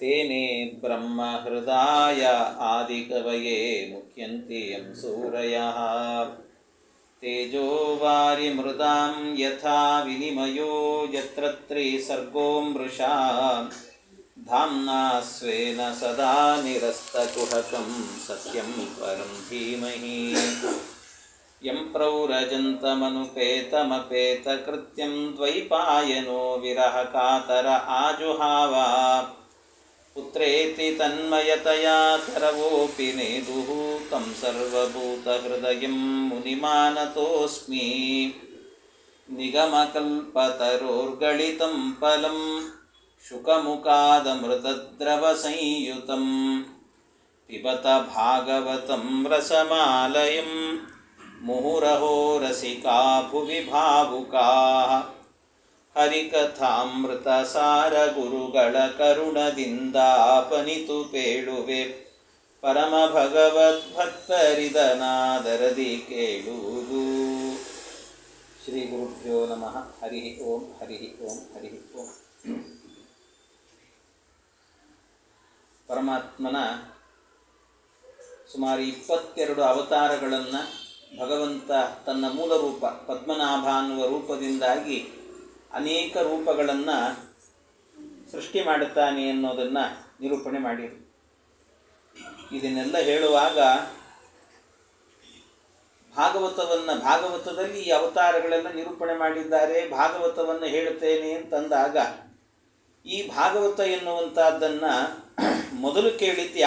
तेने ब्रह्महृदाय आदिकवये मुह्यन्ति यं सूरयः तेजो वारिमृदां यथा विनिमयो यत्र त्रिसर्गो मृषा धाम्ना स्वेन सदा निरस्तकुहकं सत्यं परं धीमहि यं प्रव्रजन्तमनुपेतमपेतकृत्यं द्वैपायनो विरहकातर आजुहाव पुत्रेति तन्मयतया तरवोऽपि नेदुः तं सर्वभूतहृदयं मुनिमानतोऽस्मि निगमकल्पतरोर्गलितं फलं शुकमुखादमृतद्रवसंयुतं पिबत भागवतं रसमालयं मुहुरहो रसिका भुवि भावुकाः ಹರಿಕಥಾಮೃತಸಾರ ಗುರುಗಳ ಕರುಣದಿಂದಾಪನಿತು ಪೇಳುವೆ ಪರಮ ಭಗವದ್ಭಕ್ತರಿದನಾದರದಿ ಕೇಳುವುದು. ಶ್ರೀ ಗುರುಭ್ಯೋ ನಮಃ. ಹರಿ ಓಂ ಹರಿ ಓಂ ಹರಿ ಓಂ. ಪರಮಾತ್ಮನ ಸುಮಾರು 22 ಅವತಾರಗಳನ್ನು ಭಗವಂತ ತನ್ನ ಮೂಲ ರೂಪ ಪದ್ಮನಾಭ ಅನ್ನುವ ರೂಪದಿಂದಾಗಿ ಅನೇಕ ರೂಪಗಳನ್ನು ಸೃಷ್ಟಿ ಮಾಡುತ್ತಾನೆ ಅನ್ನೋದನ್ನು ನಿರೂಪಣೆ ಮಾಡಿದರು. ಇದನ್ನೆಲ್ಲ ಹೇಳುವಾಗ ಭಾಗವತದಲ್ಲಿ ಈ ಅವತಾರಗಳೆಲ್ಲ ನಿರೂಪಣೆ ಮಾಡಿದ್ದಾರೆ, ಭಾಗವತವನ್ನು ಹೇಳುತ್ತೇನೆ ಅಂತಂದಾಗ ಈ ಭಾಗವತ ಎನ್ನುವಂಥದ್ದನ್ನು ಮೊದಲು ಕೇಳಿದ್ದು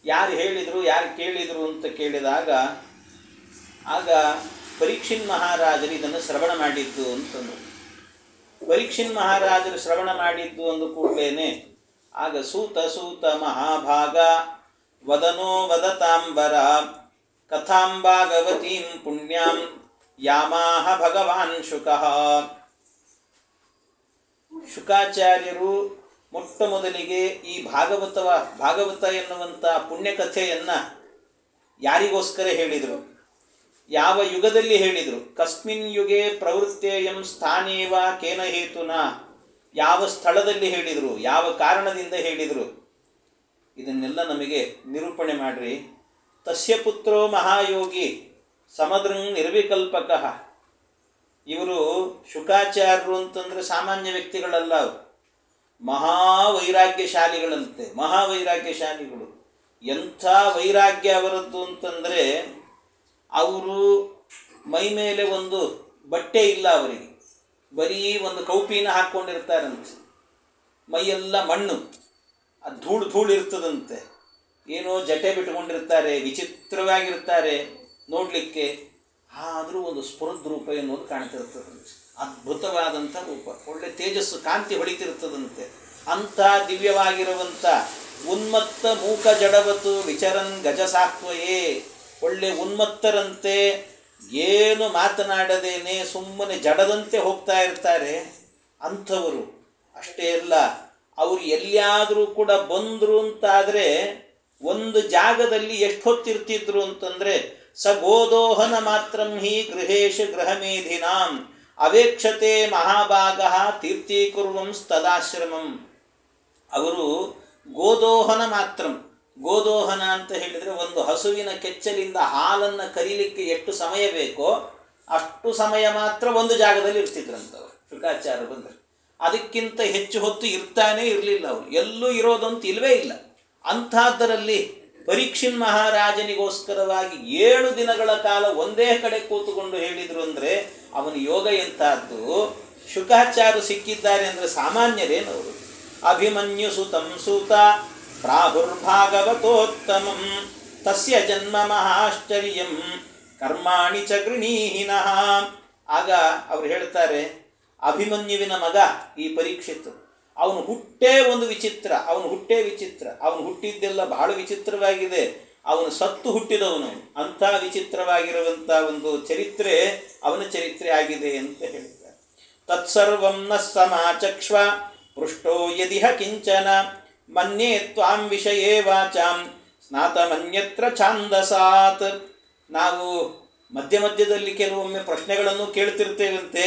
ಯಾರು ಹೇಳಿದರು, ಯಾರು ಕೇಳಿದರು ಅಂತ ಕೇಳಿದಾಗ ಆಗ ಪರೀಕ್ಷಿನ್ ಮಹಾರಾಜರು ಇದನ್ನು ಶ್ರವಣ ಮಾಡಿದ್ದು ಅಂತಂದರು. ಪರೀಕ್ಷಿನ್ ಮಹಾರಾಜರು ಶ್ರವಣ ಮಾಡಿದ್ದು ಅಂದ ಕೂಡಲೇ ಆಗ ಸೂತ ಮಹಾಭಾಗ ವದನೋ ವದತಾಂಬರ ಕಥಾಂ ಭಾಗವತೀಂ ಪುಣ್ಯಾಂ ಯಾಮಾಹ ಭಗವಾನ್ ಶುಕಃ. ಶುಕಾಚಾರ್ಯರು ಮೊಟ್ಟ ಮೊದಲಿಗೆ ಈ ಭಾಗವತ ಎನ್ನುವಂಥ ಪುಣ್ಯಕಥೆಯನ್ನು ಯಾರಿಗೋಸ್ಕರ ಹೇಳಿದರು, ಯಾವ ಯುಗದಲ್ಲಿ ಹೇಳಿದರು, ಕಸ್ಮಿನ್ ಯುಗೆ ಪ್ರವೃತ್ತೇಯಂ ಸ್ಥಾನೇವ ಕೇನ ಹೇತುನ, ಯಾವ ಸ್ಥಳದಲ್ಲಿ ಹೇಳಿದರು, ಯಾವ ಕಾರಣದಿಂದ ಹೇಳಿದರು, ಇದನ್ನೆಲ್ಲ ನಮಗೆ ನಿರೂಪಣೆ ಮಾಡ್ರಿ. ತಸ್ಯ ಪುತ್ರೋ ಮಹಾಯೋಗಿ ಸಮದೃಂಗ್ ನಿರ್ವಿಕಲ್ಪಕಃ. ಇವರು ಶುಕಾಚಾರ್ಯರು ಅಂತಂದರೆ ಸಾಮಾನ್ಯ ವ್ಯಕ್ತಿಗಳಲ್ಲ, ಅವರು ಮಹಾವೈರಾಗ್ಯಶಾಲಿಗಳಂತೆ. ಮಹಾವೈರಾಗ್ಯಶಾಲಿಗಳು. ಎಂಥ ವೈರಾಗ್ಯ ಅವರದ್ದು ಅಂತಂದರೆ ಅವರು ಮೈ ಮೇಲೆ ಒಂದು ಬಟ್ಟೆ ಇಲ್ಲ, ಅವರಿಗೆ ಬರೀ ಒಂದು ಕೌಪಿನ ಹಾಕ್ಕೊಂಡಿರ್ತಾರಂತೆ. ಮೈಯೆಲ್ಲ ಮಣ್ಣು, ಅದು ಧೂಳು ಇರ್ತದಂತೆ. ಏನೋ ಜಟೆ ಬಿಟ್ಕೊಂಡಿರ್ತಾರೆ, ವಿಚಿತ್ರವಾಗಿರ್ತಾರೆ ನೋಡಲಿಕ್ಕೆ. ಆದರೂ ಒಂದು ಸ್ಫುರದ್ ರೂಪ ಎನ್ನುವುದು ಕಾಣ್ತಿರ್ತದಂತೆ. ಅದ್ಭುತವಾದಂಥ ರೂಪ, ಒಳ್ಳೆ ತೇಜಸ್ಸು ಕಾಂತಿ ಹೊಳಿತಿರ್ತದಂತೆ. ಅಂಥ ದಿವ್ಯವಾಗಿರುವಂಥ ಉನ್ಮತ್ತ ಮೂಕ ಜಡವತು ವಿಚರನ್ ಗಜಸಾಕ್ವಯೇ. ಒಳ್ಳೆ ಉನ್ಮತ್ತರಂತೆ, ಏನು ಮಾತನಾಡದೇನೆ ಸುಮ್ಮನೆ ಜಡದಂತೆ ಹೋಗ್ತಾ ಇರ್ತಾರೆ ಅಂಥವರು. ಅಷ್ಟೇ ಅಲ್ಲ, ಅವರು ಎಲ್ಲಿಯಾದರೂ ಕೂಡ ಬಂದರು ಅಂತಾದರೆ ಒಂದು ಜಾಗದಲ್ಲಿ ಎಷ್ಟು ಹೊತ್ತಿರ್ತಿದ್ರು ಅಂತಂದರೆ ಸಗೋದೋಹನ ಮಾತ್ರಂ ಹಿ ಗೃಹೇಶ ಗೃಹಮೇಧಿನಾಂ ಅವೇಕ್ಷತೆ ಮಹಾಭಾಗ ತೀರ್ಥೀಕುರ್ವಂ ತದಾಶ್ರಮಂ. ಅವರು ಗೋದೋಹನ ಮಾತ್ರಂ, ಗೋದೋಹನ ಅಂತ ಹೇಳಿದರೆ ಒಂದು ಹಸುವಿನ ಕೆಚ್ಚಲಿಂದ ಹಾಲನ್ನು ಕರೀಲಿಕ್ಕೆ ಎಷ್ಟು ಸಮಯ ಬೇಕೋ ಅಷ್ಟು ಸಮಯ ಮಾತ್ರ ಒಂದು ಜಾಗದಲ್ಲಿ ಇರ್ತಿದ್ರಂತವ್ರು ಶುಕಾಚಾರ್ಯ ಬಂದರು. ಅದಕ್ಕಿಂತ ಹೆಚ್ಚು ಹೊತ್ತು ಇರ್ತಾನೇ ಇರಲಿಲ್ಲ ಅವರು, ಎಲ್ಲೂ ಇರೋದಂತ ಇಲ್ಲವೇ ಇಲ್ಲ. ಅಂಥದ್ದರಲ್ಲಿ ಪರೀಕ್ಷಿನ್ ಮಹಾರಾಜನಿಗೋಸ್ಕರವಾಗಿ 7 ದಿನಗಳ ಕಾಲ ಒಂದೇ ಕಡೆ ಕೂತುಕೊಂಡು ಹೇಳಿದರು ಅಂದರೆ ಅವನ ಯೋಗ ಎಂಥದ್ದು. ಶುಕಾಚಾರ್ಯರು ಸಿಕ್ಕಿದ್ದಾರೆ ಅಂದರೆ ಸಾಮಾನ್ಯರೇನವರು. ಅಭಿಮನ್ಯು ಸುತಂ ಸೂತ ಪ್ರಾಹುರ್ಭಾಗವತೋತ್ತಮಂ ತಸ್ಯ ಜನ್ಮ ಮಹಾಶ್ಚರ್ಯಂ ಕರ್ಮಾಣಿ ಚ ಗೃಣೀಹಿನಃ. ಆಗ ಅವರು ಹೇಳ್ತಾರೆ, ಅಭಿಮನ್ಯುವಿನ ಮಗ ಈ ಪರೀಕ್ಷಿತ್, ಅವನು ಹುಟ್ಟೇ ಒಂದು ವಿಚಿತ್ರ, ಅವನು ಹುಟ್ಟಿದ್ದೆಲ್ಲ ಬಹಳ ವಿಚಿತ್ರವಾಗಿದೆ. ಅವನು ಸತ್ತು ಹುಟ್ಟಿದವನು, ಅಂಥ ವಿಚಿತ್ರವಾಗಿರುವಂಥ ಒಂದು ಚರಿತ್ರೆ ಅವನ ಚರಿತ್ರೆ ಆಗಿದೆ ಅಂತ ಹೇಳ್ತಾರೆ. ತತ್ಸರ್ವಂ ನ ಸಮಾಚಕ್ಷ್ವ ಪೃಷ್ಟೋ ಯದಿಹ ಕಿಂಚನ ಮನ್ಯೇ ತ್ವಾಂ ವಿಷಯೇ ವಾಚಾಂ ಸ್ನಾತಮನ್ಯತ್ರ ಛಾಂದಸಾತ್. ನಾವು ಮಧ್ಯದಲ್ಲಿ ಕೆಲವೊಮ್ಮೆ ಪ್ರಶ್ನೆಗಳನ್ನು ಕೇಳ್ತಿರ್ತೇವಂತೆ,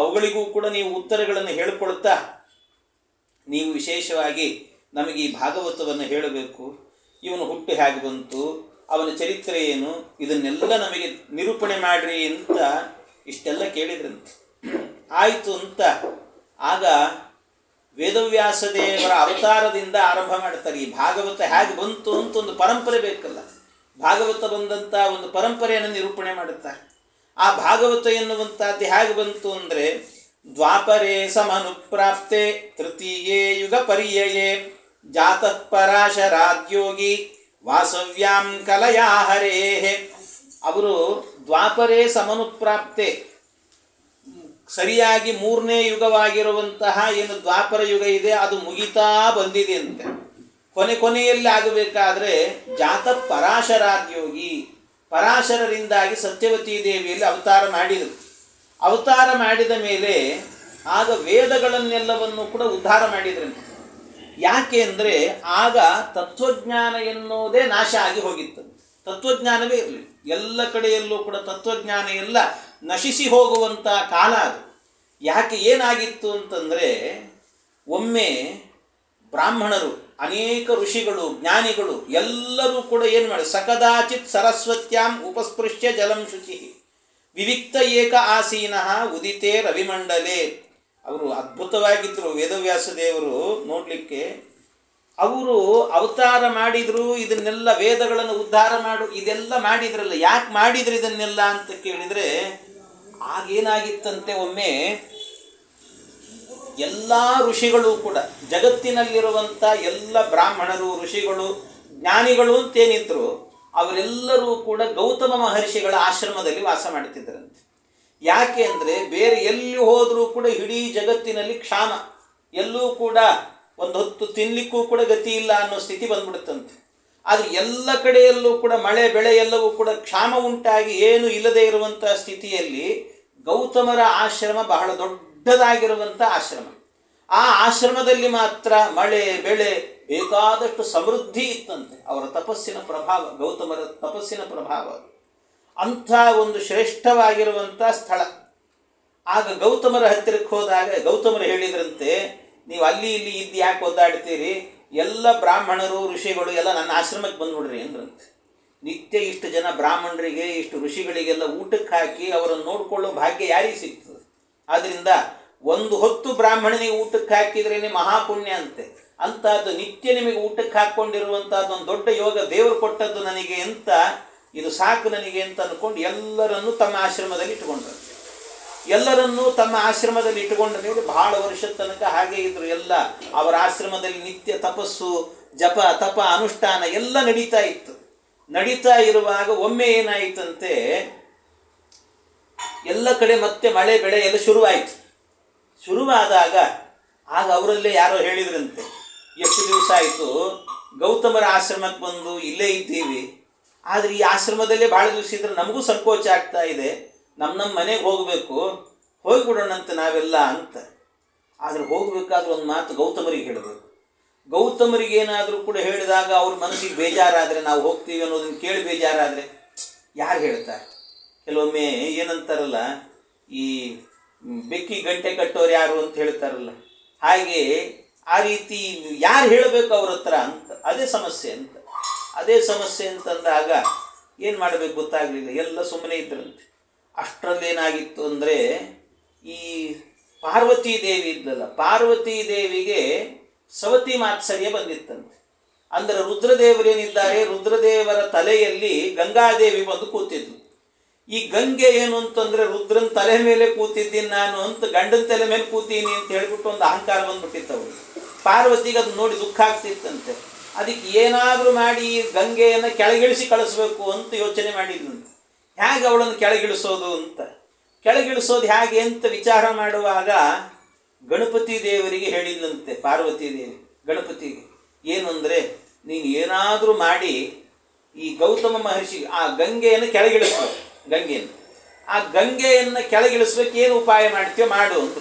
ಅವುಗಳಿಗೂ ಕೂಡ ನೀವು ಉತ್ತರಗಳನ್ನು ಹೇಳಿಕೊಳ್ತಾ ನೀವು ವಿಶೇಷವಾಗಿ ನಮಗೆ ಈ ಭಾಗವತವನ್ನು ಹೇಳಬೇಕು, ಇವನು ಹುಟ್ಟು ಹೇಗೆ ಬಂತು, ಅವನ ಚರಿತ್ರೆ ಏನು, ಇದನ್ನೆಲ್ಲ ನಮಗೆ ನಿರೂಪಣೆ ಮಾಡಿರಿ ಅಂತ ಇಷ್ಟೆಲ್ಲ ಕೇಳಿದ್ರಂತೆ. ಆಯಿತು ಅಂತ ಆಗ ವೇದವ್ಯಾಸ ದೇವರ ಅವತಾರದಿಂದ ಆರಂಭ ಮಾಡ್ತಾರೆ. ಈ ಭಾಗವತ ಹೇಗೆ ಬಂತು ಅಂತ ಒಂದು ಪರಂಪರೆ ಬೇಕಲ್ಲ, ಭಾಗವತ ಬಂದಂಥ ಒಂದು ಪರಂಪರೆಯನ್ನು ನಿರೂಪಣೆ ಮಾಡುತ್ತಾರೆ. ಆ ಭಾಗವತ ಎನ್ನುವಂಥದ್ದು ಹೇಗೆ ಬಂತು ಅಂದರೆ, ದ್ವಾಪರೇ ಸಮನುಪ್ರಾಪ್ತೆ ತೃತೀಯೇ ಯುಗ ಪರ್ಯಯೇ ಜಾತಃ ಪರಾಶರಾದ್ಯೋಗಿ ವಾಸವ್ಯಾಂ ಕಲಯಾ ಹರೇಹೇ. ಅವರು ದ್ವಾಪರೇ ಸಮನುಪ್ರಾಪ್ತೆ, ಸರಿಯಾಗಿ 3ನೇ ಯುಗವಾಗಿರುವಂತಹ ಏನು ದ್ವಾಪರ ಯುಗ ಇದೆ ಅದು ಮುಗಿತಾ ಬಂದಿದೆ ಅಂತೆ. ಕೊನೆಯಲ್ಲಿ ಆಗಬೇಕಾದ್ರೆ ಜಾತಃ ಪರಾಶರಾದ್ಯೋಗಿ, ಪರಾಶರರಿಂದಾಗಿ ಸತ್ಯವತೀ ದೇವಿಯಲ್ಲಿ ಅವತಾರ ಮಾಡಿದರು. ಅವತಾರ ಮಾಡಿದ ಮೇಲೆ ಆಗ ವೇದಗಳನ್ನೆಲ್ಲವನ್ನು ಕೂಡ ಉದ್ಧಾರ ಮಾಡಿದ್ರಂತೆ. ಯಾಕೆ ಅಂದರೆ ಆಗ ತತ್ವಜ್ಞಾನ ಎನ್ನುವುದೇ ನಾಶ ಆಗಿ ಹೋಗಿತ್ತು, ತತ್ವಜ್ಞಾನವೇ ಇರಲಿ. ಎಲ್ಲ ಕಡೆಯಲ್ಲೂ ಕೂಡ ತತ್ವಜ್ಞಾನ ಎಲ್ಲ ನಶಿಸಿ ಹೋಗುವಂಥ ಕಾಲ ಅದು. ಯಾಕೆ ಏನಾಗಿತ್ತು ಅಂತಂದರೆ, ಒಮ್ಮೆ ಬ್ರಾಹ್ಮಣರು, ಅನೇಕ ಋಷಿಗಳು, ಜ್ಞಾನಿಗಳು ಎಲ್ಲರೂ ಕೂಡ ಏನು ಮಾಡಿ, ಸಕದಾಚಿತ್ ಸರಸ್ವತ್ಯಾಂ ಉಪಸ್ಪೃಶ್ಯ ಜಲಂ ಶುಚಿ ವಿವಿಕ್ತ ಏಕ ಆಸೀನಃ ಉದಿತೆ ರವಿಮಂಡಲೆ. ಅವರು ಅದ್ಭುತವಾಗಿದ್ದರು ವೇದವ್ಯಾಸ ದೇವರು ನೋಡಲಿಕ್ಕೆ. ಅವರು ಅವತಾರ ಮಾಡಿದರು, ಇದನ್ನೆಲ್ಲ ವೇದಗಳನ್ನು ಉದ್ಧಾರ ಇದೆಲ್ಲ ಮಾಡಿದ್ರಲ್ಲ. ಯಾಕೆ ಮಾಡಿದ್ರು ಇದನ್ನೆಲ್ಲ ಅಂತ ಕೇಳಿದರೆ, ಆಗೇನಾಗಿತ್ತಂತೆ, ಒಮ್ಮೆ ಎಲ್ಲ ಋಷಿಗಳು ಕೂಡ, ಜಗತ್ತಿನಲ್ಲಿರುವಂಥ ಎಲ್ಲ ಬ್ರಾಹ್ಮಣರು, ಋಷಿಗಳು, ಜ್ಞಾನಿಗಳು ಅಂತೇನಿದ್ರು ಅವರೆಲ್ಲರೂ ಕೂಡ ಗೌತಮ ಮಹರ್ಷಿಗಳ ಆಶ್ರಮದಲ್ಲಿ ವಾಸ ಮಾಡ್ತಿದ್ದರಂತೆ. ಯಾಕೆ ಅಂದರೆ ಬೇರೆ ಎಲ್ಲಿ ಹೋದರೂ ಕೂಡ ಇಡೀ ಜಗತ್ತಿನಲ್ಲಿ ಕ್ಷಾಮ, ಎಲ್ಲೂ ಕೂಡ ಒಂದು ಹೊತ್ತು ತಿನ್ನಲಿಕ್ಕೂ ಕೂಡ ಗತಿ ಇಲ್ಲ ಅನ್ನೋ ಸ್ಥಿತಿ ಬಂದ್ಬಿಡುತ್ತಂತೆ. ಆದರೆ ಎಲ್ಲ ಕಡೆಯಲ್ಲೂ ಕೂಡ ಮಳೆ ಬೆಳೆ ಎಲ್ಲವೂ ಕೂಡ ಕ್ಷಾಮ ಉಂಟಾಗಿ ಏನು ಇಲ್ಲದೆ ಇರುವಂಥ ಸ್ಥಿತಿಯಲ್ಲಿ ಗೌತಮರ ಆಶ್ರಮ ಬಹಳ ದೊಡ್ಡದಾಗಿರುವಂಥ ಆಶ್ರಮ. ಆ ಆಶ್ರಮದಲ್ಲಿ ಮಾತ್ರ ಮಳೆ ಬೆಳೆ ಬೇಕಾದಷ್ಟು ಸಮೃದ್ಧಿ ಇತ್ತಂತೆ. ಅವರ ತಪಸ್ಸಿನ ಪ್ರಭಾವ, ಗೌತಮರ ತಪಸ್ಸಿನ ಪ್ರಭಾವ, ಅಂಥ ಒಂದು ಶ್ರೇಷ್ಠವಾಗಿರುವಂಥ ಸ್ಥಳ. ಆಗ ಗೌತಮರ ಹತ್ತಿರಕ್ಕೆ ಹೋದಾಗ ಗೌತಮರು ಹೇಳಿದ್ರಂತೆ, ನೀವು ಅಲ್ಲಿ ಇಲ್ಲಿ ಇದ್ದು ಯಾಕೆ ಒದ್ದಾಡ್ತೀರಿ, ಎಲ್ಲ ಬ್ರಾಹ್ಮಣರು ಋಷಿಗಳು ಎಲ್ಲ ನನ್ನ ಆಶ್ರಮಕ್ಕೆ ಬಂದ್ಬಿಡ್ರಿ ಅಂದ್ರಂತೆ. ನಿತ್ಯ ಇಷ್ಟು ಜನ ಬ್ರಾಹ್ಮಣರಿಗೆ, ಇಷ್ಟು ಋಷಿಗಳಿಗೆಲ್ಲ ಊಟಕ್ಕೆ ಹಾಕಿ ಅವರನ್ನು ನೋಡಿಕೊಳ್ಳೋ ಭಾಗ್ಯ ಯಾರಿಗೆ ಸಿಗ್ತದೆ? ಆದ್ದರಿಂದ ಒಂದು ಹೊತ್ತು ಬ್ರಾಹ್ಮಣನಿಗೆ ಊಟಕ್ಕೆ ಹಾಕಿದ್ರೇ ಮಹಾಪುಣ್ಯ ಅಂತೆ. ಅಂಥದ್ದು ನಿತ್ಯ ನಿಮಗೆ ಊಟಕ್ಕೆ ಹಾಕ್ಕೊಂಡಿರುವಂಥದ್ದು ಒಂದು ದೊಡ್ಡ ಯೋಗ ದೇವರು ಕೊಟ್ಟದ್ದು ನನಗೆ ಅಂತ, ಇದು ಸಾಕು ನನಗೆ ಅಂತ ಅಂದ್ಕೊಂಡು ಎಲ್ಲರನ್ನೂ ತಮ್ಮ ಆಶ್ರಮದಲ್ಲಿ ಇಟ್ಟುಕೊಂಡ್ರು. ಎಲ್ಲರನ್ನೂ ತಮ್ಮ ಆಶ್ರಮದಲ್ಲಿ ಇಟ್ಟುಕೊಂಡ ಮೇಲೆ ಬಹಳ ವರ್ಷದ ತನಕ ಹಾಗೆ ಇದ್ರು. ಎಲ್ಲ ಅವರ ಆಶ್ರಮದಲ್ಲಿ ನಿತ್ಯ ತಪಸ್ಸು, ಜಪ, ತಪ, ಅನುಷ್ಠಾನ ಎಲ್ಲ ನಡೀತಾ ಇತ್ತು. ನಡೀತಾ ಇರುವಾಗ ಒಮ್ಮೆ ಏನಾಯಿತಂತೆ, ಎಲ್ಲ ಕಡೆ ಮತ್ತೆ ಮಳೆ ಬೆಳೆ ಎಲ್ಲ ಶುರುವಾಯಿತು. ಶುರುವಾದಾಗ ಆಗ ಅವರಲ್ಲೇ ಯಾರೋ ಹೇಳಿದ್ರಂತೆ, ಎಷ್ಟು ದಿವಸ ಆಯಿತು ಗೌತಮರ ಆಶ್ರಮಕ್ಕೆ ಬಂದು ಇಲ್ಲೇ ಇದ್ದೀವಿ, ಆದರೆ ಈ ಆಶ್ರಮದಲ್ಲೇ ಭಾಳ ದಿವಸ ಇದ್ರೆ ನಮಗೂ ಸಂಕೋಚ ಆಗ್ತಾ ಇದೆ, ನಮ್ಮ ಮನೆಗೆ ಹೋಗಬೇಕು, ಹೋಗಿಬಿಡೋಣಂತೆ ನಾವೆಲ್ಲ ಅಂತ. ಆದರೆ ಹೋಗಬೇಕಾದ್ರೆ ಒಂದು ಮಾತು ಗೌತಮರಿಗೆ ಹೇಳಬೇಕು. ಗೌತಮರಿಗೇನಾದರೂ ಕೂಡ ಹೇಳಿದಾಗ ಅವ್ರ ಮನಸ್ಸಿಗೆ ಬೇಜಾರಾದರೆ, ನಾವು ಹೋಗ್ತೀವಿ ಅನ್ನೋದನ್ನು ಕೇಳಿ ಬೇಜಾರಾದರೆ ಯಾರು ಹೇಳ್ತಾರೆ? ಕೆಲವೊಮ್ಮೆ ಏನಂತಾರಲ್ಲ, ಈ ಬೆಕ್ಕಿ ಗಂಟೆ ಕಟ್ಟೋರು ಯಾರು ಅಂತ ಹೇಳ್ತಾರಲ್ಲ, ಹಾಗೆ ಆ ರೀತಿ ಯಾರು ಹೇಳಬೇಕು ಅವ್ರ ಹತ್ರ ಅಂತ. ಅದೇ ಸಮಸ್ಯೆ ಅಂತ. ಅದೇ ಸಮಸ್ಯೆ ಅಂತಂದಾಗ ಏನು ಮಾಡಬೇಕು ಗೊತ್ತಾಗಲಿಲ್ಲ, ಎಲ್ಲ ಸುಮ್ಮನೆ ಇದ್ರಂತೆ. ಅಷ್ಟರಲ್ಲೇನಾಗಿತ್ತು ಅಂದರೆ, ಈ ಪಾರ್ವತೀ ದೇವಿ ಇದ್ದಲ್ಲ, ಪಾರ್ವತೀ ದೇವಿಗೆ ಸವತಿ ಮಾತ್ಸರ್ಯ ಬಂದಿತ್ತಂತೆ. ಅಂದರೆ ರುದ್ರದೇವರೇನಿದ್ದಾರೆ, ರುದ್ರದೇವರ ತಲೆಯಲ್ಲಿ ಗಂಗಾದೇವಿ ಬಂದು ಕೂತಿದ್ಲು. ಈ ಗಂಗೆ ಏನು ಅಂತಂದರೆ, ರುದ್ರನ ತಲೆ ಮೇಲೆ ಕೂತಿದ್ದೀನಿ ನಾನು ಅಂತ, ಗಂಡನ ತಲೆ ಮೇಲೆ ಕೂತೀನಿ ಅಂತ ಹೇಳ್ಬಿಟ್ಟು ಒಂದು ಅಹಂಕಾರ ಬಂದ್ಬಿಟ್ಟಿತ್ತವು. ಪಾರ್ವತಿಗೆ ಅದು ನೋಡಿ ದುಃಖ ಆಗ್ತಿತ್ತಂತೆ. ಅದಕ್ಕೆ ಏನಾದರೂ ಮಾಡಿ ಗಂಗೆಯನ್ನು ಕೆಳಗಿಳಿಸಿ ಕಳಿಸ್ಬೇಕು ಅಂತ ಯೋಚನೆ ಮಾಡಿದ್ನಂತೆ. ಹೇಗೆ ಅವಳನ್ನು ಕೆಳಗಿಳಿಸೋದು ಅಂತ, ಕೆಳಗಿಳಿಸೋದು ಹೇಗೆ ಅಂತ ವಿಚಾರ ಮಾಡುವಾಗ ಗಣಪತಿ ದೇವರಿಗೆ ಹೇಳಿದ್ನಂತೆ ಪಾರ್ವತಿ ದೇವಿ. ಗಣಪತಿಗೆ ಏನು ಅಂದರೆ, ನೀನು ಏನಾದರೂ ಮಾಡಿ ಈ ಗೌತಮ ಮಹರ್ಷಿ ಆ ಗಂಗೆಯನ್ನು ಕೆಳಗಿಳಿಸ್ಬೇಕು, ಆ ಗಂಗೆಯನ್ನು ಕೆಳಗಿಳಿಸ್ಬೇಕು, ಏನು ಉಪಾಯ ಮಾಡ್ತೀಯೋ ಮಾಡು ಅಂತ.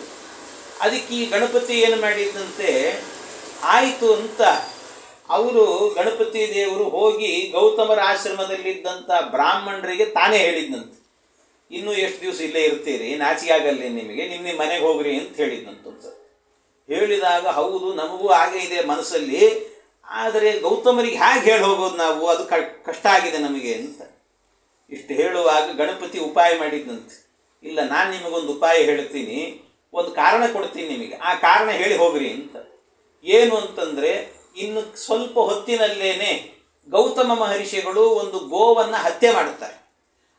ಅದಕ್ಕೆ ಈ ಗಣಪತಿ ಏನು ಮಾಡಿದ್ದಂತೆ, ಆಯಿತು ಅಂತ ಅವರು ಗಣಪತಿ ದೇವರು ಹೋಗಿ ಗೌತಮರ ಆಶ್ರಮದಲ್ಲಿದ್ದಂಥ ಬ್ರಾಹ್ಮಣರಿಗೆ ತಾನೇ ಹೇಳಿದ್ನಂತೆ, ಇನ್ನೂ ಎಷ್ಟು ದಿವಸ ಇಲ್ಲೇ ಇರ್ತೀರಿ, ನಾಚಿಕೆ ಆಗಲ್ಲ ನಿಮಗೆ, ನಿಮ್ಮ ಮನೆಗೆ ಹೋಗ್ರಿ ಅಂತ ಹೇಳಿದ್ನಂತ. ಹೇಳಿದಾಗ ಹೌದು ನಮಗೂ ಹಾಗೆ ಇದೆ ಮನಸ್ಸಲ್ಲಿ, ಆದರೆ ಗೌತಮರಿಗೆ ಹೇಗೆ ಹೇಳಿ ಹೋಗೋದು ನಾವು, ಅದು ಕಷ್ಟ ಆಗಿದೆ ನಮಗೆ ಅಂತ. ಇಷ್ಟು ಹೇಳುವಾಗ ಗಣಪತಿ ಉಪಾಯ ಮಾಡಿದ್ದಂತೆ. ಇಲ್ಲ, ನಾನು ನಿಮಗೊಂದು ಉಪಾಯ ಹೇಳ್ತೀನಿ, ಒಂದು ಕಾರಣ ಕೊಡ್ತೀನಿ ನಿಮಗೆ, ಆ ಕಾರಣ ಹೇಳಿ ಹೋಗ್ರಿ ಅಂತ. ಏನು ಅಂತಂದರೆ, ಇನ್ನು ಸ್ವಲ್ಪ ಹೊತ್ತಿನಲ್ಲೇನೆ ಗೌತಮ ಮಹರ್ಷಿಗಳು ಒಂದು ಗೋವನ್ನು ಹತ್ಯೆ ಮಾಡುತ್ತಾರೆ.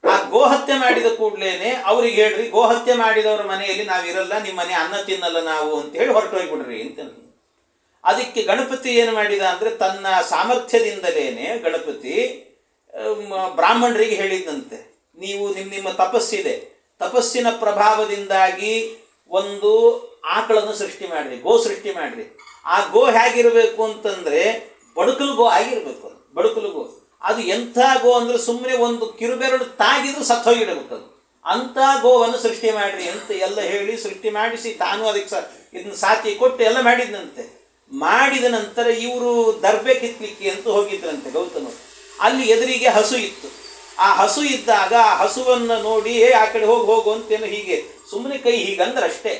ಆ ಗೋ ಹತ್ಯೆ ಮಾಡಿದ ಕೂಡಲೇ ಅವ್ರಿಗೆ ಹೇಳ್ರಿ, ಗೋ ಹತ್ಯೆ ಮಾಡಿದವರ ಮನೆಯಲ್ಲಿ ನಾವಿರಲ್ಲ, ನಿಮ್ಮ ಮನೆ ಅನ್ನ ತಿನ್ನಲ್ಲ ನಾವು ಅಂತ ಹೇಳಿ ಹೊರಟೋಗ್ಬಿಡ್ರಿ ಅಂತ. ಅದಕ್ಕೆ ಗಣಪತಿ ಏನು ಮಾಡಿದ ಅಂದರೆ, ತನ್ನ ಸಾಮರ್ಥ್ಯದಿಂದಲೇನೆ ಗಣಪತಿ ಬ್ರಾಹ್ಮಣರಿಗೆ ಹೇಳಿದಂತೆ, ನೀವು ನಿಮ್ಮ ತಪಸ್ಸಿದೆ, ತಪಸ್ಸಿನ ಪ್ರಭಾವದಿಂದಾಗಿ ಒಂದು ಆಕಳನ್ನು ಸೃಷ್ಟಿ ಮಾಡಿರಿ, ಗೋ ಸೃಷ್ಟಿ ಮಾಡಿರಿ. ಆ ಗೋ ಹೇಗಿರಬೇಕು ಅಂತಂದರೆ ಬಡುಕಲು ಗೋ ಆಗಿರಬೇಕು. ಅದು ಬಡುಕಲು ಗೋ, ಅದು ಎಂಥ ಗೋ ಅಂದರೆ ಸುಮ್ಮನೆ ಒಂದು ಕಿರುಬೆರಳು ತಾಗಿದ್ರು ಸತ್ತೋಗಿಡಬೇಕು. ಅದು ಅಂಥ ಗೋವನ್ನು ಸೃಷ್ಟಿ ಮಾಡಿರಿ ಅಂತ ಎಲ್ಲ ಹೇಳಿ ಸೃಷ್ಟಿ ಮಾಡಿಸಿ, ತಾನು ಅದಕ್ಕೆ ಇದನ್ನ ಸಾತಿ ಕೊಟ್ಟು ಎಲ್ಲ ಮಾಡಿದಂತೆ. ಮಾಡಿದ ನಂತರ ಇವರು ದರ್ಬೆ ಕಿತ್ಲಿಕ್ಕೆ ಅಂತ ಹೋಗಿದ್ರಂತೆ ಗೌತಮರು. ಅಲ್ಲಿ ಎದುರಿಗೆ ಹಸು ಇತ್ತು. ಆ ಹಸು ಇದ್ದಾಗ ಆ ಹಸುವನ್ನು ನೋಡಿ ಆ ಕಡೆ ಹೋಗು ಅಂತೇನು ಹೀಗೆ ಸುಮ್ಮನೆ ಕೈ ಹೀಗಂದ್ರೆ ಅಷ್ಟೇ,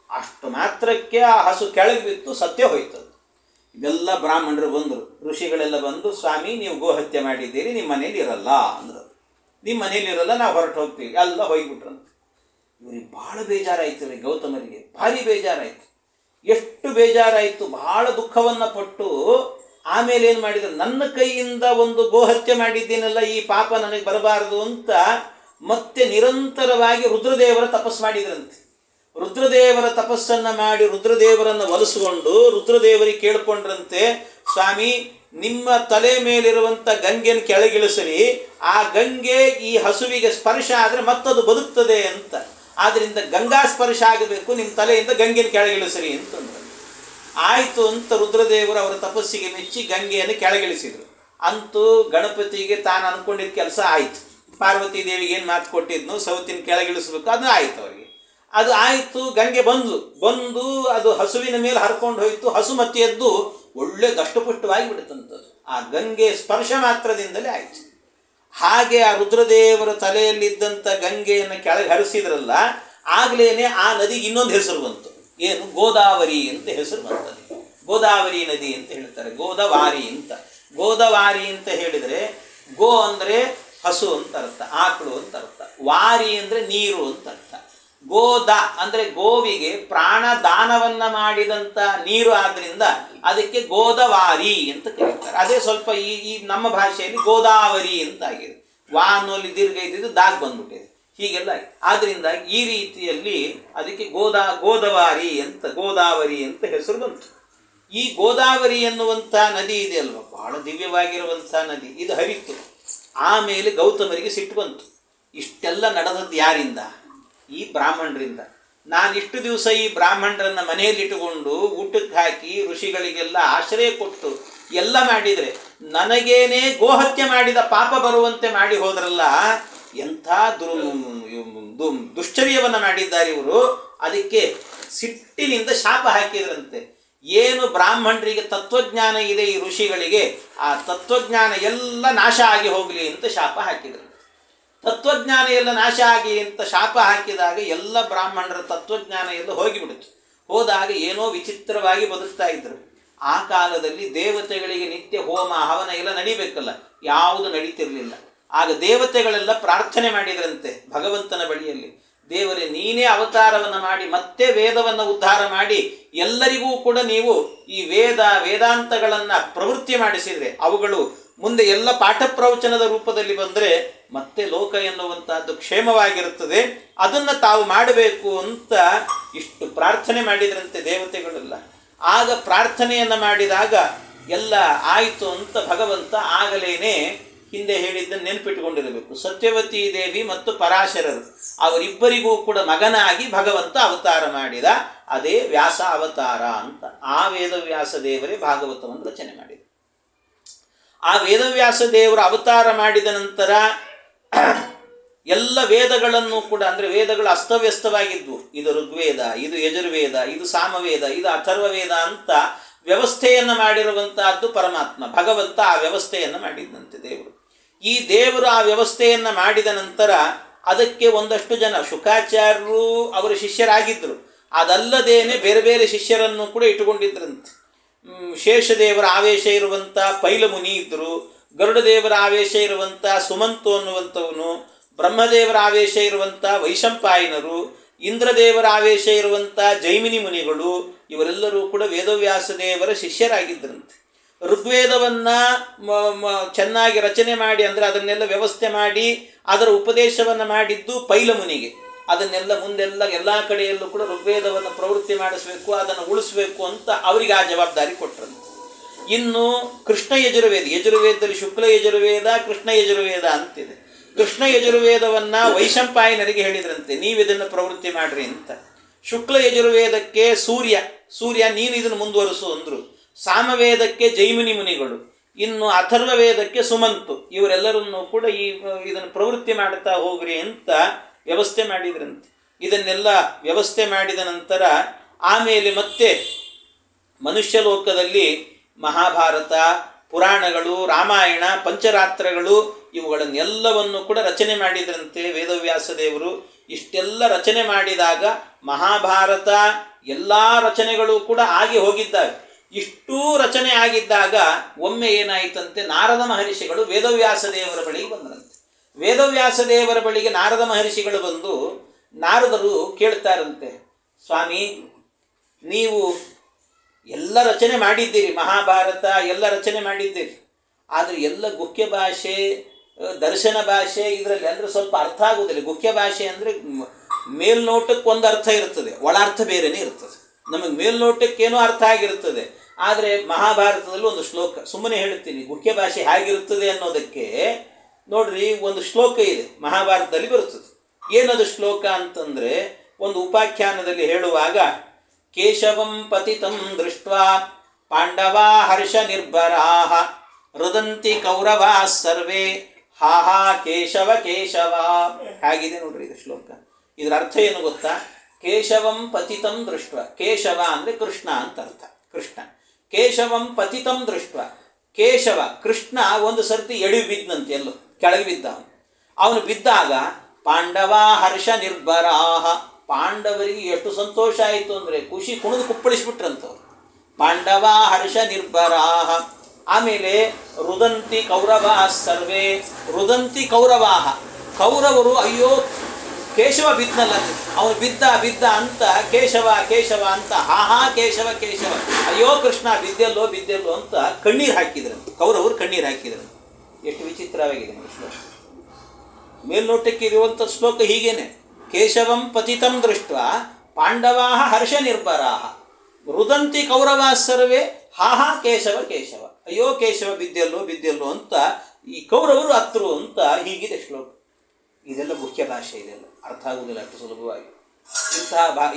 ಅಷ್ಟು ಮಾತ್ರಕ್ಕೆ ಆ ಹಸು ಕೆಳಗೆ ಬಿತ್ತು, ಸತ್ಯ ಹೋಯ್ತು. ಇದೆಲ್ಲ ಬ್ರಾಹ್ಮಣರು ಬಂದರು, ಋಷಿಗಳೆಲ್ಲ ಬಂದು, ಸ್ವಾಮಿ ನೀವು ಗೋ ಹತ್ಯೆ ಮಾಡಿದ್ದೀರಿ, ನಿಮ್ಮ ಮನೇಲಿ ಇರಲ್ಲ ಅಂದರು. ನಿಮ್ಮ ಮನೇಲಿ ಇರಲ್ಲ, ನಾವು ಹೊರಟು ಹೋಗ್ತೀವಿ. ಎಲ್ಲ ಹೋಗ್ಬಿಟ್ರಂತೆ. ಇವ್ರಿಗೆ ಭಾಳ ಬೇಜಾರಾಯ್ತು ರೀ, ಗೌತಮರಿಗೆ ಭಾರಿ ಬೇಜಾರಾಯಿತು. ಎಷ್ಟು ಬೇಜಾರಾಯಿತು, ಬಹಳ ದುಃಖವನ್ನು ಪಟ್ಟು ಆಮೇಲೆ ಏನು ಮಾಡಿದ್ರು, ನನ್ನ ಕೈಯಿಂದ ಒಂದು ಗೋಹತ್ಯೆ ಮಾಡಿದ್ದೀನಲ್ಲ, ಈ ಪಾಪ ನನಗೆ ಬರಬಾರದು ಅಂತ ಮತ್ತೆ ನಿರಂತರವಾಗಿ ರುದ್ರದೇವರ ತಪಸ್ಸು ಮಾಡಿದ್ರಂತೆ. ರುದ್ರದೇವರ ತಪಸ್ಸನ್ನು ಮಾಡಿ ರುದ್ರದೇವರನ್ನು ಒಲಿಸಿಕೊಂಡು ರುದ್ರದೇವರಿಗೆ ಕೇಳ್ಕೊಂಡ್ರಂತೆ, ಸ್ವಾಮಿ ನಿಮ್ಮ ತಲೆ ಮೇಲಿರುವಂಥ ಗಂಗೆಯನ್ನು ಕೆಳಗಿಳಿಸಿರಿ, ಆ ಗಂಗೆ ಈ ಹಸುವಿಗೆ ಸ್ಪರ್ಶ ಆದರೆ ಮತ್ತದು ಬದುಕ್ತದೆ ಅಂತ. ಆದ್ದರಿಂದ ಗಂಗಾ ಸ್ಪರ್ಶ ಆಗಬೇಕು, ನಿಮ್ಮ ತಲೆಯಿಂದ ಗಂಗೆಯನ್ನು ಕೆಳಗಿಳಿಸಿರಿ ಅಂತಂದ್ರೆ ಆಯಿತು ಅಂತ ರುದ್ರದೇವರು ಅವರ ತಪಸ್ಸಿಗೆ ಮೆಚ್ಚಿ ಗಂಗೆಯನ್ನು ಕೆಳಗಿಳಿಸಿದರು. ಅಂತೂ ಗಣಪತಿಗೆ ತಾನು ಅಂದ್ಕೊಂಡಿದ್ದ ಕೆಲಸ ಆಯಿತು. ಪಾರ್ವತಿ ದೇವಿಗೆ ಏನು ಮಾತು ಕೊಟ್ಟಿದ್ನು, ಸೌತಿನ ಕೆಳಗಿಳಿಸ್ಬೇಕು, ಅದು ಆಯಿತು ಅವರಿಗೆ. ಅದು ಆಯಿತು, ಗಂಗೆ ಬಂದು ಅದು ಹಸುವಿನ ಮೇಲೆ ಹರ್ಕೊಂಡು ಹೋಯಿತು. ಹಸು ಮತ್ತೆ ಎದ್ದು ಒಳ್ಳೆ ದಷ್ಟಪುಷ್ಟವಾಗಿ ಬಿಡುತ್ತಂಥದ್ದು. ಆ ಗಂಗೆ ಸ್ಪರ್ಶ ಮಾತ್ರದಿಂದಲೇ ಆಯಿತು. ಹಾಗೆ ಆ ರುದ್ರದೇವರ ತಲೆಯಲ್ಲಿದ್ದಂಥ ಗಂಗೆಯನ್ನು ಕೆಳಗೆ ಹರಿಸಿದ್ರಲ್ಲ, ಆಗಲೇ ಆ ನದಿಗೆ ಇನ್ನೊಂದು ಹೆಸರು ಬಂತು. ಏನು, ಗೋದಾವರಿ ಅಂತ ಹೆಸರು ಬರ್ತದೆ. ಗೋದಾವರಿ ನದಿ ಅಂತ ಹೇಳ್ತಾರೆ, ಗೋದವಾರಿ ಅಂತ. ಗೋದವಾರಿ ಅಂತ ಹೇಳಿದರೆ ಗೋ ಅಂದರೆ ಹಸು ಅಂತ ಅರ್ಥ, ಆಕಳು ಅಂತ ಅರ್ಥ. ವಾರಿ ಅಂದರೆ ನೀರು ಅಂತ ಅರ್ಥ. ಗೋದ ಅಂದರೆ ಗೋವಿಗೆ ಪ್ರಾಣ ದಾನವನ್ನು ಮಾಡಿದಂಥ ನೀರು, ಆದ್ದರಿಂದ ಅದಕ್ಕೆ ಗೋದವಾರಿ ಅಂತ ಕರೀತಾರೆ. ಅದೇ ಸ್ವಲ್ಪ ಈ ನಮ್ಮ ಭಾಷೆಯಲ್ಲಿ ಗೋದಾವರಿ ಅಂತ ಆಗಿದೆ. ವಾ ಅನ್ನೋಲ್ಲಿ ದೀರ್ಘ ಇದ್ದಿದ್ದು ದಾಗ್ ಬಂದ್ಬಿಟ್ಟಿದೆ, ಹೀಗೆಲ್ಲ. ಆದ್ದರಿಂದ ಈ ರೀತಿಯಲ್ಲಿ ಅದಕ್ಕೆ ಗೋದವಾರಿ ಅಂತ, ಗೋದಾವರಿ ಅಂತ ಹೆಸರು ಬಂತು. ಈ ಗೋದಾವರಿ ಎನ್ನುವಂಥ ನದಿ ಇದೆ ಅಲ್ವ, ಬಹಳ ದಿವ್ಯವಾಗಿರುವಂಥ ನದಿ. ಇದು ಹರಿತು. ಆಮೇಲೆ ಗೌತಮರಿಗೆ ಸಿಟ್ಟು ಬಂತು. ಇಷ್ಟೆಲ್ಲ ನಡೆದದ್ದು ಯಾರಿಂದ? ಈ ಬ್ರಾಹ್ಮಣರಿಂದ. ನಾನಿಷ್ಟು ದಿವಸ ಈ ಬ್ರಾಹ್ಮಣರನ್ನ ಮನೆಯಲ್ಲಿಟ್ಟುಕೊಂಡು ಊಟಕ್ಕೆ ಹಾಕಿ ಋಷಿಗಳಿಗೆಲ್ಲ ಆಶ್ರಯ ಕೊಟ್ಟು ಎಲ್ಲ ಮಾಡಿದರೆ ನನಗೇನೆ ಗೋಹತ್ಯೆ ಮಾಡಿದ ಪಾಪ ಬರುವಂತೆ ಮಾಡಿ ಹೋದ್ರಲ್ಲ, ಎಂಥ ದುಶ್ಚರ್ಯವನ್ನು ಮಾಡಿದ್ದಾರೆ ಇವರು. ಅದಕ್ಕೆ ಸಿಟ್ಟಿನಿಂದ ಶಾಪ ಹಾಕಿದ್ರಂತೆ. ಏನು ಬ್ರಾಹ್ಮಣರಿಗೆ ತತ್ವಜ್ಞಾನ ಇದೆ ಈ ಋಷಿಗಳಿಗೆ, ಆ ತತ್ವಜ್ಞಾನ ಎಲ್ಲ ನಾಶ ಆಗಿ ಹೋಗಲಿ ಅಂತ ಶಾಪ ಹಾಕಿದರು. ತತ್ವಜ್ಞಾನ ಎಲ್ಲ ನಾಶ ಆಗಿ ಅಂತ ಶಾಪ ಹಾಕಿದಾಗ ಎಲ್ಲ ಬ್ರಾಹ್ಮಣರ ತತ್ವಜ್ಞಾನ ಎಲ್ಲ ಹೋಗಿಬಿಡ್ತು. ಹೋದಾಗ ಏನೋ ವಿಚಿತ್ರವಾಗಿ ಬದುಕ್ತಾ ಇದ್ರು. ಆ ಕಾಲದಲ್ಲಿ ದೇವತೆಗಳಿಗೆ ನಿತ್ಯ ಹೋಮ ಹವನ ಎಲ್ಲ ನಡಿಬೇಕಲ್ಲ, ಯಾವುದು ನಡೀತಿರಲಿಲ್ಲ. ಆಗ ದೇವತೆಗಳೆಲ್ಲ ಪ್ರಾರ್ಥನೆ ಮಾಡಿದ್ರಂತೆ ಭಗವಂತನ ಬಳಿಯಲ್ಲಿ, ದೇವರೇ ನೀನೇ ಅವತಾರವನ್ನು ಮಾಡಿ ಮತ್ತೆ ವೇದವನ್ನು ಉದ್ಧಾರ ಮಾಡಿ ಎಲ್ಲರಿಗೂ ಕೂಡ ನೀವು ಈ ವೇದಾಂತಗಳನ್ನು ಪ್ರವೃತ್ತಿ ಮಾಡಿಸಿದರೆ ಅವುಗಳು ಮುಂದೆ ಎಲ್ಲ ಪಾಠ ಪ್ರವಚನದ ರೂಪದಲ್ಲಿ ಬಂದರೆ ಮತ್ತೆ ಲೋಕ ಎನ್ನುವಂಥದ್ದು ಕ್ಷೇಮವಾಗಿರುತ್ತದೆ, ಅದನ್ನು ತಾವು ಮಾಡಬೇಕು ಅಂತ ಇಷ್ಟು ಪ್ರಾರ್ಥನೆ ಮಾಡಿದ್ರಂತೆ ದೇವತೆಗಳೆಲ್ಲ. ಆಗ ಪ್ರಾರ್ಥನೆಯನ್ನು ಮಾಡಿದಾಗ ಎಲ್ಲ ಆಯಿತು ಅಂತ ಭಗವಂತ ಆಗಲೇನೆ ಹಿಂದೆ ಹೇಳಿದ್ದನ್ನು ನೆನಪಿಟ್ಟುಕೊಂಡಿರಬೇಕು. ಸತ್ಯವತಿ ದೇವಿ ಮತ್ತು ಪರಾಶರರು ಅವರಿಬ್ಬರಿಗೂ ಕೂಡ ಮಗನಾಗಿ ಭಗವಂತ ಅವತಾರ ಮಾಡಿದ, ಅದೇ ವ್ಯಾಸ ಅವತಾರ ಅಂತ. ಆ ವೇದವ್ಯಾಸ ದೇವರೇ ಭಾಗವತವನ್ನು ರಚನೆ ಮಾಡಿದರು. ಆ ವೇದವ್ಯಾಸ ದೇವರು ಅವತಾರ ಮಾಡಿದ ನಂತರ ಎಲ್ಲ ವೇದಗಳನ್ನು ಕೂಡ, ಅಂದರೆ ವೇದಗಳು ಅಸ್ತವ್ಯಸ್ತವಾಗಿದ್ವು. ಇದು ಋಗ್ವೇದ, ಇದು ಯಜುರ್ವೇದ, ಇದು ಸಾಮವೇದ, ಇದು ಅಥರ್ವವೇದ ಅಂತ ವ್ಯವಸ್ಥೆಯನ್ನು ಮಾಡಿರುವಂತಹದ್ದು ಪರಮಾತ್ಮ ಭಗವಂತ. ಆ ವ್ಯವಸ್ಥೆಯನ್ನು ಮಾಡಿದಂತೆ ದೇವರು. ಈ ದೇವರು ಆ ವ್ಯವಸ್ಥೆಯನ್ನು ಮಾಡಿದ ನಂತರ ಅದಕ್ಕೆ ಒಂದಷ್ಟು ಜನ ಶುಕಾಚಾರ್ಯರು ಅವರ ಶಿಷ್ಯರಾಗಿದ್ದರು. ಅದಲ್ಲದೇನೆ ಬೇರೆ ಬೇರೆ ಶಿಷ್ಯರನ್ನು ಕೂಡ ಇಟ್ಟುಕೊಂಡಿದ್ರಂತೆ. ಶೇಷದೇವರ ಆವೇಶ ಇರುವಂಥ ಪೈಲಮುನಿ ಇದ್ದರು, ಗರುಡದೇವರ ಆವೇಶ ಇರುವಂಥ ಸುಮಂತು ಅನ್ನುವಂಥವನು, ಬ್ರಹ್ಮದೇವರ ಆವೇಶ ಇರುವಂಥ ವೈಶಂಪಾಯನರು, ಇಂದ್ರದೇವರ ಆವೇಶ ಇರುವಂಥ ಜೈಮಿನಿ ಮುನಿಗಳು, ಇವರೆಲ್ಲರೂ ಕೂಡ ವೇದವ್ಯಾಸ ದೇವರ ಶಿಷ್ಯರಾಗಿದ್ದರಂತೆ. ಋಗ್ವೇದವನ್ನು ಚೆನ್ನಾಗಿ ರಚನೆ ಮಾಡಿ, ಅಂದರೆ ಅದನ್ನೆಲ್ಲ ವ್ಯವಸ್ಥೆ ಮಾಡಿ ಅದರ ಉಪದೇಶವನ್ನು ಮಾಡಿದ್ದು ಪೈಲಮುನಿಗೆ. ಅದನ್ನೆಲ್ಲ ಮುಂದೆಲ್ಲ ಎಲ್ಲ ಕಡೆಯಲ್ಲೂ ಕೂಡ ಋಗ್ವೇದವನ್ನು ಪ್ರವೃತ್ತಿ ಮಾಡಿಸಬೇಕು, ಅದನ್ನು ಉಳಿಸ್ಬೇಕು ಅಂತ ಅವರಿಗೆ ಆ ಜವಾಬ್ದಾರಿ ಕೊಟ್ಟರಂತೆ. ಇನ್ನು ಕೃಷ್ಣ ಯಜುರ್ವೇದ, ಯಜುರ್ವೇದದಲ್ಲಿ ಶುಕ್ಲ ಯಜುರ್ವೇದ, ಕೃಷ್ಣ ಯಜುರ್ವೇದ ಅಂತಿದೆ. ಕೃಷ್ಣ ಯಜುರ್ವೇದವನ್ನು ವೈಶಂಪಾಯನರಿಗೆ ಹೇಳಿದ್ರಂತೆ, ನೀವು ಇದನ್ನು ಪ್ರವೃತ್ತಿ ಮಾಡ್ರಿ ಅಂತ. ಶುಕ್ಲ ಯಜುರ್ವೇದಕ್ಕೆ ಸೂರ್ಯ ನೀನು ಇದನ್ನು ಮುಂದುವರಿಸು ಅಂದರು. ಸಾಮವೇದಕ್ಕೆ ಜೈಮಿನಿ ಮುನಿಗಳು, ಇನ್ನು ಅಥರ್ವ ವೇದಕ್ಕೆ ಸುಮಂತು, ಇವರೆಲ್ಲರನ್ನೂ ಕೂಡ ಇದನ್ನು ಪ್ರವೃತ್ತಿ ಮಾಡ್ತಾ ಹೋಗ್ರಿ ಅಂತ ವ್ಯವಸ್ಥೆ ಮಾಡಿದ್ರಂತೆ. ಇದನ್ನೆಲ್ಲ ವ್ಯವಸ್ಥೆ ಮಾಡಿದ ನಂತರ ಆಮೇಲೆ ಮತ್ತೆ ಮನುಷ್ಯ ಲೋಕದಲ್ಲಿ ಮಹಾಭಾರತ, ಪುರಾಣಗಳು, ರಾಮಾಯಣ, ಪಂಚರಾತ್ರಗಳು ಇವುಗಳನ್ನೆಲ್ಲವನ್ನು ಕೂಡ ರಚನೆ ಮಾಡಿದ್ರಂತೆ ವೇದವ್ಯಾಸ ದೇವರು. ಇಷ್ಟೆಲ್ಲ ರಚನೆ ಮಾಡಿದಾಗ ಮಹಾಭಾರತ ಎಲ್ಲ ರಚನೆಗಳು ಕೂಡ ಆಗಿ ಹೋಗಿದ್ದಾವೆ. ಇಷ್ಟೂ ರಚನೆ ಆಗಿದ್ದಾಗ ಒಮ್ಮೆ ಏನಾಯಿತಂತೆ, ನಾರದ ಮಹರ್ಷಿಗಳು ವೇದವ್ಯಾಸ ದೇವರ ಬಳಿಗೆ ಬಂದರಂತೆ. ವೇದವ್ಯಾಸ ದೇವರ ಬಳಿಗೆ ನಾರದ ಮಹರ್ಷಿಗಳು ಬಂದು ನಾರದರು ಕೇಳ್ತಾರಂತೆ, ಸ್ವಾಮಿ ನೀವು ಎಲ್ಲ ರಚನೆ ಮಾಡಿದ್ದೀರಿ, ಮಹಾಭಾರತ ಎಲ್ಲ ರಚನೆ ಮಾಡಿದ್ದೀರಿ, ಆದರೆ ಎಲ್ಲ ಗುಹ್ಯ ಭಾಷೆ, ದರ್ಶನ ಭಾಷೆ ಇದರಲ್ಲಿ ಅಂದರೆ ಸ್ವಲ್ಪ ಅರ್ಥ ಆಗುವುದಿಲ್ಲ. ಗುಹ್ಯ ಭಾಷೆ ಅಂದರೆ ಮೇಲ್ನೋಟಕ್ಕೆ ಒಂದು ಅರ್ಥ ಇರ್ತದೆ, ಒಳಾರ್ಥ ಬೇರೆಯೇ ಇರ್ತದೆ. ನಮಗೆ ಮೇಲ್ನೋಟಕ್ಕೇನೋ ಅರ್ಥ ಆಗಿರ್ತದೆ, ಆದರೆ ಮಹಾಭಾರತದಲ್ಲಿ ಒಂದು ಶ್ಲೋಕ ಸುಮ್ಮನೆ ಹೇಳ್ತೀನಿ, ಗುಹ್ಯ ಭಾಷೆ ಹೇಗಿರುತ್ತದೆ ಅನ್ನೋದಕ್ಕೆ ನೋಡ್ರಿ, ಒಂದು ಶ್ಲೋಕ ಇದೆ ಮಹಾಭಾರತದಲ್ಲಿ ಬರುತ್ತದೆ. ಏನದು ಶ್ಲೋಕ ಅಂತಂದರೆ, ಒಂದು ಉಪಾಖ್ಯಾನದಲ್ಲಿ ಹೇಳುವಾಗ, ಕೇಶವಂ ಪತಿತಂ ದೃಷ್ಟ್ವಾ ಪಾಂಡವಾ ಹರ್ಷ ನಿರ್ಭರಾಃ ರುದಂತಿ ಕೌರವಾ ಸರ್ವೇ ಹಾ ಹಾ ಕೇಶವ ಕೇಶವ. ಹಾಗಿದೆ ನೋಡ್ರಿ ಇದು ಶ್ಲೋಕ. ಇದರ ಅರ್ಥ ಏನು ಗೊತ್ತಾ? ಕೇಶವಂ ಪತಿತಂ ದೃಷ್ಟ, ಕೇಶವ ಅಂದರೆ ಕೃಷ್ಣ ಅಂತ ಅರ್ಥ. ಕೃಷ್ಣ ಕೇಶವಂ ಪತಿತಂ ದೃಷ್ಟ, ಕೇಶವ ಕೃಷ್ಣ ಒಂದು ಸರ್ತಿ ಎಡವಿ ಬಿದ್ದಂತೆ, ಎಲ್ಲೋ ಕೆಳಗೆ ಬಿದ್ದ. ಅವನು ಬಿದ್ದಾಗ ಪಾಂಡವ ಹರ್ಷ ನಿರ್ಭರಾಹ, ಪಾಂಡವರಿಗೆ ಎಷ್ಟು ಸಂತೋಷ ಆಯಿತು ಅಂದರೆ ಖುಷಿ ಕುಣಿದು ಕುಪ್ಪಳಿಸ್ಬಿಟ್ರಂತವ್ರು. ಪಾಂಡವ ಹರ್ಷ ನಿರ್ಭರಾಹ. ಆಮೇಲೆ ರುದಂತಿ ಕೌರವಾ ಸರ್ವೇ, ರುದಂತಿ ಕೌರವಾಹ, ಕೌರವರು ಅಯ್ಯೋ ಕೇಶವ ಬಿದ್ದನಲ್ಲ, ಅವನು ಬಿದ್ದ ಅಂತ ಕೇಶವ ಕೇಶವ ಅಂತ, ಹಾ ಕೇಶವ ಕೇಶವ, ಅಯ್ಯೋ ಕೃಷ್ಣ ಬಿದ್ದೆಲ್ಲೋ ಅಂತ ಕಣ್ಣೀರು ಹಾಕಿದ್ರಂತೆ. ಕೌರವರು ಕಣ್ಣೀರು ಹಾಕಿದ್ರಂತೆ. ಎಷ್ಟು ವಿಚಿತ್ರವಾಗಿದೆ ಶ್ಲೋಕ. ಮೇಲ್ನೋಟಕ್ಕೆ ಇರುವಂಥ ಶ್ಲೋಕ ಹೀಗೇನೆ, ಕೇಶವಂ ಪತಿತಂ ದೃಷ್ಟ ಪಾಂಡವಾ ಹರ್ಷ ನಿರ್ಭರಾಹ ರುದಂತಿ ಕೌರವಾ ಸರ್ವೇ ಹಾ ಕೇಶವ ಕೇಶವ, ಅಯ್ಯೋ ಕೇಶವ ಬಿದ್ದೆಲ್ಲೋ ಅಂತ ಈ ಕೌರವರು ಅತ್ರು ಅಂತ ಹೀಗಿದೆ ಶ್ಲೋಕ. ಇದೆಲ್ಲ ಮುಖ್ಯ ಭಾಷೆ, ಇದೆಲ್ಲ ಅರ್ಥ ಆಗುವುದಿಲ್ಲ ಅಷ್ಟು ಸುಲಭವಾಗಿ.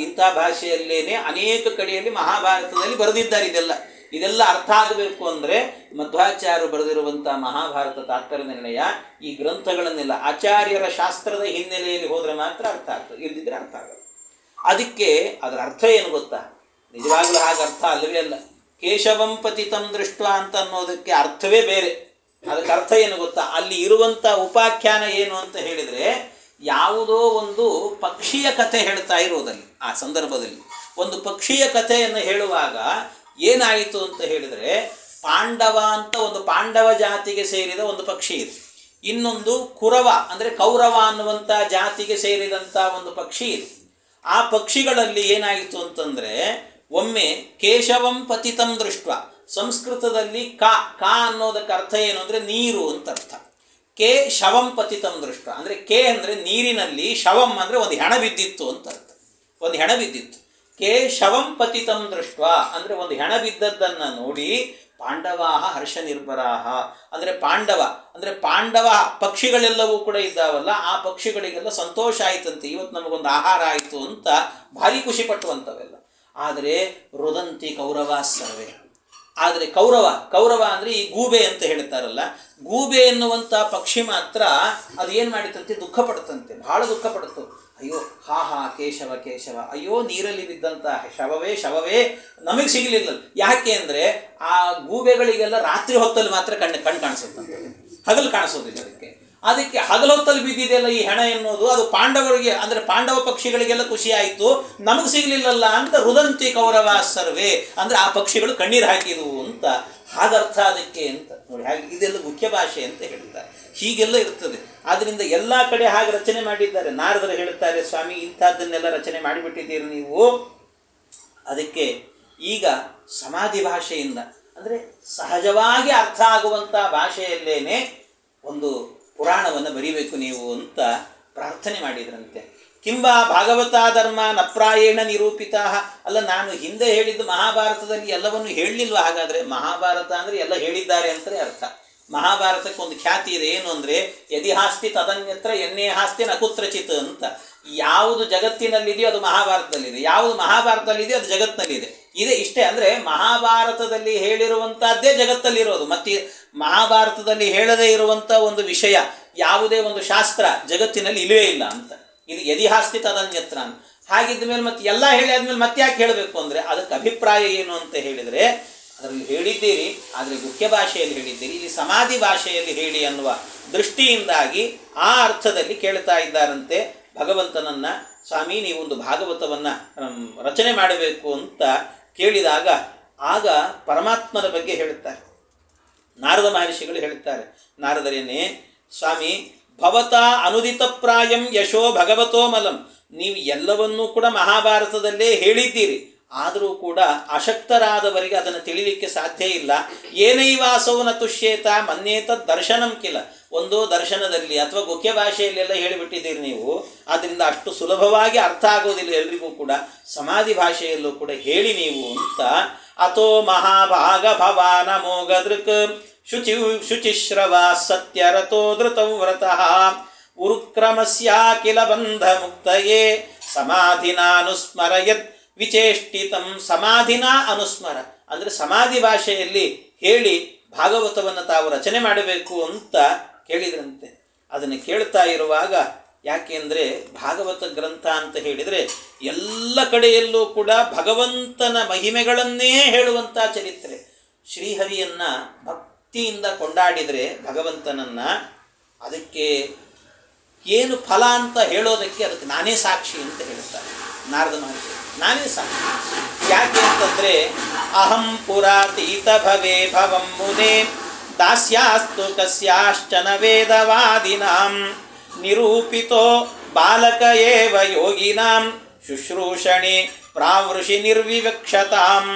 ಇಂಥ ಭಾಷೆಯಲ್ಲೇನೆ ಅನೇಕ ಕಡೆಯಲ್ಲಿ ಮಹಾಭಾರತದಲ್ಲಿ ಬರೆದಿದ್ದಾರೆ. ಇದೆಲ್ಲ ಅರ್ಥ ಆಗಬೇಕು ಅಂದರೆ ಮಧ್ವಾಚಾರ್ಯರು ಬರೆದಿರುವಂಥ ಮಹಾಭಾರತ ತಾತ್ಪರ್ಯ ನಿರ್ಣಯ, ಈ ಗ್ರಂಥಗಳನ್ನೆಲ್ಲ ಆಚಾರ್ಯರ ಶಾಸ್ತ್ರದ ಹಿನ್ನೆಲೆಯಲ್ಲಿ ಹೋದರೆ ಮಾತ್ರ ಅರ್ಥ ಆಗ್ತದೆ, ಇಲ್ಲದಿದ್ದರೆ ಅರ್ಥ ಆಗಲ್ಲ. ಅದಕ್ಕೆ ಅದರ ಅರ್ಥ ಏನು ಗೊತ್ತಾ? ನಿಜವಾಗಲೂ ಹಾಗೆ ಅರ್ಥ ಅಲ್ಲವೇ ಅಲ್ಲ. ಕೇಶವಂ ಪತಿತಂ ದೃಷ್ಟ ಅಂತ ಅನ್ನೋದಕ್ಕೆ ಅರ್ಥವೇ ಬೇರೆ. ಅದಕ್ಕೆ ಅರ್ಥ ಏನು ಗೊತ್ತಾ? ಅಲ್ಲಿ ಇರುವಂಥ ಉಪಾಖ್ಯಾನ ಏನು ಅಂತ ಹೇಳಿದರೆ, ಯಾವುದೋ ಒಂದು ಪಕ್ಷಿಯ ಕಥೆ ಹೇಳ್ತಾ ಇರೋದಲ್ಲಿ, ಆ ಸಂದರ್ಭದಲ್ಲಿ ಒಂದು ಪಕ್ಷಿಯ ಕಥೆಯನ್ನು ಹೇಳುವಾಗ ಏನಾಯಿತು ಅಂತ ಹೇಳಿದರೆ, ಪಾಂಡವ ಅಂತ ಒಂದು ಪಾಂಡವ ಜಾತಿಗೆ ಸೇರಿದ ಒಂದು ಪಕ್ಷಿ ಇದೆ, ಇನ್ನೊಂದು ಕುರವ ಅಂದರೆ ಕೌರವ ಅನ್ನುವಂಥ ಜಾತಿಗೆ ಸೇರಿದಂಥ ಒಂದು ಪಕ್ಷಿ ಇದೆ. ಆ ಪಕ್ಷಿಗಳಲ್ಲಿ ಏನಾಯಿತು ಅಂತಂದರೆ, ಒಮ್ಮೆ ಕೇಶವಂ ಪತಿತಂ ದೃಷ್ಟ, ಸಂಸ್ಕೃತದಲ್ಲಿ ಕಾ ಅನ್ನೋದಕ್ಕೆ ಅರ್ಥ ಏನು ಅಂದರೆ ನೀರು ಅಂತ ಅರ್ಥ. ಕೆ ಶವಂ ಪತಿತಂ ದೃಷ್ಟ ಅಂದರೆ ಕೆ ಅಂದರೆ ನೀರಿನಲ್ಲಿ, ಶವಂ ಅಂದರೆ ಒಂದು ಹೆಣ ಬಿದ್ದಿತ್ತು ಅಂತ ಅರ್ಥ. ಒಂದು ಹೆಣ ಬಿದ್ದಿತ್ತು. ಕೆ ಶವಂ ಪತಿತಂ ದೃಷ್ಟ ಅಂದರೆ ಒಂದು ಹೆಣ ಬಿದ್ದದ್ದನ್ನು ನೋಡಿ ಪಾಂಡವಾಹ ಹರ್ಷ ನಿರ್ಭರಾಹ ಅಂದರೆ ಪಾಂಡವ ಪಕ್ಷಿಗಳೆಲ್ಲವೂ ಕೂಡ ಇದ್ದಾವಲ್ಲ, ಆ ಪಕ್ಷಿಗಳಿಗೆಲ್ಲ ಸಂತೋಷ ಆಯ್ತಂತೆ, ಇವತ್ತು ನಮಗೊಂದು ಆಹಾರ ಆಯಿತು ಅಂತ ಭಾರಿ ಖುಷಿ ಪಟ್ಟುವಂಥವೆಲ್ಲ. ಆದರೆ ರುದಂತಿ ಕೌರವ ಸರ್ವೇ, ಆದರೆ ಕೌರವ ಅಂದರೆ ಈ ಗೂಬೆ ಅಂತ ಹೇಳ್ತಾರಲ್ಲ, ಗೂಬೆ ಎನ್ನುವಂಥ ಪಕ್ಷಿ ಮಾತ್ರ ಅದು ಏನು ಮಾಡಿತಂತೆ, ದುಃಖ ಪಡ್ತಂತೆ, ಬಹಳ ದುಃಖ ಪಡ್ತು. ಅಯ್ಯೋ ಹಾ ಕೇಶವ ಕೇಶವ, ಅಯ್ಯೋ ನೀರಲ್ಲಿ ಬಿದ್ದಂಥ ಶವವೇ ನಮಗೆ ಸಿಗಲಿಲ್ಲ. ಯಾಕೆ ಅಂದರೆ ಆ ಗೂಬೆಗಳಿಗೆಲ್ಲ ರಾತ್ರಿ ಹೊತ್ತಲ್ಲಿ ಮಾತ್ರ ಕಣ್ಣು ಕಾಣಿಸುತ್ತಂತೆ, ಹಗಲು ಕಾಣಿಸೋದಿಲ್ಲ ಅದಕ್ಕೆ. ಅದಕ್ಕೆ ಹಗಲೊತ್ತಲ್ಲಿ ಬಿದ್ದಿದೆಯಲ್ಲ ಈ ಹೆಣ ಎನ್ನುವುದು, ಅದು ಪಾಂಡವರಿಗೆ ಅಂದರೆ ಪಾಂಡವ ಪಕ್ಷಿಗಳಿಗೆಲ್ಲ ಖುಷಿ ಆಯಿತು, ನಮಗೆ ಸಿಗಲಿಲ್ಲಲ್ಲ ಅಂತ ರುದಂತಿ ಕೌರವ ಸರ್ವೇ, ಅಂದರೆ ಆ ಪಕ್ಷಿಗಳು ಕಣ್ಣೀರು ಹಾಕಿದವು ಅಂತ ಹಾಗರ್ಥ ಅದಕ್ಕೆ ಅಂತ ನೋಡಿ. ಹಾಗೆ ಇದೆಲ್ಲ ಮುಖ್ಯ ಭಾಷೆ ಅಂತ ಹೇಳ್ತಾರೆ. ಹೀಗೆಲ್ಲ ಇರ್ತದೆ. ಆದ್ದರಿಂದ ಎಲ್ಲ ಕಡೆ ಹಾಗೆ ರಚನೆ ಮಾಡಿದ್ದಾರೆ. ನಾರದರು ಹೇಳುತ್ತಾರೆ, ಸ್ವಾಮಿ ಇಂಥದ್ದನ್ನೆಲ್ಲ ರಚನೆ ಮಾಡಿಬಿಟ್ಟಿದ್ದೀರಿ ನೀವು. ಅದಕ್ಕೆ ಈಗ ಸಮಾಧಿ ಭಾಷೆಯಿಂದ ಅಂದರೆ ಸಹಜವಾಗಿ ಅರ್ಥ ಆಗುವಂಥ ಭಾಷೆಯಲ್ಲೇನೆ ಒಂದು ಪುರಾಣವನ್ನು ಬರೀಬೇಕು ನೀವು ಅಂತ ಪ್ರಾರ್ಥನೆ ಮಾಡಿದ್ರಂತೆ. ಕಿಂಬ ಭಾಗವತ ಧರ್ಮ ನಪ್ರಾಯೇಣ ನಿರೂಪಿತ. ಅಲ್ಲ, ನಾನು ಹಿಂದೆ ಹೇಳಿದ್ದು ಮಹಾಭಾರತದಲ್ಲಿ ಎಲ್ಲವನ್ನು ಹೇಳಲಿಲ್ವ? ಹಾಗಾದರೆ ಮಹಾಭಾರತ ಅಂದರೆ ಎಲ್ಲ ಹೇಳಿದ್ದಾರೆ ಅಂತಲೇ ಅರ್ಥ. ಮಹಾಭಾರತಕ್ಕೆ ಒಂದು ಖ್ಯಾತಿ ಇದೆ, ಏನು ಅಂದರೆ ಯದಿಹಾಸ್ತಿ ತದನ್ಯತ್ರ ಎನ್ನೇ ಹಾಸ್ತಿ ನಕುತ್ರಚಿತ್ ಅಂತ. ಯಾವುದು ಜಗತ್ತಿನಲ್ಲಿದೆಯೋ ಅದು ಮಹಾಭಾರತದಲ್ಲಿದೆ, ಯಾವುದು ಮಹಾಭಾರತದಲ್ಲಿದೆಯೋ ಅದು ಜಗತ್ತಿನಲ್ಲಿದೆ. ಇದೆ ಇಷ್ಟೇ. ಅಂದರೆ ಮಹಾಭಾರತದಲ್ಲಿ ಹೇಳಿರುವಂಥದ್ದೇ ಜಗತ್ತಲ್ಲಿರೋದು. ಮತ್ತು ಮಹಾಭಾರತದಲ್ಲಿ ಹೇಳದೇ ಇರುವಂಥ ಒಂದು ವಿಷಯ ಯಾವುದೇ ಒಂದು ಶಾಸ್ತ್ರ ಜಗತ್ತಿನಲ್ಲಿ ಇಲ್ಲವೇ ಇಲ್ಲ ಅಂತ. ಇದು ಯದಿಹಾಸ್ತಿ ತದನ್ಯತ್ರ ಅಂತ. ಹಾಗಿದ್ದ ಮೇಲೆ ಮತ್ತೆ ಎಲ್ಲ ಹೇಳಿ ಆದಮೇಲೆ ಮತ್ತೆ ಯಾಕೆ ಹೇಳಬೇಕು ಅಂದರೆ ಅದಕ್ಕೆ ಅಭಿಪ್ರಾಯ ಏನು ಅಂತ ಹೇಳಿದರೆ, ಅದರಲ್ಲಿ ಹೇಳಿದ್ದೀರಿ ಆದರೆ ಮುಖ್ಯ ಭಾಷೆಯಲ್ಲಿ ಹೇಳಿದ್ದೀರಿ, ಇಲ್ಲಿ ಸಮಾಧಿ ಭಾಷೆಯಲ್ಲಿ ಹೇಳಿ ಅನ್ನುವ ದೃಷ್ಟಿಯಿಂದಾಗಿ ಆ ಅರ್ಥದಲ್ಲಿ ಕೇಳ್ತಾ ಇದ್ದಾರಂತೆ ಭಗವಂತನನ್ನು. ಸ್ವಾಮಿ ನೀವೊಂದು ಭಾಗವತವನ್ನು ರಚನೆ ಮಾಡಬೇಕು ಅಂತ ಕೇಳಿದಾಗ ಆಗ ಪರಮಾತ್ಮನ ಬಗ್ಗೆ ಹೇಳುತ್ತಾರೆ. ನಾರದ ಮಹರ್ಷಿಗಳು ಹೇಳುತ್ತಾರೆ, ನಾರದರೇನೆ ಸ್ವಾಮಿ ಭವತಾ ಅನುದಿತ ಪ್ರಾಯಂ ಯಶೋ ಭಗವತೋ ಮಲಂ. ನೀವು ಎಲ್ಲವನ್ನೂ ಕೂಡ ಮಹಾಭಾರತದಲ್ಲೇ ಹೇಳಿದ್ದೀರಿ, ಆದರೂ ಕೂಡ ಅಶಕ್ತರಾದವರಿಗೆ ಅದನ್ನು ತಿಳಿಲಿಕ್ಕೆ ಸಾಧ್ಯ ಇಲ್ಲ. ಏನೈವಾಸೌ ನ ತುಷ್ಯೇತ ಮನ್ಯೇತ ದರ್ಶನಂ ಕಿಲ. ಒಂದೋ ದರ್ಶನದಲ್ಲಿ ಅಥವಾ ಮುಖ್ಯ ಭಾಷೆಯಲ್ಲೆಲ್ಲ ಹೇಳಿಬಿಟ್ಟಿದ್ದೀರಿ ನೀವು, ಆದ್ದರಿಂದ ಅಷ್ಟು ಸುಲಭವಾಗಿ ಅರ್ಥ ಆಗೋದಿಲ್ಲ ಎಲ್ರಿಗೂ ಕೂಡ. ಸಮಾಧಿ ಭಾಷೆಯಲ್ಲೂ ಕೂಡ ಹೇಳಿ ನೀವು ಅಂತ. ಅಥೋ ಮಹಾಭಾಗ ಭವಾನ ಮೋಗದೃಕ್ ಶುಚಿಶ್ರವ ಸತ್ಯರಥೋ ಧೃತೌ ವ್ರತಃ ಉರುಕ್ರಮಸ್ಯಾಖಿಲ ಬಂಧ ಮುಕ್ತಯೇ ಸಮಾಧಿನಾನುಸ್ಮರಯತ್ ವಿಚೇಷ್ಟಿತಂ. ಸಮಾಧಿನ ಅನುಸ್ಮರ ಅಂದರೆ ಸಮಾಧಿ ಭಾಷೆಯಲ್ಲಿ ಹೇಳಿ ಭಾಗವತವನ್ನು ತಾವು ರಚನೆ ಮಾಡಬೇಕು ಅಂತ ಕೇಳಿದ್ರಂತೆ. ಅದನ್ನು ಕೇಳ್ತಾ ಇರುವಾಗ, ಯಾಕೆಂದರೆ ಭಾಗವತ ಗ್ರಂಥ ಅಂತ ಹೇಳಿದರೆ ಎಲ್ಲ ಕಡೆಯಲ್ಲೂ ಕೂಡ ಭಗವಂತನ ಮಹಿಮೆಗಳನ್ನೇ ಹೇಳುವಂಥ ಚರಿತ್ರೆ. ಶ್ರೀಹರಿಯನ್ನು ಭಕ್ತಿಯಿಂದ ಕೊಂಡಾಡಿದರೆ ಭಗವಂತನನ್ನು, ಅದಕ್ಕೆ ಏನು ಫಲ ಅಂತ ಹೇಳೋದಕ್ಕೆ ಅದಕ್ಕೆ ನಾನೇ ಸಾಕ್ಷಿ ಅಂತ ಹೇಳ್ತಾರೆ ನಾರದ ಮಹರ್ಷಿ. ನಾನೇ ಸಾಕ್ಷಿ. ಯಾಕೆ ಅಂತಂದರೆ ಅಹಂ ಪುರಾತೀತ ಭವೇ ಭವಂ ಮುನೆ ದಾಸ್ಯಾಸ್ತು ಕಸ್ಯಾಶ್ಚನ ವೇದವಾದಿನಾಂ ನಿರೂಪಿತೋ ಬಾಲಕ ಏವ ಯೋಗಿನಾಂ ಶುಶ್ರೂಷಣೆ ಪ್ರಾವೃಷಿ ನಿರ್ವಿವಕ್ಷತಾಂ.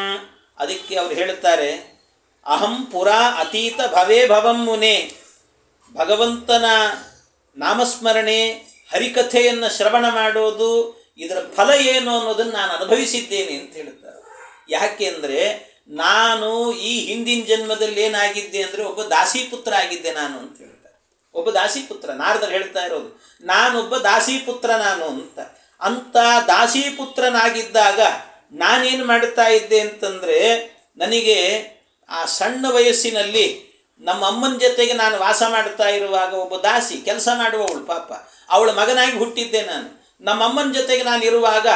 ಅದಕ್ಕೆ ಅವರು ಹೇಳುತ್ತಾರೆ, ಅಹಂ ಪುರಾ ಅತೀತ ಭವೇ ಭವಂ ಮುನೆ. ಭಗವಂತನ ನಾಮಸ್ಮರಣೆ, ಹರಿಕಥೆಯನ್ನು ಶ್ರವಣ ಮಾಡೋದು, ಇದರ ಫಲ ಏನು ಅನ್ನೋದನ್ನು ನಾನು ಅನುಭವಿಸಿದ್ದೇನೆ ಅಂತ ಹೇಳುತ್ತಾರೆ. ಯಾಕೆ ಅಂದರೆ ನಾನು ಈ ಹಿಂದಿನ ಜನ್ಮದಲ್ಲಿ ಏನಾಗಿದ್ದೆ ಅಂದರೆ ಒಬ್ಬ ದಾಸಿಪುತ್ರ ಆಗಿದ್ದೆ ನಾನು ಅಂತ ಹೇಳ್ತಾರೆ. ಒಬ್ಬ ದಾಸಿಪುತ್ರ, ನಾರದರು ಹೇಳ್ತಾ ಇರೋದು, ನಾನೊಬ್ಬ ದಾಸಿಪುತ್ರ ನಾನು ಅಂತ ದಾಸಿಪುತ್ರನಾಗಿದ್ದಾಗ ನಾನೇನು ಮಾಡ್ತಾ ಇದ್ದೆ ಅಂತಂದರೆ, ನನಗೆ ಆ ಸಣ್ಣ ವಯಸ್ಸಿನಲ್ಲಿ ನಮ್ಮ ಅಮ್ಮನ ಜೊತೆಗೆ ನಾನು ವಾಸ ಮಾಡ್ತಾ ಇರುವಾಗ ಒಬ್ಬ ದಾಸಿ ಕೆಲಸ ಮಾಡುವವಳು, ಪಾಪ ಅವಳ ಮಗನಾಗಿ ಹುಟ್ಟಿದ್ದೆ ನಾನು. ನಮ್ಮ ಅಮ್ಮನ ಜೊತೆಗೆ ನಾನು ಇರುವಾಗ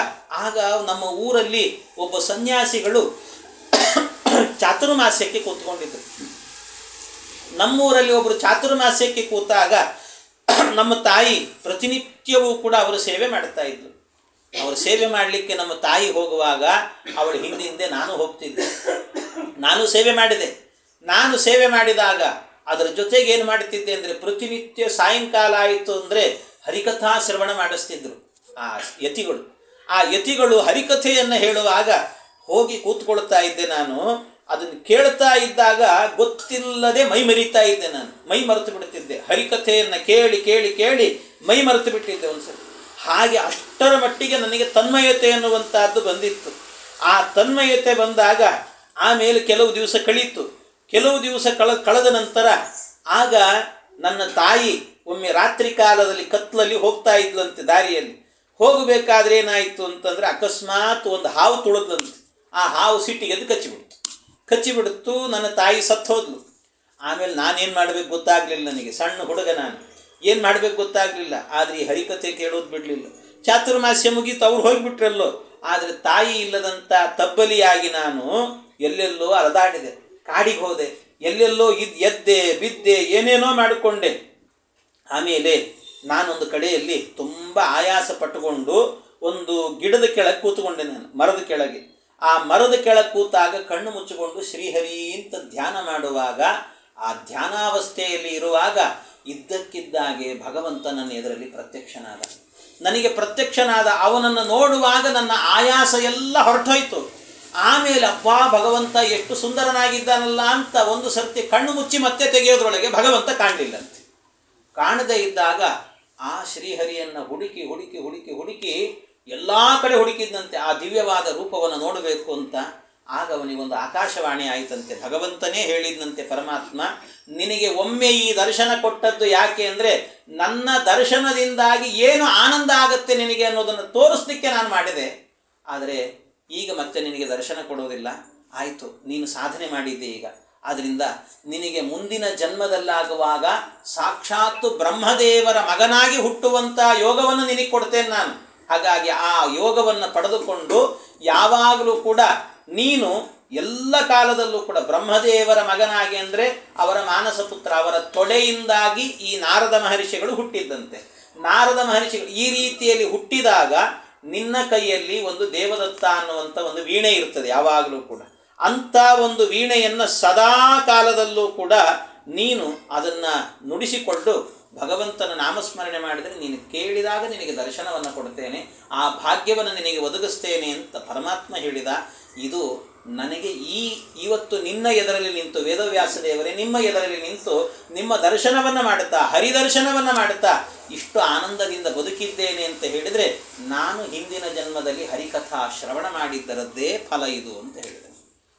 ಆಗ ನಮ್ಮ ಊರಲ್ಲಿ ಒಬ್ಬ ಸನ್ಯಾಸಿಗಳು ಚಾತುರ್ಮಾಸ್ಯಕ್ಕೆ ಕೂತ್ಕೊಂಡಿದ್ದರು. ನಮ್ಮೂರಲ್ಲಿ ಒಬ್ಬರು ಚಾತುರ್ಮಾಸ್ಯಕ್ಕೆ ಕೂತಾಗ ನಮ್ಮ ತಾಯಿ ಪ್ರತಿನಿತ್ಯವೂ ಕೂಡ ಅವರು ಸೇವೆ ಮಾಡ್ತಾ ಇದ್ದರು. ಅವರು ಸೇವೆ ಮಾಡಲಿಕ್ಕೆ ನಮ್ಮ ತಾಯಿ ಹೋಗುವಾಗ ಅವಳ ಹಿಂದೆ ನಾನು ಹೋಗ್ತಿದ್ದೆ. ನಾನು ಸೇವೆ ಮಾಡಿದೆ. ನಾನು ಸೇವೆ ಮಾಡಿದಾಗ ಅದರ ಜೊತೆಗೆ ಏನು ಮಾಡ್ತಿದ್ದೆ ಅಂದರೆ ಪ್ರತಿನಿತ್ಯ ಸಾಯಂಕಾಲ ಆಯಿತು ಅಂದರೆ ಹರಿಕಥಾ ಶ್ರವಣ ಮಾಡಿಸ್ತಿದ್ರು ಆ ಯತಿಗಳು. ಆ ಯತಿಗಳು ಹರಿಕಥೆಯನ್ನು ಹೇಳುವಾಗ ಹೋಗಿ ಕೂತ್ಕೊಳ್ತಾ ಇದ್ದೆ ನಾನು. ಅದನ್ನು ಕೇಳ್ತಾ ಇದ್ದಾಗ ಗೊತ್ತಿಲ್ಲದೆ ಮೈ ಮರಿತಾ ಇದ್ದೆ ನಾನು. ಮೈ ಮರೆತು ಬಿಡ್ತಿದ್ದೆ. ಹರಿಕಥೆಯನ್ನು ಕೇಳಿ ಕೇಳಿ ಕೇಳಿ ಮೈ ಮರೆತು ಬಿಟ್ಟಿದ್ದೆ ಒಂದ್ಸರಿ. ಹಾಗೆ ಅಷ್ಟರ ಮಟ್ಟಿಗೆ ನನಗೆ ತನ್ಮಯತೆ ಅನ್ನುವಂಥದ್ದು ಬಂದಿತ್ತು. ಆ ತನ್ಮಯತೆ ಬಂದಾಗ ಆಮೇಲೆ ಕೆಲವು ದಿವಸ ಕಳೀತು. ಕೆಲವು ದಿವಸ ಕಳೆದ ನಂತರ ಆಗ ನನ್ನ ತಾಯಿ ಒಮ್ಮೆ ರಾತ್ರಿ ಕಾಲದಲ್ಲಿ ಕತ್ತಲಲ್ಲಿ ಹೋಗ್ತಾ ಇದ್ಲಂತೆ. ದಾರಿಯಲ್ಲಿ ಹೋಗಬೇಕಾದ್ರೆ ಏನಾಯಿತು ಅಂತಂದರೆ ಅಕಸ್ಮಾತ್ ಒಂದು ಹಾವು ತುಳಿದ್ಲಂತೆ. ಆ ಹಾವು ಸಿಟ್ಟಿಗೆದ್ದು ಕಚ್ಚಿಬಿಡ್ತು. ನನ್ನ ತಾಯಿ ಸತ್ತು ಹೋದ್ಲು. ಆಮೇಲೆ ನಾನೇನು ಮಾಡಬೇಕು ಗೊತ್ತಾಗಲಿಲ್ಲ. ನನಗೆ ಸಣ್ಣ ಹುಡುಗ ನಾನು, ಏನು ಮಾಡಬೇಕು ಗೊತ್ತಾಗಲಿಲ್ಲ. ಆದರೆ ಈ ಹರಿಕಥೆ ಕೇಳೋದು ಬಿಡಲಿಲ್ಲ. ಚಾತುರ್ಮಾಸ್ಯ ಮುಗೀತು, ಅವ್ರು ಹೋಗಿಬಿಟ್ರಲ್ಲೋ. ಆದರೆ ತಾಯಿ ಇಲ್ಲದಂಥ ತಬ್ಬಲಿಯಾಗಿ ನಾನು ಎಲ್ಲೆಲ್ಲೋ ಅಲದಾಡಿದೆ. ಕಾಡಿಗೆ ಹೋದೆ, ಎಲ್ಲೆಲ್ಲೋ ಎದ್ದೆ ಬಿದ್ದೆ ಏನೇನೋ ಮಾಡಿಕೊಂಡೆ. ಆಮೇಲೆ ನಾನೊಂದು ಕಡೆಯಲ್ಲಿ ತುಂಬ ಆಯಾಸ ಪಟ್ಟುಕೊಂಡು ಒಂದು ಗಿಡದ ಕೆಳಗೆ ಕೂತ್ಕೊಂಡೆ, ನಾನು ಮರದ ಕೆಳಗೆ. ಆ ಮರದ ಕೆಳಗೆ ಕೂತಾಗ ಕಣ್ಣು ಮುಚ್ಚಿಕೊಂಡು ಶ್ರೀಹರಿ ಅಂತ ಧ್ಯಾನ ಮಾಡುವಾಗ, ಆ ಧ್ಯಾನಾವಸ್ಥೆಯಲ್ಲಿ ಇರುವಾಗ ಇದ್ದಕ್ಕಿದ್ದಾಗೆ ಭಗವಂತ ನನ್ನ ಎದುರಲ್ಲಿ ಪ್ರತ್ಯಕ್ಷನಾದ. ನನಗೆ ಪ್ರತ್ಯಕ್ಷನಾದ ಅವನನ್ನು ನೋಡುವಾಗ ನನ್ನ ಆಯಾಸ ಎಲ್ಲ ಹೊರಟೋಯ್ತು. ಆಮೇಲೆ ಅಪ್ಪಾ ಭಗವಂತ ಎಷ್ಟು ಸುಂದರನಾಗಿದ್ದಾನಲ್ಲ ಅಂತ ಒಂದು ಸರ್ತಿ ಕಣ್ಣು ಮುಚ್ಚಿ ಮತ್ತೆ ತೆಗೆಯೋದ್ರೊಳಗೆ ಭಗವಂತ ಕಾಣಲಿಲ್ಲಂತೆ. ಕಾಣದೇ ಇದ್ದಾಗ ಆ ಶ್ರೀಹರಿಯನ್ನು ಹುಡುಕಿ ಹುಡುಕಿ ಹುಡುಕಿ ಹುಡುಕಿ ಎಲ್ಲ ಕಡೆ ಹುಡುಕಿದ್ದಂತೆ ಆ ದಿವ್ಯವಾದ ರೂಪವನ್ನು ನೋಡಬೇಕು ಅಂತ. ಆಗ ಅವನಿಗೊಂದು ಆಕಾಶವಾಣಿ ಆಯಿತಂತೆ. ಭಗವಂತನೇ ಹೇಳಿದಂತೆ, ಪರಮಾತ್ಮ ನಿನಗೆ ಒಮ್ಮೆ ಈ ದರ್ಶನ ಕೊಟ್ಟದ್ದು ಯಾಕೆ ಅಂದರೆ ನನ್ನ ದರ್ಶನದಿಂದಾಗಿ ಏನು ಆನಂದ ಆಗುತ್ತೆ ನಿನಗೆ ಅನ್ನೋದನ್ನು ತೋರಿಸ್ಲಿಕ್ಕೆ ನಾನು ಮಾಡಿದೆ. ಆದರೆ ಈಗ ಮತ್ತೆ ನಿನಗೆ ದರ್ಶನ ಕೊಡೋದಿಲ್ಲ. ಆಯಿತು, ನೀನು ಸಾಧನೆ ಮಾಡಿದ್ದೆ ಈಗ. ಆದ್ದರಿಂದ ನಿನಗೆ ಮುಂದಿನ ಜನ್ಮದಲ್ಲಾಗುವಾಗ ಸಾಕ್ಷಾತ್ತು ಬ್ರಹ್ಮದೇವರ ಮಗನಾಗಿ ಹುಟ್ಟುವಂಥ ಯೋಗವನ್ನು ನಿನಗೆ ಕೊಡ್ತೇನೆ ನಾನು. ಹಾಗಾಗಿ ಆ ಯೋಗವನ್ನು ಪಡೆದುಕೊಂಡು ಯಾವಾಗಲೂ ಕೂಡ ನೀನು ಎಲ್ಲ ಕಾಲದಲ್ಲೂ ಕೂಡ ಬ್ರಹ್ಮದೇವರ ಮಗನಾಗಿ, ಅಂದರೆ ಅವರ ಮಾನಸ ಪುತ್ರ, ಅವರ ತೊಡೆಯಿಂದಾಗಿ ಈ ನಾರದ ಮಹರ್ಷಿಗಳು ಹುಟ್ಟಿದ್ದಂತೆ. ನಾರದ ಮಹರ್ಷಿಗಳು ಈ ರೀತಿಯಲ್ಲಿ ಹುಟ್ಟಿದಾಗ ನಿನ್ನ ಕೈಯಲ್ಲಿ ಒಂದು ದೇವದತ್ತ ಅನ್ನುವಂಥ ಒಂದು ವೀಣೆ ಇರ್ತದೆ ಯಾವಾಗಲೂ ಕೂಡ. ಅಂಥ ಒಂದು ವೀಣೆಯನ್ನು ಸದಾ ಕಾಲದಲ್ಲೂ ಕೂಡ ನೀನು ಅದನ್ನು ನುಡಿಸಿಕೊಂಡು ಭಗವಂತನ ನಾಮಸ್ಮರಣೆ ಮಾಡಿದರೆ ನೀನು ಕೇಳಿದಾಗ ನಿನಗೆ ದರ್ಶನವನ್ನು ಕೊಡ್ತೇನೆ, ಆ ಭಾಗ್ಯವನ್ನು ನಿನಗೆ ಒದಗಿಸ್ತೇನೆ ಅಂತ ಪರಮಾತ್ಮ ಹೇಳಿದ. ಇದು ನನಗೆ ಇವತ್ತು ನಿನ್ನ ಎದುರಲ್ಲಿ ನಿಂತು, ವೇದವ್ಯಾಸ ದೇವರೇ ನಿಮ್ಮ ಎದುರಲ್ಲಿ ನಿಂತು ನಿಮ್ಮ ದರ್ಶನವನ್ನು ಮಾಡುತ್ತಾ, ಹರಿದರ್ಶನವನ್ನು ಮಾಡುತ್ತಾ ಇಷ್ಟು ಆನಂದದಿಂದ ಬದುಕಿದ್ದೇನೆ ಅಂತ ಹೇಳಿದರೆ ನಾನು ಹಿಂದಿನ ಜನ್ಮದಲ್ಲಿ ಹರಿಕಥಾ ಶ್ರವಣ ಮಾಡಿದ್ದರದ್ದೇ ಫಲ ಇದು ಅಂತ ಹೇಳಿದೆ.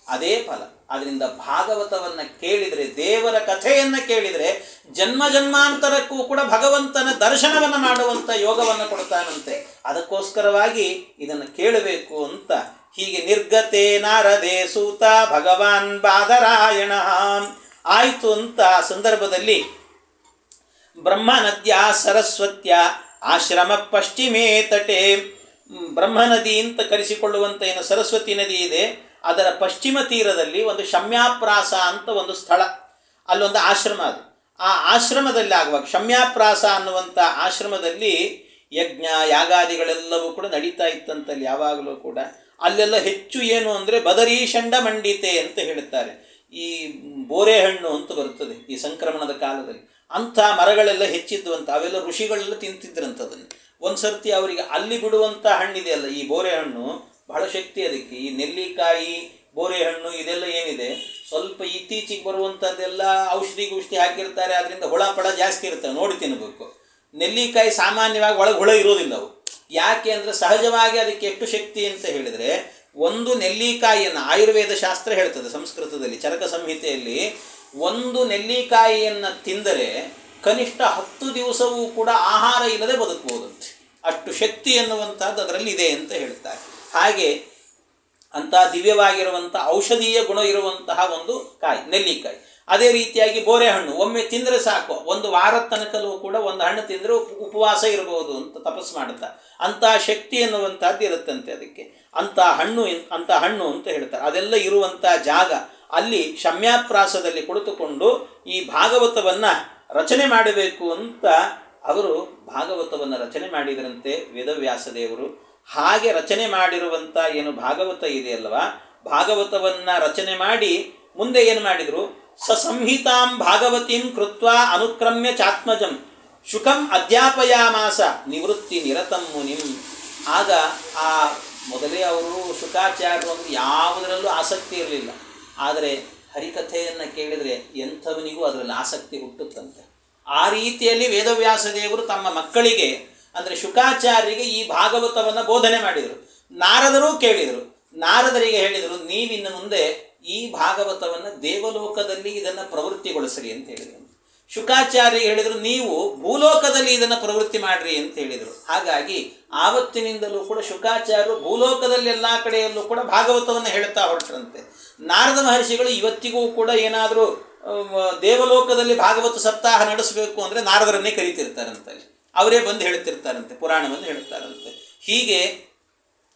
ಅದೇ ಫಲ. ಅದರಿಂದ ಭಾಗವತವನ್ನು ಕೇಳಿದರೆ, ದೇವರ ಕಥೆಯನ್ನು ಕೇಳಿದರೆ ಜನ್ಮ ಜನ್ಮಾಂತರಕ್ಕೂ ಕೂಡ ಭಗವಂತನ ದರ್ಶನವನ್ನು ಮಾಡುವಂಥ ಯೋಗವನ್ನು ಕೊಡ್ತಾನಂತೆ. ಅದಕ್ಕೋಸ್ಕರವಾಗಿ ಇದನ್ನು ಕೇಳಬೇಕು ಅಂತ ಹೀಗೆ ನಿರ್ಗತೆ ನಾರದೇ ಸೂತ ಭಗವಾನ್ ಬಾದರಾಯಣ ಆಯಿತು ಅಂತ ಸಂದರ್ಭದಲ್ಲಿ ಬ್ರಹ್ಮನದ್ಯ ಸರಸ್ವತ್ಯ ಆಶ್ರಮ ಪಶ್ಚಿಮೇ ತಟೆ, ಬ್ರಹ್ಮನದಿ ಅಂತ ಕರೆಸಿಕೊಳ್ಳುವಂಥ ಏನು ಸರಸ್ವತಿ ನದಿ ಇದೆ, ಅದರ ಪಶ್ಚಿಮ ತೀರದಲ್ಲಿ ಒಂದು ಶಮ್ಯಾಪ್ರಾಸ ಅಂತ ಒಂದು ಸ್ಥಳ, ಅಲ್ಲೊಂದು ಆಶ್ರಮ. ಅದು ಆ ಆಶ್ರಮದಲ್ಲಿ ಆಗುವಾಗ ಶಮ್ಯಾಪ್ರಾಸ ಅನ್ನುವಂಥ ಆಶ್ರಮದಲ್ಲಿ ಯಜ್ಞ ಯಾಗಾದಿಗಳೆಲ್ಲವೂ ಕೂಡ ನಡೀತಾ ಇತ್ತಂತಲ್ಲಿ ಯಾವಾಗಲೂ ಕೂಡ. ಅಲ್ಲೆಲ್ಲ ಹೆಚ್ಚು ಏನು ಅಂದರೆ ಬದರಿ ಷಂಡ ಮಂಡಿತೆ ಅಂತ ಹೇಳುತ್ತಾರೆ. ಈ ಬೋರೆಹಣ್ಣು ಅಂತ ಬರುತ್ತದೆ ಈ ಸಂಕ್ರಮಣದ ಕಾಲದಲ್ಲಿ, ಅಂಥ ಮರಗಳೆಲ್ಲ ಹೆಚ್ಚಿದ್ದು ಅಂತ. ಅವೆಲ್ಲ ಋಷಿಗಳೆಲ್ಲ ತಿಂತಿದ್ರಂಥದನ್ನು. ಒಂದು ಸರ್ತಿ ಅವರಿಗೆ ಅಲ್ಲಿ ಬಿಡುವಂಥ ಹಣ್ಣಿದೆಯಲ್ಲ ಈ ಬೋರೆಹಣ್ಣು, ಬಹಳ ಶಕ್ತಿ ಅದಕ್ಕೆ. ಈ ನೆಲ್ಲಿಕಾಯಿ ಬೋರೆಹಣ್ಣು ಇದೆಲ್ಲ ಏನಿದೆ ಸ್ವಲ್ಪ ಇತ್ತೀಚೆಗೆ ಬರುವಂಥದ್ದೆಲ್ಲ ಔಷಧಿ ಹಾಕಿರ್ತಾರೆ, ಅದರಿಂದ ಹುಳ ಪಳ ಜಾಸ್ತಿ ಇರ್ತವೆ, ನೋಡಿ ತಿನ್ನಬೇಕು. ನೆಲ್ಲಿಕಾಯಿ ಸಾಮಾನ್ಯವಾಗಿ ಒಳಗೆ ಹುಳ ಇರೋದಿಲ್ಲ ಅವು. ಯಾಕೆ ಅಂದರೆ ಸಹಜವಾಗಿ ಅದಕ್ಕೆ ಎಷ್ಟು ಶಕ್ತಿ ಅಂತ ಹೇಳಿದರೆ, ಒಂದು ನೆಲ್ಲಿಕಾಯಿಯನ್ನು ಆಯುರ್ವೇದ ಶಾಸ್ತ್ರ ಹೇಳ್ತದೆ ಸಂಸ್ಕೃತದಲ್ಲಿ ಚರಕ ಸಂಹಿತೆಯಲ್ಲಿ, ಒಂದು ನೆಲ್ಲಿಕಾಯಿಯನ್ನು ತಿಂದರೆ ಕನಿಷ್ಠ 10 ದಿವಸವೂ ಕೂಡ ಆಹಾರ ಇಲ್ಲದೆ ಬದುಕಬಹುದಂತೆ. ಅಷ್ಟು ಶಕ್ತಿ ಎನ್ನುವಂಥದ್ದು ಅದರಲ್ಲಿ ಇದೆ ಅಂತ ಹೇಳ್ತಾರೆ. ಹಾಗೆ ಅಂಥ ದಿವ್ಯವಾಗಿರುವಂಥ ಔಷಧೀಯ ಗುಣ ಇರುವಂತಹ ಒಂದು ಕಾಯಿ ನೆಲ್ಲಿಕಾಯಿ. ಅದೇ ರೀತಿಯಾಗಿ ಬೋರೆಹಣ್ಣು ಒಮ್ಮೆ ತಿಂದರೆ ಸಾಕು, ಒಂದು ವಾರದ ತನಕಲೂ ಕೂಡ ಒಂದು ಹಣ್ಣು ತಿಂದರೆ ಉಪವಾಸ ಇರಬಹುದು ಅಂತ ತಪಸ್ಸು ಮಾಡುತ್ತಾ. ಅಂಥ ಶಕ್ತಿ ಎನ್ನುವಂಥದ್ದು ಇರುತ್ತಂತೆ ಅದಕ್ಕೆ. ಅಂಥ ಹಣ್ಣು ಅಂತ ಹೇಳ್ತಾರೆ. ಅದೆಲ್ಲ ಇರುವಂಥ ಜಾಗ, ಅಲ್ಲಿ ಶಮ್ಯಾಪ್ರಾಸದಲ್ಲಿ ಕುಳಿತುಕೊಂಡು ಈ ಭಾಗವತವನ್ನು ರಚನೆ ಮಾಡಬೇಕು ಅಂತ ಅವರು ಭಾಗವತವನ್ನು ರಚನೆ ಮಾಡಿದರಂತೆ ವೇದವ್ಯಾಸ ದೇವರು. ಹಾಗೆ ರಚನೆ ಮಾಡಿರುವಂಥ ಏನು ಭಾಗವತ ಇದೆಯಲ್ವ, ಭಾಗವತವನ್ನು ರಚನೆ ಮಾಡಿ ಮುಂದೆ ಏನು ಮಾಡಿದರು, ಸಂಹಿತಾಂ ಭಾಗವತೀಂ ಕೃತ್ವ ಅನುಕ್ರಮ್ಯ ಚಾತ್ಮಜಂ ಶುಕಂ ಅಧ್ಯಾಪಯಾಮಾಸ ನಿವೃತ್ತಿ ನಿರತಂ ಮುನಿಂ. ಆಗ ಆ ಮೊದಲೇ ಅವರು ಶುಕಾಚಾರ್ಯರು ಅಂದರೆ ಯಾವುದರಲ್ಲೂ ಆಸಕ್ತಿ ಇರಲಿಲ್ಲ. ಆದರೆ ಹರಿಕಥೆಯನ್ನು ಕೇಳಿದರೆ ಎಂಥವನಿಗೂ ಅದರಲ್ಲಿ ಆಸಕ್ತಿ ಹುಟ್ಟುತ್ತಂತೆ. ಆ ರೀತಿಯಲ್ಲಿ ವೇದವ್ಯಾಸ ದೇವರು ತಮ್ಮ ಮಕ್ಕಳಿಗೆ ಅಂದರೆ ಶುಕಾಚಾರ್ಯರಿಗೆ ಈ ಭಾಗವತವನ್ನು ಬೋಧನೆ ಮಾಡಿದರು. ನಾರದರು ಕೇಳಿದರು. ನಾರದರಿಗೆ ಹೇಳಿದರು, ನೀವಿನ್ನು ಮುಂದೆ ಈ ಭಾಗವತವನ್ನು ದೇವಲೋಕದಲ್ಲಿ ಇದನ್ನು ಪ್ರವೃತ್ತಿಗೊಳಿಸ್ರಿ ಅಂತ ಹೇಳಿದರು. ಶುಕಾಚಾರ್ಯರಿಗೆ ಹೇಳಿದರು, ನೀವು ಭೂಲೋಕದಲ್ಲಿ ಇದನ್ನು ಪ್ರವೃತ್ತಿ ಮಾಡಿರಿ ಅಂತ ಹೇಳಿದರು. ಹಾಗಾಗಿ ಆವತ್ತಿನಿಂದಲೂ ಕೂಡ ಶುಕಾಚಾರ್ಯರು ಭೂಲೋಕದಲ್ಲಿ ಎಲ್ಲ ಕಡೆಯಲ್ಲೂ ಕೂಡ ಭಾಗವತವನ್ನು ಹೇಳ್ತಾ ಹೊರಟ್ರಂತೆ. ನಾರದ ಮಹರ್ಷಿಗಳು ಇವತ್ತಿಗೂ ಕೂಡ ಏನಾದರೂ ದೇವಲೋಕದಲ್ಲಿ ಭಾಗವತ ಸಪ್ತಾಹ ನಡೆಸಬೇಕು ಅಂದರೆ ನಾರದರನ್ನೇ ಕರೀತಿರ್ತಾರಂತೆ. ಅವರೇ ಬಂದು ಹೇಳ್ತಿರ್ತಾರಂತೆ, ಪುರಾಣವನ್ನು ಹೇಳ್ತಾರಂತೆ. ಹೀಗೆ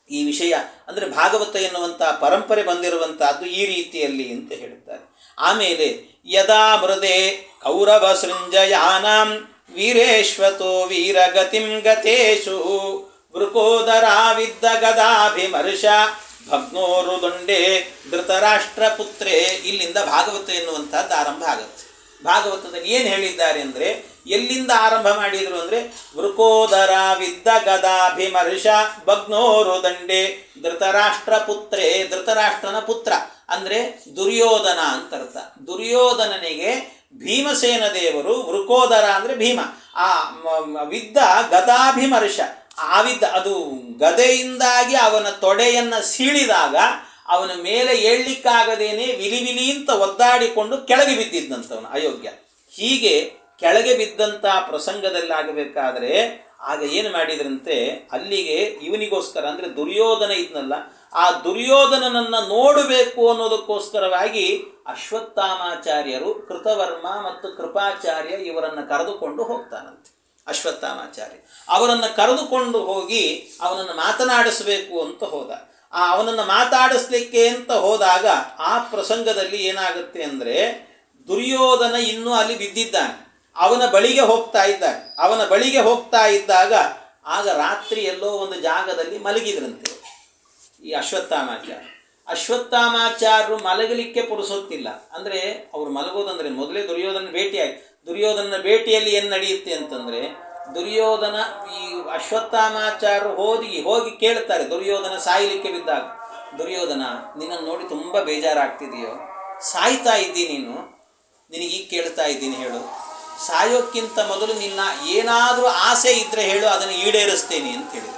ಈ ವಿಷಯ ಅಂದರೆ ಭಾಗವತ ಎನ್ನುವಂಥ ಪರಂಪರೆ ಬಂದಿರುವಂಥದ್ದು ಈ ರೀತಿಯಲ್ಲಿ ಅಂತ ಹೇಳುತ್ತಾರೆ. ಆಮೇಲೆ ಯದಾ ಮೃದೆ ಕೌರವ ಸೃಂಜಯಾನಾಂ ವೀರೇಶ್ವತೋ ವೀರಗತಿಂ ಗತೇಶು ವೃಕೋದರಾವಿದ್ದ ಗದಾಭಿಮರ್ಷ ಭಗ್ನೋರುದುಂಡೆ ಧೃತರಾಷ್ಟ್ರ ಪುತ್ರೇ. ಇಲ್ಲಿಂದ ಭಾಗವತ ಎನ್ನುವಂಥದ್ದು ಆರಂಭ ಆಗುತ್ತೆ. ಭಾಗವತದಲ್ಲಿ ಏನು ಹೇಳಿದ್ದಾರೆ ಅಂದರೆ, ಎಲ್ಲಿಂದ ಆರಂಭ ಮಾಡಿದರು ಅಂದರೆ, ವೃಕೋದರಾವಿದ್ದ ಗದಾಭಿಮರ್ಷ ಭಗ್ನೋರುದಂಡೆ ಧೃತರಾಷ್ಟ್ರ ಪುತ್ರೇ. ಧೃತರಾಷ್ಟ್ರನ ಪುತ್ರ ಅಂದರೆ ದುರ್ಯೋಧನ ಅಂತ ಅರ್ಥ. ದುರ್ಯೋಧನನಿಗೆ ಭೀಮಸೇನ ದೇವರು ವೃಕೋದರ ಅಂದರೆ ಭೀಮ, ಆ ವಿದ್ದ ಗದಾಭಿಮರ್ಷ, ಆವಿದ್ದ ಅದು ಗದೆಯಿಂದಾಗಿ ಅವನ ತೊಡೆಯನ್ನು ಸೀಳಿದಾಗ ಅವನ ಮೇಲೆ ಏಳಲಿಕ್ಕಾಗದೇನೆ ವಿಲಿ ವಿಲಿ ಅಂತ ಒದ್ದಾಡಿಕೊಂಡು ಕೆಳಗೆ ಬಿದ್ದಿದ್ದಂಥವನು ಅಯೋಗ್ಯ. ಹೀಗೆ ಕೆಳಗೆ ಬಿದ್ದಂಥ ಪ್ರಸಂಗದಲ್ಲಾಗಬೇಕಾದರೆ ಆಗ ಏನು ಮಾಡಿದ್ರಂತೆ, ಅಲ್ಲಿಗೆ ಇವನಿಗೋಸ್ಕರ ಅಂದರೆ ದುರ್ಯೋಧನ ಇದ್ನಲ್ಲ, ಆ ದುರ್ಯೋಧನನನ್ನು ನೋಡಬೇಕು ಅನ್ನೋದಕ್ಕೋಸ್ಕರವಾಗಿ ಅಶ್ವತ್ಥಾಮಾಚಾರ್ಯರು ಕೃತವರ್ಮ ಮತ್ತು ಕೃಪಾಚಾರ್ಯ ಇವರನ್ನು ಕರೆದುಕೊಂಡು ಹೋಗ್ತಾನಂತೆ. ಅಶ್ವತ್ಥಾಮಾಚಾರ್ಯ ಅವರನ್ನು ಕರೆದುಕೊಂಡು ಹೋಗಿ ಅವನನ್ನು ಮಾತನಾಡಿಸಬೇಕು ಅಂತ ಹೋದ. ಅವನನ್ನು ಮಾತಾಡಿಸ್ಲಿಕ್ಕೆ ಅಂತ ಹೋದಾಗ ಆ ಪ್ರಸಂಗದಲ್ಲಿ ಏನಾಗುತ್ತೆ ಅಂದರೆ, ದುರ್ಯೋಧನ ಇನ್ನೂ ಅಲ್ಲಿ ಬಿದ್ದಿದ್ದಾನೆ, ಅವನ ಬಳಿಗೆ ಹೋಗ್ತಾ ಇದ್ದಾನೆ. ಅವನ ಬಳಿಗೆ ಹೋಗ್ತಾ ಇದ್ದಾಗ ಆಗ ರಾತ್ರಿ ಎಲ್ಲೋ ಒಂದು ಜಾಗದಲ್ಲಿ ಮಲಗಿದ್ರಂತೆ ಈ ಅಶ್ವತ್ಥಾಮಾಚಾರ್ಯರು ಮಲಗಲಿಕ್ಕೆ ಪುರುಸೊತ್ತಿಲ್ಲ. ಅಂದರೆ ಅವರು ಮಲಗೋದಂದ್ರೆ ಮೊದಲೇ ದುರ್ಯೋಧನ ಭೇಟಿ ಆಯ್ತು. ದುರ್ಯೋಧನ ಭೇಟಿಯಲ್ಲಿ ಏನು ನಡೆಯುತ್ತೆ ಅಂತಂದರೆ, ದುರ್ಯೋಧನ ಈ ಅಶ್ವತ್ಥಾಮಾಚಾರ್ಯರು ಹೋಗಿ ಕೇಳ್ತಾರೆ ದುರ್ಯೋಧನ ಸಾಯಲಿಕ್ಕೆ ಬಿದ್ದಾಗ, ದುರ್ಯೋಧನ ನಿನ್ನನ್ನು ನೋಡಿ ತುಂಬ ಬೇಜಾರಾಗ್ತಿದೆಯೋ, ಸಾಯ್ತಾ ಇದ್ದೀನಿ ನೀನು, ನಿನಗೀಗ ಕೇಳ್ತಾ ಇದ್ದೀನಿ ಹೇಳು, ಸಾಯೋಕ್ಕಿಂತ ಮೊದಲು ನಿನ್ನ ಏನಾದರೂ ಆಸೆ ಇದ್ದರೆ ಹೇಳು, ಅದನ್ನು ಈಡೇರಿಸ್ತೇನೆ ಅಂತ ಹೇಳಿದರು.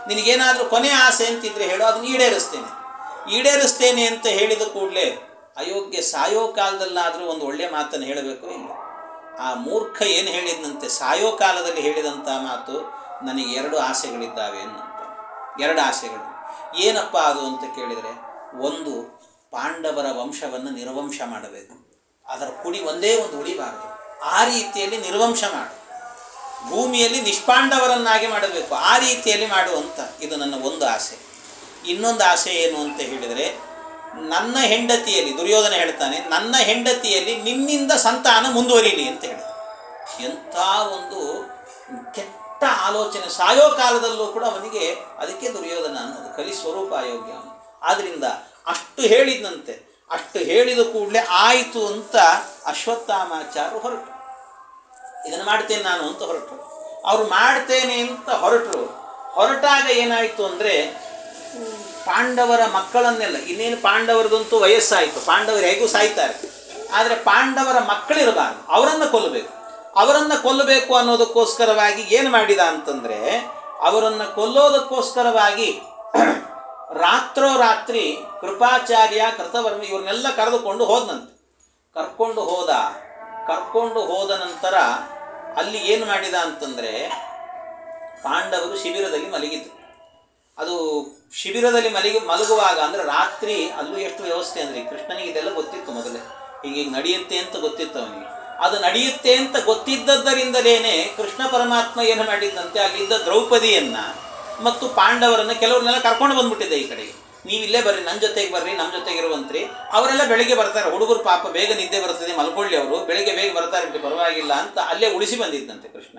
ನಿನಗೇನಾದರೂ ಕೊನೆ ಆಸೆ ಅಂತಿದ್ರೆ ಹೇಳು, ಅದನ್ನು ಈಡೇರಿಸ್ತೇನೆ ಅಂತ ಹೇಳಿದ ಕೂಡಲೇ ಅಯೋಗ್ಯ ಸಾಯೋ ಕಾಲದಲ್ಲಾದರೂ ಒಂದು ಒಳ್ಳೆಯ ಮಾತನ್ನು ಹೇಳಬೇಕು ಇಲ್ಲ. ಆ ಮೂರ್ಖ ಏನು ಹೇಳಿದಂತೆ, ಸಾಯೋ ಕಾಲದಲ್ಲಿ ಹೇಳಿದಂಥ ಮಾತು, ನನಗೆ 2 ಆಸೆಗಳಿದ್ದಾವೆ ಅನ್ನಂತ. 2 ಆಸೆಗಳು ಏನಪ್ಪ ಅದು ಅಂತ ಕೇಳಿದರೆ, ಒಂದು ಪಾಂಡವರ ವಂಶವನ್ನು ನಿರ್ವಂಶ ಮಾಡಬೇಕು, ಅದರ ಕುಡಿ ಒಂದೇ ಒಂದು ಉಳಿಬಾರದು, ಆ ರೀತಿಯಲ್ಲಿ ನಿರ್ವಂಶ ಮಾಡು, ಭೂಮಿಯಲ್ಲಿ ನಿಷ್ಪಾಂಡವರನ್ನಾಗಿ ಮಾಡಬೇಕು, ಆ ರೀತಿಯಲ್ಲಿ ಮಾಡುವಂತ ಇದು ನನ್ನ ಒಂದು ಆಸೆ. ಇನ್ನೊಂದು ಆಸೆ ಏನು ಅಂತ ಹೇಳಿದರೆ, ನನ್ನ ಹೆಂಡತಿಯಲ್ಲಿ, ದುರ್ಯೋಧನ ಹೇಳ್ತಾನೆ, ನನ್ನ ಹೆಂಡತಿಯಲ್ಲಿ ನಿನ್ನಿಂದ ಸಂತಾನ ಮುಂದುವರಿಲಿ ಅಂತ ಹೇಳಿ. ಎಂಥ ಒಂದು ಕೆಟ್ಟ ಆಲೋಚನೆ, ಸಾಯೋ ಕಾಲದಲ್ಲೂ ಕೂಡ ಅವನಿಗೆ. ಅದಕ್ಕೆ ದುರ್ಯೋಧನ ಅನ್ನೋದು ಕಲಿ ಸ್ವರೂಪ ಅಯೋಗ್ಯ. ಆದ್ದರಿಂದ ಅಷ್ಟು ಹೇಳಿದಂತೆ, ಅಷ್ಟು ಹೇಳಿದ ಕೂಡಲೇ ಆಯಿತು ಅಂತ ಅಶ್ವತ್ಥಾಮಾಚಾರ್ಯರು ಹೊರಟು. ಇದನ್ನು ಮಾಡ್ತೇನೆ ನಾನು ಅಂತ ಹೊರಟರು. ಅವರು ಮಾಡ್ತೇನೆ ಅಂತ ಹೊರಟಾಗ ಏನಾಯಿತು ಅಂದರೆ, ಪಾಂಡವರ ಮಕ್ಕಳನ್ನೆಲ್ಲ, ಇನ್ನೇನು ಪಾಂಡವರದಂತೂ ವಯಸ್ಸಾಯಿತು, ಪಾಂಡವರು ಹೇಗೂ ಸಾಯ್ತಾರೆ, ಆದರೆ ಪಾಂಡವರ ಮಕ್ಕಳಿರಬಾರ್ದು, ಅವರನ್ನು ಕೊಲ್ಲಬೇಕು ಅನ್ನೋದಕ್ಕೋಸ್ಕರವಾಗಿ ಏನು ಮಾಡಿದ ಅಂತಂದರೆ, ಅವರನ್ನು ಕೊಲ್ಲೋದಕ್ಕೋಸ್ಕರವಾಗಿ ರಾತ್ರೋರಾತ್ರಿ ಕೃಪಾಚಾರ್ಯ ಕೃತವರ್ಮ ಇವ್ರನ್ನೆಲ್ಲ ಕರೆದುಕೊಂಡು ಹೋದನಂತೆ. ಕರ್ಕೊಂಡು ಹೋದ ನಂತರ ಅಲ್ಲಿ ಏನು ಮಾಡಿದ ಅಂತಂದರೆ, ಪಾಂಡವರು ಶಿಬಿರದಲ್ಲಿ ಮಲಗಿದ್ರು. ಅದು ಶಿಬಿರದಲ್ಲಿ ಮಲಗುವಾಗ ಅಂದರೆ ರಾತ್ರಿ ಅಲ್ಲೂ ಎಷ್ಟು ವ್ಯವಸ್ಥೆ ಅಂದರೆ, ಕೃಷ್ಣನಿಗೆ ಇದೆಲ್ಲ ಗೊತ್ತಿತ್ತು ಮೊದಲೇ, ಹೀಗೆ ನಡೆಯುತ್ತೆ ಅಂತ ಗೊತ್ತಿತ್ತು ಅವನಿಗೆ. ಅದು ನಡೆಯುತ್ತೆ ಅಂತ ಗೊತ್ತಿದ್ದದ್ದರಿಂದಲೇ ಕೃಷ್ಣ ಪರಮಾತ್ಮ ಏನು ಮಾಡಿದ್ದಂತೆ, ಅಲ್ಲಿದ್ದ ದ್ರೌಪದಿಯನ್ನು ಮತ್ತು ಪಾಂಡವರನ್ನು ಕೆಲವ್ರನ್ನೆಲ್ಲ ಕರ್ಕೊಂಡು ಬಂದ್ಬಿಟ್ಟಿದ್ದೆ ಈ ಕಡೆಗೆ. ನೀವಿಲ್ಲೇ ಬರ್ರಿ, ನನ್ನ ಜೊತೆಗೆ ಬರ್ರಿ, ನಮ್ಮ ಜೊತೆಗಿರುವಂತ್ರಿ. ಅವರೆಲ್ಲ ಬೆಳಿಗ್ಗೆ ಬರ್ತಾರೆ, ಹುಡುಗರು ಪಾಪ ಬೇಗ ನಿದ್ದೆ ಬರ್ತದೆ, ಮಲ್ಕೊಳ್ಳಿ, ಅವರು ಬೆಳಿಗ್ಗೆ ಬೇಗ ಬರ್ತಾರೆ, ಪರವಾಗಿಲ್ಲ ಅಂತ ಅಲ್ಲೇ ಉಳಿಸಿ ಬಂದಿದ್ದಂತೆ ಕೃಷ್ಣ.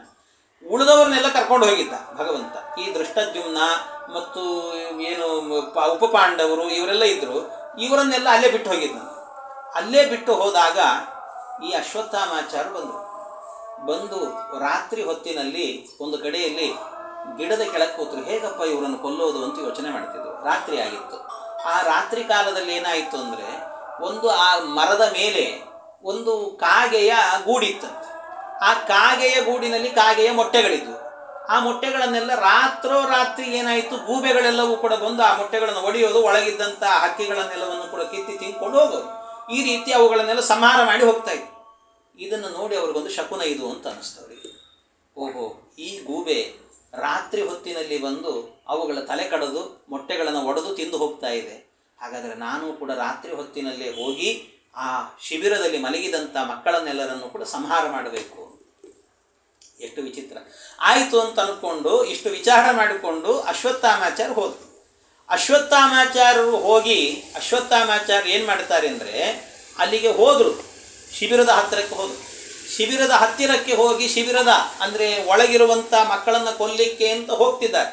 ಉಳಿದವ್ರನ್ನೆಲ್ಲ ಕರ್ಕೊಂಡು ಹೋಗಿದ್ದ ಭಗವಂತ. ಈ ದೃಷ್ಟದ್ಯುಮ್ನ ಮತ್ತು ಏನು ಉಪಪಾಂಡವರು ಇವರೆಲ್ಲ ಇದ್ದರು, ಇವರನ್ನೆಲ್ಲ ಅಲ್ಲೇ ಬಿಟ್ಟು ಹೋಗಿದ್ದಂತೆ. ಅಲ್ಲೇ ಬಿಟ್ಟು ಹೋದಾಗ ಈ ಅಶ್ವತ್ಥಾಮಾಚಾರ್ಯರು ಬಂದು ರಾತ್ರಿ ಹೊತ್ತಿನಲ್ಲಿ ಒಂದು ಕಡೆಯಲ್ಲಿ ಗಿಡದ ಕೆಳಗೆ ಕೂತರು. ಹೇಗಪ್ಪ ಇವರನ್ನು ಕೊಲ್ಲೋದು ಅಂತ ಯೋಚನೆ ಮಾಡ್ತಿದ್ರು. ರಾತ್ರಿ ಆಗಿತ್ತು. ಆ ರಾತ್ರಿ ಕಾಲದಲ್ಲಿ ಏನಾಯಿತು ಅಂದರೆ, ಆ ಮರದ ಮೇಲೆ ಒಂದು ಕಾಗೆಯ ಗೂಡಿತ್ತಂತೆ. ಆ ಕಾಗೆಯ ಗೂಡಿನಲ್ಲಿ ಕಾಗೆಯ ಮೊಟ್ಟೆಗಳಿದ್ವು. ಆ ಮೊಟ್ಟೆಗಳನ್ನೆಲ್ಲ ರಾತ್ರಿ ಏನಾಯಿತು, ಗೂಬೆಗಳೆಲ್ಲವೂ ಕೂಡ ಬಂದು ಆ ಮೊಟ್ಟೆಗಳನ್ನು ಒಡೆಯೋದು, ಒಳಗಿದ್ದಂಥ ಹಕ್ಕಿಗಳನ್ನೆಲ್ಲವನ್ನು ಕೂಡ ಕಿತ್ತಿ ತಿಂದ್ಕೊಂಡು ಹೋಗೋದು. ಈ ರೀತಿ ಅವುಗಳನ್ನೆಲ್ಲ ಸಂಹಾರ ಮಾಡಿ ಹೋಗ್ತಾ ಇತ್ತು. ಇದನ್ನು ನೋಡಿ ಅವ್ರಿಗೊಂದು ಶಕುನ ಇದು ಅಂತ ಅನ್ನಿಸ್ತವ್ರಿಗೆ. ಓಹೋ, ಈ ಗೂಬೆ ರಾತ್ರಿ ಹೊತ್ತಿನಲ್ಲಿ ಬಂದು ಅವುಗಳ ತಲೆ ಕಡಿದು ಮೊಟ್ಟೆಗಳನ್ನು ಒಡೆದು ತಿಂದು ಹೋಗ್ತಾ ಇದೆ. ಹಾಗಾದರೆ ನಾನು ಕೂಡ ರಾತ್ರಿ ಹೊತ್ತಿನಲ್ಲೇ ಹೋಗಿ ಆ ಶಿಬಿರದಲ್ಲಿ ಮಲಗಿದಂಥ ಮಕ್ಕಳನ್ನೆಲ್ಲರನ್ನು ಕೂಡ ಸಂಹಾರ ಮಾಡಬೇಕು. ಎಷ್ಟು ವಿಚಿತ್ರ ಆಯಿತು ಅಂತ ಅಂದ್ಕೊಂಡು ಇಷ್ಟು ವಿಚಾರ ಮಾಡಿಕೊಂಡು ಅಶ್ವತ್ಥಾಮಾಚಾರ್ಯ ಹೋದರು. ಅಶ್ವತ್ಥಾಮಾಚಾರ್ಯರು ಹೋಗಿ ಏನು ಮಾಡ್ತಾರೆ ಅಂದರೆ, ಅಲ್ಲಿಗೆ ಹೋದರು, ಶಿಬಿರದ ಹತ್ತಿರಕ್ಕೆ ಹೋದರು. ಶಿಬಿರದ ಹತ್ತಿರಕ್ಕೆ ಹೋಗಿ ಶಿಬಿರದ ಅಂದರೆ ಒಳಗಿರುವಂಥ ಮಕ್ಕಳನ್ನು ಕೊಲ್ಲಿಕ್ಕೆ ಅಂತ ಹೋಗ್ತಿದ್ದಾರೆ.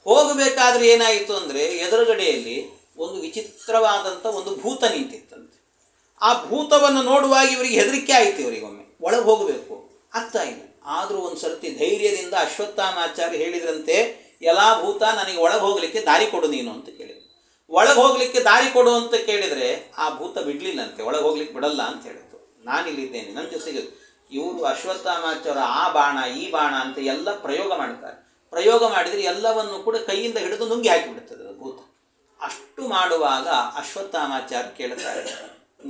ಹೋಗಬೇಕಾದ್ರೆ ಏನಾಯಿತು ಅಂದರೆ ಎದುರುಗಡೆಯಲ್ಲಿ ಒಂದು ವಿಚಿತ್ರವಾದಂಥ ಒಂದು ಭೂತ ನಿಂತಿತ್ತಂತೆ. ಆ ಭೂತವನ್ನು ನೋಡುವಾಗ ಇವರಿಗೆ ಹೆದರಿಕೆ ಆಯಿತು. ಇವರಿಗೊಮ್ಮೆ ಒಳಗೆ ಹೋಗಬೇಕು ಆಗ್ತಾ ಇಲ್ಲ. ಆದರೂ ಒಂದು ಸರ್ತಿ ಧೈರ್ಯದಿಂದ ಅಶ್ವತ್ಥಾಮಾಚಾರ್ಯ ಹೇಳಿದ್ರಂತೆ, ಎಲ್ಲ ಭೂತ ನನಗೆ ಒಳಗೆ ಹೋಗಲಿಕ್ಕೆ ದಾರಿ ಕೊಡು ನೀನು ಅಂತ ಕೇಳಿದ್ರು. ಒಳಗೆ ಹೋಗಲಿಕ್ಕೆ ದಾರಿ ಕೊಡು ಅಂತ ಕೇಳಿದರೆ ಆ ಭೂತ ಬಿಡಲಿಲ್ಲಂತೆ, ಒಳಗೆ ಹೋಗ್ಲಿಕ್ಕೆ ಬಿಡಲ್ಲ ಅಂತ ಹೇಳಿತು. ನಾನಿಲ್ಲಿದ್ದೇನೆ, ನನ್ನ ಜೊತೆಗೆ. ಇವರು ಅಶ್ವತ್ಥಾಮಾಚಾರ್ಯ ಆ ಬಾಣ ಈ ಬಾಣ ಅಂತ ಎಲ್ಲ ಪ್ರಯೋಗ ಮಾಡ್ತಾರೆ. ಪ್ರಯೋಗ ಮಾಡಿದರೆ ಎಲ್ಲವನ್ನು ಕೂಡ ಕೈಯಿಂದ ಹಿಡಿದು ನುಂಗಿ ಹಾಕಿಬಿಡ್ತದೆ ಭೂತ. ಅಷ್ಟು ಮಾಡುವಾಗ ಅಶ್ವತ್ಥಾಮಾಚಾರ್ಯ ಕೇಳ್ತಾರೆ,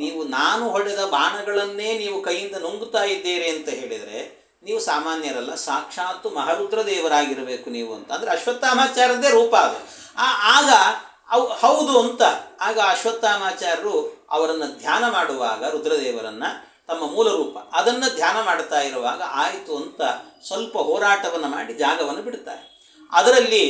ನೀವು ನಾನು ಹೊಡೆದ ಬಾಣಗಳನ್ನೇ ನೀವು ಕೈಯಿಂದ ನುಂಗುತ್ತಾ ಇದ್ದೀರಿ ಅಂತ ಹೇಳಿದರೆ ನೀವು ಸಾಮಾನ್ಯರಲ್ಲ, ಸಾಕ್ಷಾತ್ತು ಮಹಾರುದ್ರದೇವರಾಗಿರಬೇಕು ನೀವು ಅಂತ. ಅಂದರೆ ಅಶ್ವತ್ಥಾಮಾಚಾರ್ಯದೇ ರೂಪ ಅದು. ಆಗ ಹೌದು ಅಂತ ಆಗ ಅಶ್ವತ್ಥಾಮಾಚಾರ್ಯರು ಅವರನ್ನು ಧ್ಯಾನ ಮಾಡುವಾಗ ರುದ್ರದೇವರನ್ನು ತಮ್ಮ ಮೂಲ ರೂಪ ಅದನ್ನು ಧ್ಯಾನ ಮಾಡ್ತಾ ಇರುವಾಗ ಆಯಿತು ಅಂತ ಸ್ವಲ್ಪ ಹೋರಾಟವನ್ನು ಮಾಡಿ ಜಾಗವನ್ನು ಬಿಡ್ತಾರೆ. ಅದರಲ್ಲಿ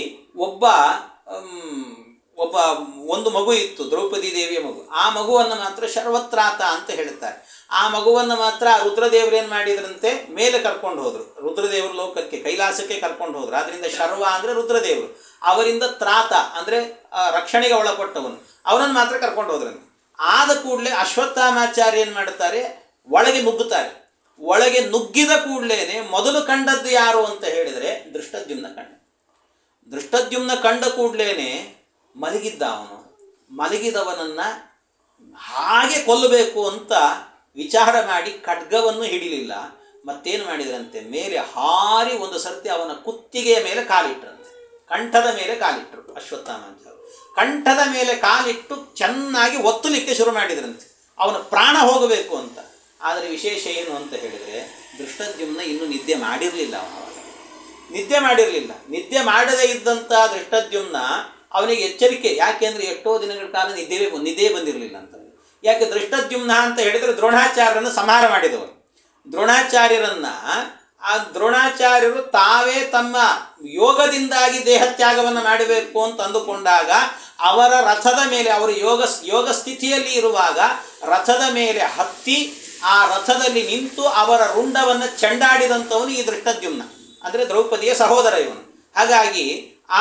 ಒಂದು ಮಗು ಇತ್ತು, ದ್ರೌಪದಿ ದೇವಿಯ ಮಗು. ಆ ಮಗುವನ್ನು ಮಾತ್ರ ಶರ್ವತ್ರಾತ ಅಂತ ಹೇಳ್ತಾರೆ. ಆ ಮಗುವನ್ನು ಮಾತ್ರ ರುದ್ರದೇವರು ಏನು ಮಾಡಿದ್ರಂತೆ, ಮೇಲೆ ಕರ್ಕೊಂಡು ಹೋದರು. ರುದ್ರದೇವರು ಲೋಕಕ್ಕೆ ಕೈಲಾಸಕ್ಕೆ ಕರ್ಕೊಂಡು ಹೋದರು. ಅದರಿಂದ ಶರ್ವ ಅಂದರೆ ರುದ್ರದೇವರು, ಅವರಿಂದ ತ್ರಾತ ಅಂದರೆ ರಕ್ಷಣೆಗೆ ಒಳಪಟ್ಟವನು, ಅವನನ್ನು ಮಾತ್ರ ಕರ್ಕೊಂಡು ಹೋದ್ರಂತೆ. ಆದ ಕೂಡಲೇ ಅಶ್ವತ್ಥಾಮಾಚಾರ್ಯ ಏನು ಮಾಡ್ತಾರೆ, ಒಳಗೆ ನುಗ್ಗುತ್ತಾರೆ. ಒಳಗೆ ನುಗ್ಗಿದ ಕೂಡಲೇ ಮೊದಲು ಕಂಡದ್ದು ಯಾರು ಅಂತ ಹೇಳಿದರೆ ದೃಷ್ಟದ್ಯುಮ್ನ ಕಂಡ. ದೃಷ್ಟದ್ಯುಮ್ನ ಕಂಡ ಕೂಡಲೇ ಮಲಗಿದ್ದ ಅವನು. ಮಲಗಿದವನನ್ನು ಹಾಗೆ ಕೊಲ್ಲಬೇಕು ಅಂತ ವಿಚಾರ ಮಾಡಿ ಖಡ್ಗವನ್ನು ಹಿಡಿಲಿಲ್ಲ. ಮತ್ತೇನು ಮಾಡಿದ್ರಂತೆ, ಮೇಲೆ ಹಾರಿ ಒಂದು ಸರ್ತಿ ಅವನ ಕುತ್ತಿಗೆಯ ಮೇಲೆ ಕಾಲಿಟ್ರಂತೆ, ಕಂಠದ ಮೇಲೆ ಕಾಲಿಟ್ಟರು ಅಶ್ವತ್ಥಾಮಾಚಾರ್ಯರು. ಕಂಠದ ಮೇಲೆ ಕಾಲಿಟ್ಟು ಚೆನ್ನಾಗಿ ಒತ್ತಲಿಕ್ಕೆ ಶುರು ಮಾಡಿದ್ರಂತೆ, ಅವನ ಪ್ರಾಣ ಹೋಗಬೇಕು ಅಂತ. ಆದರೆ ವಿಶೇಷ ಏನು ಅಂತ ಹೇಳಿದರೆ ದೃಷ್ಟದ್ಯುಮ್ನ ಇನ್ನೂ ನಿದ್ದೆ ಮಾಡಿರಲಿಲ್ಲ. ನಿದ್ದೆ ಮಾಡಿರಲಿಲ್ಲ. ನಿದ್ದೆ ಮಾಡದೇ ಇದ್ದಂಥ ದೃಷ್ಟದ್ಯುಮ್ನ ಅವನಿಗೆ ಎಚ್ಚರಿಕೆ. ಯಾಕೆಂದರೆ ಎಷ್ಟೋ ದಿನಗಳ ಕಾಲ ನಿದ್ದೆ ಬಂದಿರಲಿಲ್ಲ ಅಂತ. ಯಾಕೆ ದೃಷ್ಟದ್ಯುಮ್ನ ಅಂತ ಹೇಳಿದರೆ ದ್ರೋಣಾಚಾರ್ಯರನ್ನು ಸಂಹಾರ ಮಾಡಿದವರು. ದ್ರೋಣಾಚಾರ್ಯರು ತಾವೇ ತಮ್ಮ ಯೋಗದಿಂದಾಗಿ ದೇಹತ್ಯಾಗವನ್ನು ಮಾಡಬೇಕು ಅಂತ ಅಂದುಕೊಂಡಾಗ ಅವರ ರಥದ ಮೇಲೆ, ಅವರು ಯೋಗ ಸ್ಥಿತಿಯಲ್ಲಿ ಇರುವಾಗ ರಥದ ಮೇಲೆ ಹತ್ತಿ ಆ ರಥದಲ್ಲಿ ನಿಂತು ಅವರ ರುಂಡವನ್ನು ಚೆಂಡಾಡಿದಂಥವನು ಈ ದೃಷ್ಟದ್ಯುಮ್ನ, ಅಂದರೆ ದ್ರೌಪದಿಯ ಸಹೋದರ ಇವನು. ಹಾಗಾಗಿ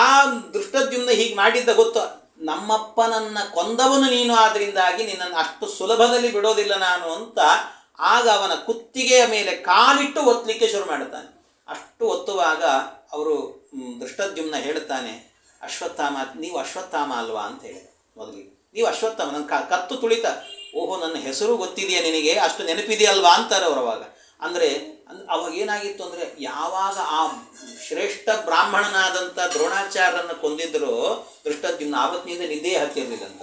ಆ ದೃಷ್ಟದ್ಯುಮ್ನ ಹೀಗೆ ಮಾಡಿದ್ದ ಗೊತ್ತು, ನಮ್ಮಪ್ಪನನ್ನು ಕೊಂದವನು ನೀನು, ಆದ್ದರಿಂದಾಗಿ ನಿನ್ನನ್ನು ಅಷ್ಟು ಸುಲಭದಲ್ಲಿ ಬಿಡೋದಿಲ್ಲ ನಾನು ಅಂತ. ಆಗ ಅವನ ಕುತ್ತಿಗೆಯ ಮೇಲೆ ಕಾಲಿಟ್ಟು ಒತ್ತಲಿಕ್ಕೆ ಶುರು ಮಾಡುತ್ತಾನೆ. ಅಷ್ಟು ಒತ್ತುವಾಗ ಅವರು ದೃಷ್ಟದ್ಯುಮ್ನ ಹೇಳ್ತಾನೆ, ನೀವು ಅಶ್ವತ್ಥಾಮ ಅಲ್ವಾ ಅಂತ ಹೇಳಿದ. ಮೊದಲಿಗೆ ನೀವು ಅಶ್ವತ್ಥಾಮ, ನನ್ನ ಕತ್ತು ತುಳಿತ, ಓಹೋ ನನ್ನ ಹೆಸರು ಗೊತ್ತಿದೆಯಾ ನಿನಗೆ, ಅಷ್ಟು ನೆನಪಿದೆಯಲ್ವಾ ಅಂತಾರೆ ಅವರು. ಅವಾಗ ಅಂದರೆ ಅವಾಗ ಏನಾಗಿತ್ತು ಅಂದರೆ, ಯಾವಾಗ ಆ ಶ್ರೇಷ್ಠ ಬ್ರಾಹ್ಮಣನಾದಂಥ ದ್ರೋಣಾಚಾರ್ಯರನ್ನು ಕೊಂದಿದ್ದರೂ ದೃಷ್ಟದ್ಯುಮ್ನ ಆವತ್ತಿನಿಂದ ನಿದ್ದೆ ಹತ್ತಿರಲಿಲ್ಲ ಅಂತ,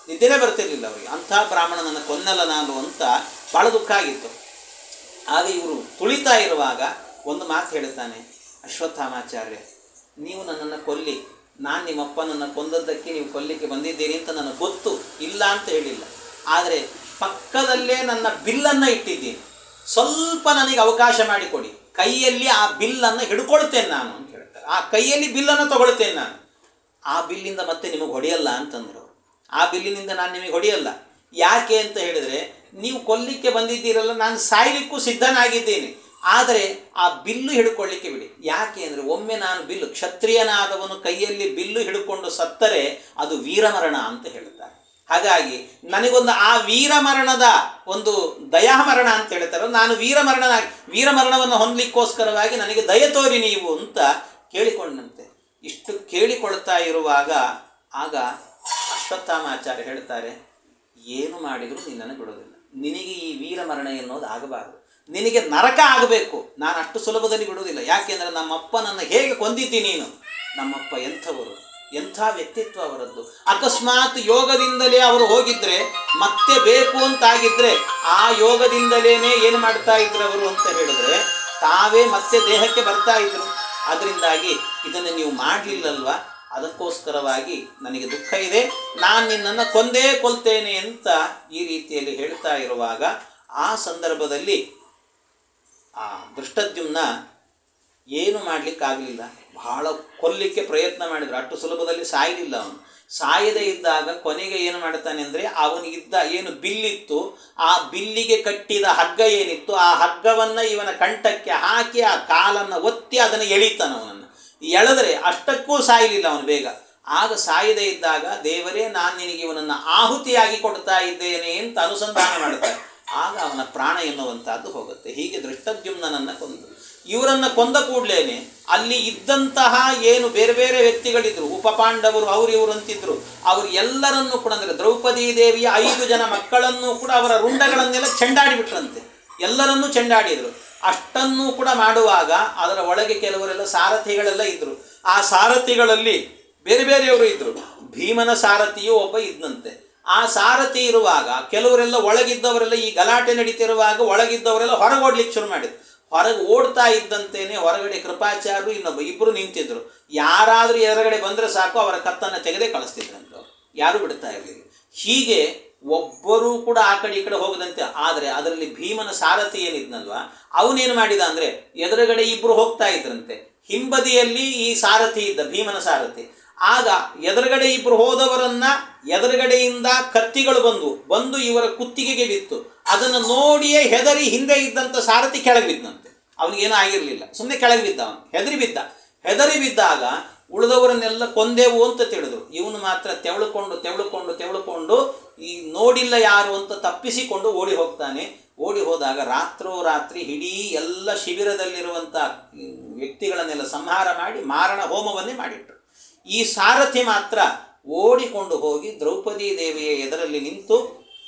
ನಿದ್ದೆನೇ ಬರ್ತಿರ್ಲಿಲ್ಲ ಅವರಿಗೆ. ಅಂಥ ಬ್ರಾಹ್ಮಣನನ್ನು ಕೊಂದಲ್ಲ ನಾನು ಅಂತ ಭಾಳ ದುಃಖ ಆಗಿತ್ತು. ಆಗ ಇವರು ತುಳಿತಾ ಇರುವಾಗ ಒಂದು ಮಾತು ಹೇಳ್ತಾನೆ, ಅಶ್ವತ್ಥಾಮಾಚಾರ್ಯ ನೀವು ನನ್ನನ್ನು ಕೊಲ್ಲಿ, ನಾನು ನಿಮ್ಮಪ್ಪನನ್ನು ಕೊಂದದ್ದಕ್ಕೆ ನೀವು ಕೊಲ್ಲಿಕ್ಕೆ ಬಂದಿದ್ದೀರಿ ಅಂತ ನನಗೆ ಗೊತ್ತು, ಇಲ್ಲ ಅಂತ ಹೇಳಿಲ್ಲ. ಆದರೆ ಪಕ್ಕದಲ್ಲೇ ನನ್ನ ಬಿಲ್ಲನ್ನು ಇಟ್ಟಿದ್ದೀನಿ, ಸ್ವಲ್ಪ ನನಗೆ ಅವಕಾಶ ಮಾಡಿಕೊಡಿ, ಕೈಯಲ್ಲಿ ಆ ಬಿಲ್ಲನ್ನು ಹಿಡ್ಕೊಳ್ತೇನೆ ನಾನು ಅಂತ ಹೇಳ್ತಾರೆ. ಆ ಕೈಯಲ್ಲಿ ಬಿಲ್ಲನ್ನು ತಗೊಳ್ತೇನೆ ನಾನು, ಆ ಬಿಲ್ಲಿಂದ ಮತ್ತೆ ನಿಮಗೆ ಹೊಡೆಯಲ್ಲ ಅಂತಂದರು. ಆ ಬಿಲ್ಲಿನಿಂದ ನಾನು ನಿಮಗೆ ಹೊಡೆಯಲ್ಲ. ಯಾಕೆ ಅಂತ ಹೇಳಿದರೆ, ನೀವು ಕೊಲ್ಲಿಕ್ಕೆ ಬಂದಿದ್ದೀರಲ್ಲ, ನಾನು ಸಾಯಲಿಕ್ಕೂ ಸಿದ್ಧನಾಗಿದ್ದೇನೆ, ಆದರೆ ಆ ಬಿಲ್ಲು ಹಿಡ್ಕೊಳ್ಳಿಕ್ಕೆ ಬಿಡಿ. ಯಾಕೆ ಅಂದರೆ, ಒಮ್ಮೆ ನಾನು ಬಿಲ್ಲು, ಕ್ಷತ್ರಿಯನಾದವನು ಕೈಯಲ್ಲಿ ಬಿಲ್ಲು ಹಿಡ್ಕೊಂಡು ಸತ್ತರೆ ಅದು ವೀರಮರಣ ಅಂತ ಹೇಳ್ತಾರೆ. ಹಾಗಾಗಿ ನನಗೊಂದು ಆ ವೀರಮರಣದ ಒಂದು ದಯಾಮರಣ ಅಂತ ಹೇಳ್ತಾರೆ, ನಾನು ವೀರಮರಣವನ್ನು ಹೊಂದಲಿಕ್ಕೋಸ್ಕರವಾಗಿ ನನಗೆ ದಯ ತೋರಿ ನೀವು ಅಂತ ಕೇಳಿಕೊಂಡಂತೆ. ಇಷ್ಟು ಕೇಳಿಕೊಳ್ತಾ ಇರುವಾಗ ಆಗ ಅಶ್ವತ್ಥಾಮಾಚಾರ್ಯ ಹೇಳ್ತಾರೆ, ಏನು ಮಾಡಿದರೂ ನಿನ್ನನ್ನು ಬಿಡೋದಿಲ್ಲ, ನಿನಗೆ ಈ ವೀರಮರಣ ಎನ್ನುವುದು ಆಗಬಾರದು, ನಿನಗೆ ನರಕ ಆಗಬೇಕು, ನಾನು ಅಷ್ಟು ಸುಲಭದಲ್ಲಿ ಬಿಡುವುದಿಲ್ಲ. ಯಾಕೆಂದರೆ ನಮ್ಮಪ್ಪನನ್ನು ಹೇಗೆ ಕೊಂದಿದ್ದಿ ನೀನು, ನಮ್ಮಪ್ಪ ಎಂಥವರು, ಎಂಥ ವ್ಯಕ್ತಿತ್ವ ಅವರದ್ದು. ಅಕಸ್ಮಾತ್ ಯೋಗದಿಂದಲೇ ಅವರು ಹೋಗಿದ್ರೆ, ಮತ್ತೆ ಬೇಕು ಅಂತಾಗಿದ್ದರೆ ಆ ಯೋಗದಿಂದಲೇ ಏನು ಮಾಡ್ತಾ ಇದ್ರು ಅವರು ಅಂತ ಹೇಳಿದ್ರೆ ತಾವೇ ಮತ್ತೆ ದೇಹಕ್ಕೆ ಬರ್ತಾ ಇದ್ರು. ಅದರಿಂದಾಗಿ ಇದನ್ನು ನೀವು ಮಾಡಲಿಲ್ಲಲ್ವ, ಅದಕ್ಕೋಸ್ಕರವಾಗಿ ನನಗೆ ದುಃಖ ಇದೆ, ನಾನು ನಿನ್ನನ್ನು ಕೊಂದೇ ಕೊಲ್ತೇನೆ ಅಂತ ಈ ರೀತಿಯಲ್ಲಿ ಹೇಳ್ತಾ ಇರುವಾಗ ಆ ಸಂದರ್ಭದಲ್ಲಿ ಆ ದೃಷ್ಟದ್ಯುಮ್ನ ಏನು ಮಾಡಲಿಕ್ಕಾಗಲಿಲ್ಲ. ಬಹಳ ಕೊಲ್ಲಿಕ್ಕೆ ಪ್ರಯತ್ನ ಮಾಡಿದರು, ಅಷ್ಟು ಸುಲಭದಲ್ಲಿ ಸಾಯಲಿಲ್ಲ ಅವನು. ಸಾಯದೇ ಇದ್ದಾಗ ಕೊನೆಗೆ ಏನು ಮಾಡ್ತಾನೆ ಅಂದರೆ ಅವನಿಗಿದ್ದ ಏನು ಬಿಲ್ಲಿತ್ತು ಆ ಬಿಲ್ಲಿಗೆ ಕಟ್ಟಿದ ಹಗ್ಗ ಏನಿತ್ತು ಆ ಹಗ್ಗವನ್ನು ಇವನ ಕಂಠಕ್ಕೆ ಹಾಕಿ ಆ ಕಾಲನ್ನು ಒತ್ತಿ ಅದನ್ನು ಎಳಿತಾನೆ. ಅವನನ್ನು ಎಳೆದ್ರೆ ಅಷ್ಟಕ್ಕೂ ಸಾಯಲಿಲ್ಲ ಅವನು ಬೇಗ. ಆಗ ಸಾಯದೇ ಇದ್ದಾಗ ದೇವರೇ ನಾನು ನಿನಗೆ ಇವನನ್ನು ಆಹುತಿಯಾಗಿ ಕೊಡ್ತಾ ಇದ್ದೇನೆ ಅಂತ ಅನುಸಂಧಾನ ಮಾಡ್ತಾರೆ. ಆಗ ಅವನ ಪ್ರಾಣ ಎನ್ನುವಂಥದ್ದು ಹೋಗುತ್ತೆ. ಹೀಗೆ ದೃಷ್ಟದ್ಯುಮ್ನನನ್ನು ಕೊಂದು ಇವರನ್ನು ಕೊಂದ ಕೂಡಲೇ ಅಲ್ಲಿ ಇದ್ದಂತಹ ಏನು ಬೇರೆ ಬೇರೆ ವ್ಯಕ್ತಿಗಳಿದ್ರು, ಉಪಪಾಂಡವರು ಅವರು ಇವರು ಅಂತಿದ್ರು, ಅವರು ಎಲ್ಲರನ್ನೂ ಕೂಡ ಅಂದರೆ ದ್ರೌಪದಿ ದೇವಿಯ 5 ಜನ ಮಕ್ಕಳನ್ನೂ ಕೂಡ ಅವರ ರುಂಡಗಳನ್ನೆಲ್ಲ ಚೆಂಡಾಡಿಬಿಟ್ರಂತೆ. ಎಲ್ಲರನ್ನೂ ಚೆಂಡಾಡಿದರು. ಅಷ್ಟನ್ನೂ ಕೂಡ ಮಾಡುವಾಗ ಅದರ ಒಳಗೆ ಕೆಲವರೆಲ್ಲ ಸಾರಥಿಗಳೆಲ್ಲ ಇದ್ದರು. ಆ ಸಾರಥಿಗಳಲ್ಲಿ ಬೇರೆ ಬೇರೆಯವರು ಇದ್ದರು. ಭೀಮನ ಸಾರಥಿಯೂ ಒಬ್ಬ ಇದ್ದಂತೆ. ಆ ಸಾರಥಿ ಇರುವಾಗ ಕೆಲವರೆಲ್ಲ ಒಳಗಿದ್ದವರೆಲ್ಲ ಈ ಗಲಾಟೆ ನಡೀತಿರುವಾಗ ಒಳಗಿದ್ದವರೆಲ್ಲ ಹೊರಗೆ ಓಡ್ಲಿಕ್ಕೆ ಶುರು ಮಾಡಿದ್ರು. ಹೊರಗೆ ಓಡ್ತಾ ಇದ್ದಂತೇನೆ ಹೊರಗಡೆ ಕೃಪಾಚಾರ್ಯರು ಇನ್ನೊಬ್ಬ ಇಬ್ಬರು ನಿಂತಿದ್ರು. ಯಾರಾದರೂ ಎದುರುಗಡೆ ಬಂದರೆ ಸಾಕು ಅವರ ಕತ್ತನ್ನು ತೆಗೆದೇ ಕಳಿಸ್ತಿದ್ರಂತೆ. ಅವರು ಯಾರೂ ಬಿಡ್ತಾ ಇರಲಿಲ್ಲ. ಹೀಗೆ ಒಬ್ಬರೂ ಕೂಡ ಆ ಕಡೆ ಈ ಕಡೆ ಹೋಗದಂತೆ. ಆದರೆ ಅದರಲ್ಲಿ ಭೀಮನ ಸಾರಥಿ ಏನಿದ್ನಲ್ವ ಅವನೇನು ಮಾಡಿದ ಅಂದರೆ ಎದುರುಗಡೆ ಇಬ್ಬರು ಹೋಗ್ತಾ ಇದ್ರಂತೆ, ಹಿಂಬದಿಯಲ್ಲಿ ಈ ಸಾರಥಿ ಇದ್ದ ಭೀಮನ ಸಾರಥಿ. ಆಗ ಎದುರುಗಡೆ ಇಬ್ಬರು ಹೋದವರನ್ನ ಎದುರುಗಡೆಯಿಂದ ಕತ್ತಿಗಳು ಬಂದು ಇವರ ಕುತ್ತಿಗೆಗೆ ಬಿತ್ತು. ಅದನ್ನು ನೋಡಿಯೇ ಹೆದರಿ ಹಿಂದೆ ಇದ್ದಂಥ ಸಾರಥಿ ಕೆಳಗೆ ಬಿದ್ದಂತೆ. ಅವನಿಗೇನೂ ಆಗಿರಲಿಲ್ಲ, ಸುಮ್ಮನೆ ಕೆಳಗೆ ಬಿದ್ದ. ಅವನು ಹೆದರಿ ಬಿದ್ದಾಗ ಉಳಿದವರನ್ನೆಲ್ಲ ಕೊಂದೆವು ಅಂತ ತಿಳಿದ್ರು. ಇವನು ಮಾತ್ರ ತೆವಳುಕೊಂಡು ಈ ನೋಡಿಲ್ಲ ಯಾರು ಅಂತ ತಪ್ಪಿಸಿಕೊಂಡು ಓಡಿ ಹೋಗ್ತಾನೆ. ಓಡಿ ಹೋದಾಗ ರಾತ್ರಿ ಇಡೀ ಎಲ್ಲ ಶಿಬಿರದಲ್ಲಿರುವಂಥ ವ್ಯಕ್ತಿಗಳನ್ನೆಲ್ಲ ಸಂಹಾರ ಮಾಡಿ ಮಾರಣ ಹೋಮವನ್ನೇ ಮಾಡಿಟ್ರು. ಈ ಸಾರಥಿ ಮಾತ್ರ ಓಡಿಕೊಂಡು ಹೋಗಿ ದ್ರೌಪದಿ ದೇವಿಯ ಎದುರಲ್ಲಿ ನಿಂತು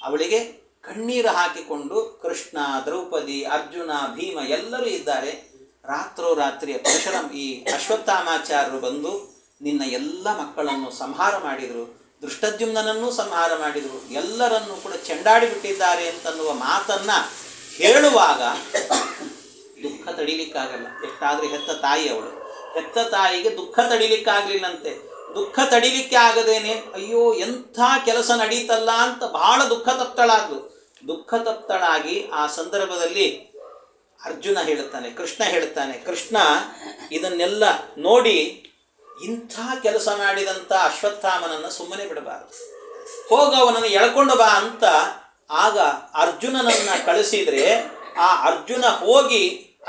ಅವಳಿಗೆ ಕಣ್ಣೀರು ಹಾಕಿಕೊಂಡು ಕೃಷ್ಣ, ದ್ರೌಪದಿ, ಅರ್ಜುನ, ಭೀಮ ಎಲ್ಲರೂ ಇದ್ದಾರೆ. ರಾತ್ರಿ ಈ ಅಶ್ವತ್ಥಾಮಾಚಾರ್ಯರು ಬಂದು ನಿನ್ನ ಎಲ್ಲ ಮಕ್ಕಳನ್ನು ಸಂಹಾರ ಮಾಡಿದರು, ದೃಷ್ಟದ್ಯುಮ್ನನನ್ನೂ ಸಂಹಾರ ಮಾಡಿದರು, ಎಲ್ಲರನ್ನೂ ಕೂಡ ಚೆಂಡಾಡಿಬಿಟ್ಟಿದ್ದಾರೆ ಅಂತನ್ನುವ ಮಾತನ್ನು ಹೇಳುವಾಗ ದುಃಖ ತಡಿಲಿಕ್ಕಾಗಲ್ಲ. ಎಷ್ಟಾದರೆ ಹೆತ್ತ ತಾಯಿ ಅವಳು. ಹೆತ್ತ ತಾಯಿಗೆ ದುಃಖ ತಡಿಲಿಕ್ಕಾಗಲಿಲ್ಲಂತೆ. ದುಃಖ ತಡಿಲಿಕ್ಕೆ ಆಗದೇನೆ ಅಯ್ಯೋ ಎಂಥ ಕೆಲಸ ನಡೀತಲ್ಲ ಅಂತ ಬಹಳ ದುಃಖ ತಪ್ತಳಾಗಿ ಆ ಸಂದರ್ಭದಲ್ಲಿ ಅರ್ಜುನ ಹೇಳುತ್ತಾನೆ, ಕೃಷ್ಣ ಇದನ್ನೆಲ್ಲ ನೋಡಿ ಇಂಥ ಕೆಲಸ ಮಾಡಿದಂಥ ಅಶ್ವತ್ಥಾಮನನ್ನು ಸುಮ್ಮನೆ ಬಿಡಬಾರದು, ಅವನನ್ನು ಎಳ್ಕೊಂಡು ಬಾ ಅಂತ. ಆಗ ಅರ್ಜುನನನ್ನು ಕಳಿಸಿದರೆ ಆ ಅರ್ಜುನ ಹೋಗಿ